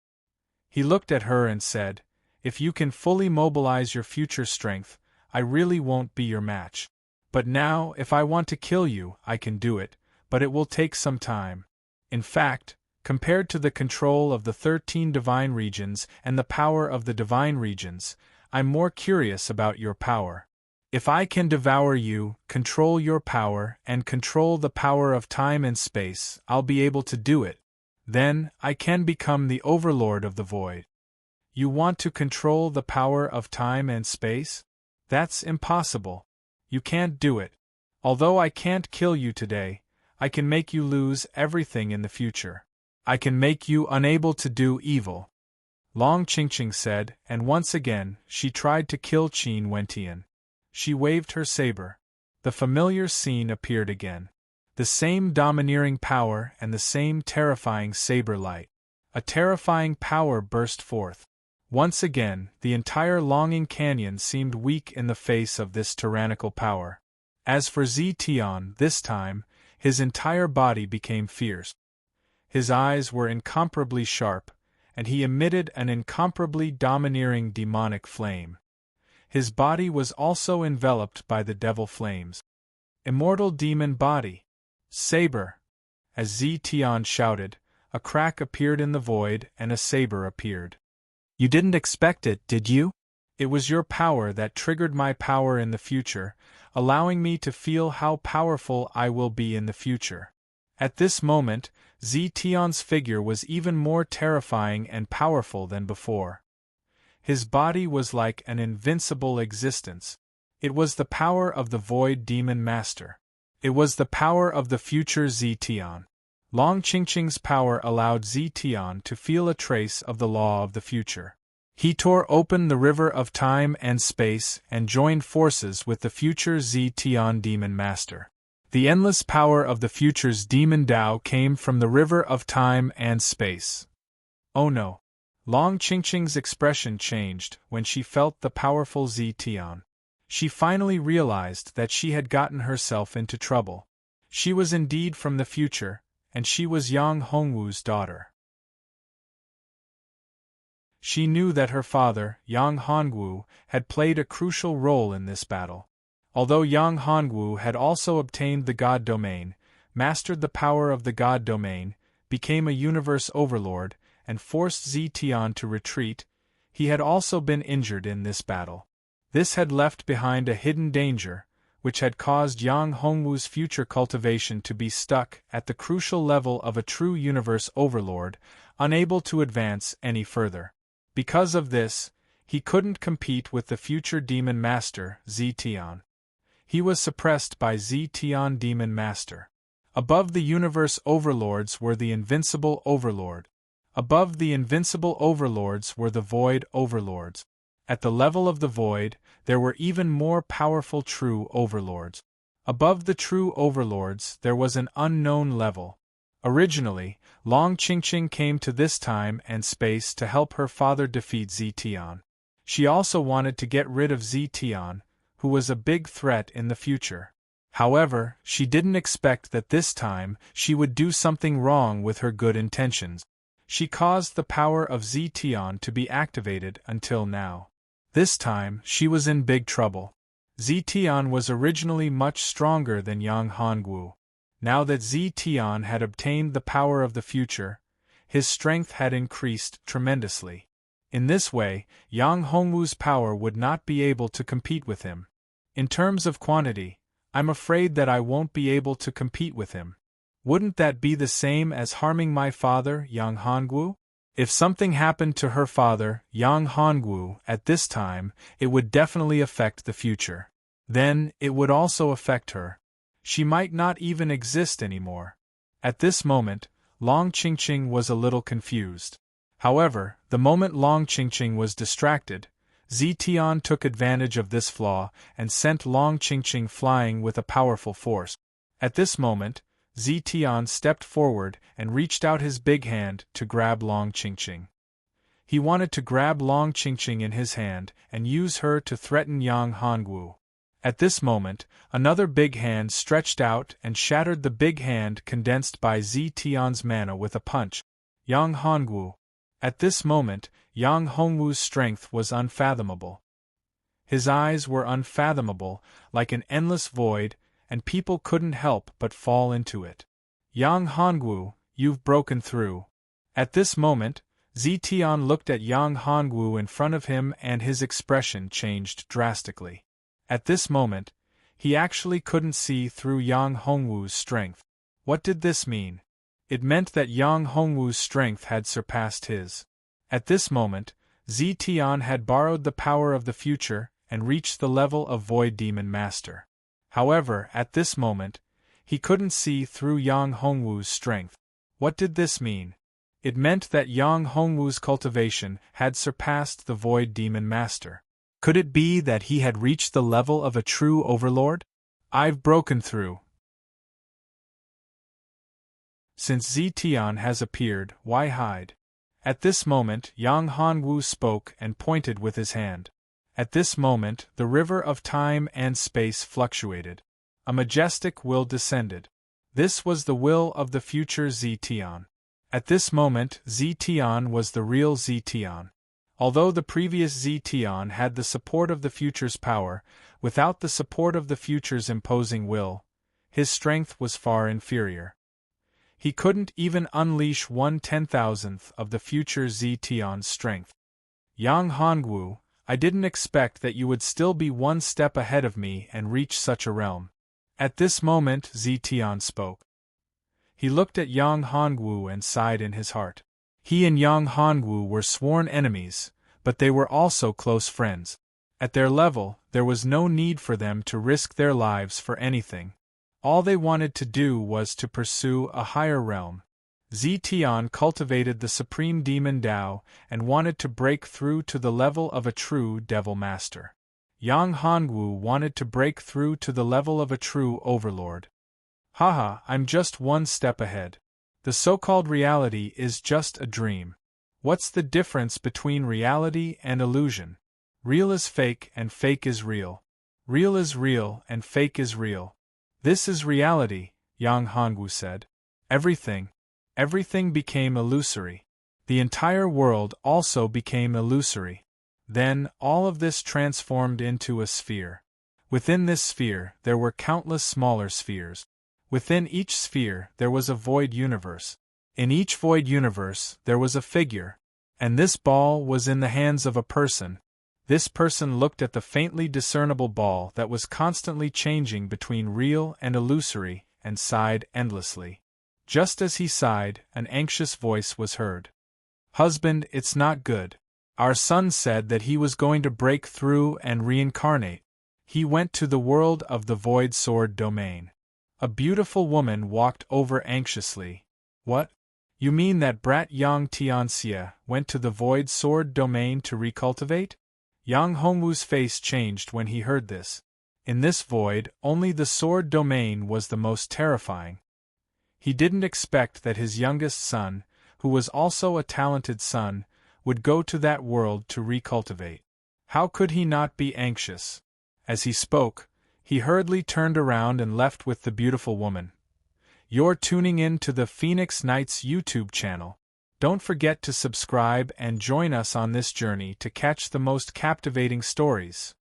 He looked at her and said, "If you can fully mobilize your future strength, I really won't be your match. But now, if I want to kill you, I can do it, but it will take some time. In fact, compared to the control of the 13 divine regions and the power of the divine regions, I'm more curious about your power. If I can devour you, control your power, and control the power of time and space, I'll be able to do it. Then, I can become the overlord of the void." You want to control the power of time and space? That's impossible. You can't do it. Although I can't kill you today, I can make you lose everything in the future. I can make you unable to do evil. Long Qingqing said, and once again, she tried to kill Qin Wentian. She waved her saber. The familiar scene appeared again. The same domineering power and the same terrifying saber light. A terrifying power burst forth. Once again, the entire Longing Canyon seemed weak in the face of this tyrannical power. As for Tian, this time, his entire body became fierce. His eyes were incomparably sharp, and he emitted an incomparably domineering demonic flame. His body was also enveloped by the devil flames. Immortal demon body! Saber! As Tian shouted, a crack appeared in the void and a saber appeared. You didn't expect it, did you? It was your power that triggered my power in the future, allowing me to feel how powerful I will be in the future. At this moment, Tian's figure was even more terrifying and powerful than before. His body was like an invincible existence. It was the power of the Void Demon Master. It was the power of the future Tian. Long Qingqing's power allowed Tian to feel a trace of the law of the future. He tore open the river of time and space and joined forces with the future Tian Demon Master. The endless power of the future's demon Dao came from the river of time and space. Oh no! Long Qingqing's expression changed when she felt the powerful Tian. She finally realized that she had gotten herself into trouble. She was indeed from the future, and she was Yang Hongwu's daughter. She knew that her father, Yang Hongwu, had played a crucial role in this battle. Although Yang Hongwu had also obtained the God Domain, mastered the power of the God Domain, became a universe overlord, and forced Tian to retreat, he had also been injured in this battle. This had left behind a hidden danger, which had caused Yang Hongwu's future cultivation to be stuck at the crucial level of a true universe overlord, unable to advance any further. Because of this, he couldn't compete with the future demon master, Tian. He was suppressed by Tian Demon Master. Above the universe overlords were the invincible overlord. Above the invincible overlords were the void overlords. At the level of the void, there were even more powerful true overlords. Above the true overlords, there was an unknown level. Originally, Long Qingqing came to this time and space to help her father defeat Tian. She also wanted to get rid of Tian, who was a big threat in the future. However, she didn't expect that this time she would do something wrong with her good intentions. She caused the power of Tian to be activated until now. This time, she was in big trouble. Tian was originally much stronger than Yang Hongwu. Now that Tian had obtained the power of the future, his strength had increased tremendously. In this way, Yang Hongwu's power would not be able to compete with him. In terms of quantity, I'm afraid that I won't be able to compete with him. Wouldn't that be the same as harming my father, Yang Hongwu? If something happened to her father, Yang Hongwu, at this time, it would definitely affect the future. Then, it would also affect her. She might not even exist anymore. At this moment, Long Qingqing was a little confused. However, the moment Long Qingqing was distracted, Zetian took advantage of this flaw and sent Long Qingqing flying with a powerful force. At this moment, Zetian stepped forward and reached out his big hand to grab Long Qingqing. He wanted to grab Long Qingqing in his hand and use her to threaten Yang Hongwu. At this moment, another big hand stretched out and shattered the big hand condensed by Zetian's mana with a punch. Yang Hongwu. At this moment, Yang Hongwu's strength was unfathomable. His eyes were unfathomable, like an endless void, and people couldn't help but fall into it. Yang Hongwu, you've broken through. At this moment, Zetian looked at Yang Hongwu in front of him and his expression changed drastically. At this moment, he actually couldn't see through Yang Hongwu's strength. What did this mean? It meant that Yang Hongwu's strength had surpassed his. At this moment, Zetian had borrowed the power of the future and reached the level of Void Demon Master. However, at this moment, he couldn't see through Yang Hongwu's strength. What did this mean? It meant that Yang Hongwu's cultivation had surpassed the Void Demon Master. Could it be that he had reached the level of a true overlord? I've broken through. Since Zetian has appeared, why hide? At this moment, Yang Hongwu spoke and pointed with his hand. At this moment, the river of time and space fluctuated. A majestic will descended. This was the will of the future Zetian. At this moment, Zetian was the real Zetian. Although the previous Zetian had the support of the future's power, without the support of the future's imposing will, his strength was far inferior. He couldn't even unleash 1/10,000th of the future Zetian's strength. Yang Hongwu, I didn't expect that you would still be one step ahead of me and reach such a realm. At this moment Zetian spoke. He looked at Yang Hongwu and sighed in his heart. He and Yang Hongwu were sworn enemies, but they were also close friends. At their level, there was no need for them to risk their lives for anything. All they wanted to do was to pursue a higher realm. Zetian cultivated the supreme demon Tao and wanted to break through to the level of a true devil master. Yang Hongwu wanted to break through to the level of a true overlord. Haha, I'm just one step ahead. The so-called reality is just a dream. What's the difference between reality and illusion? Real is fake and fake is real. Real is real and fake is real. This is reality, Yang Hongwu said. Everything became illusory. The entire world also became illusory. Then, all of this transformed into a sphere. Within this sphere, there were countless smaller spheres. Within each sphere, there was a void universe. In each void universe, there was a figure. And this ball was in the hands of a person. This person looked at the faintly discernible ball that was constantly changing between real and illusory, and sighed endlessly. Just as he sighed, an anxious voice was heard. Husband, it's not good. Our son said that he was going to break through and reincarnate. He went to the world of the Void Sword domain. A beautiful woman walked over anxiously. What? You mean that brat Yang Tianxia went to the Void Sword domain to recultivate? Yang Hongwu's face changed when he heard this. In this void, only the sword domain was the most terrifying. He didn't expect that his youngest son, who was also a talented son, would go to that world to recultivate. How could he not be anxious? As he spoke, he hurriedly turned around and left with the beautiful woman. You're tuning in to the Phoenix Knights YouTube channel. Don't forget to subscribe and join us on this journey to catch the most captivating stories.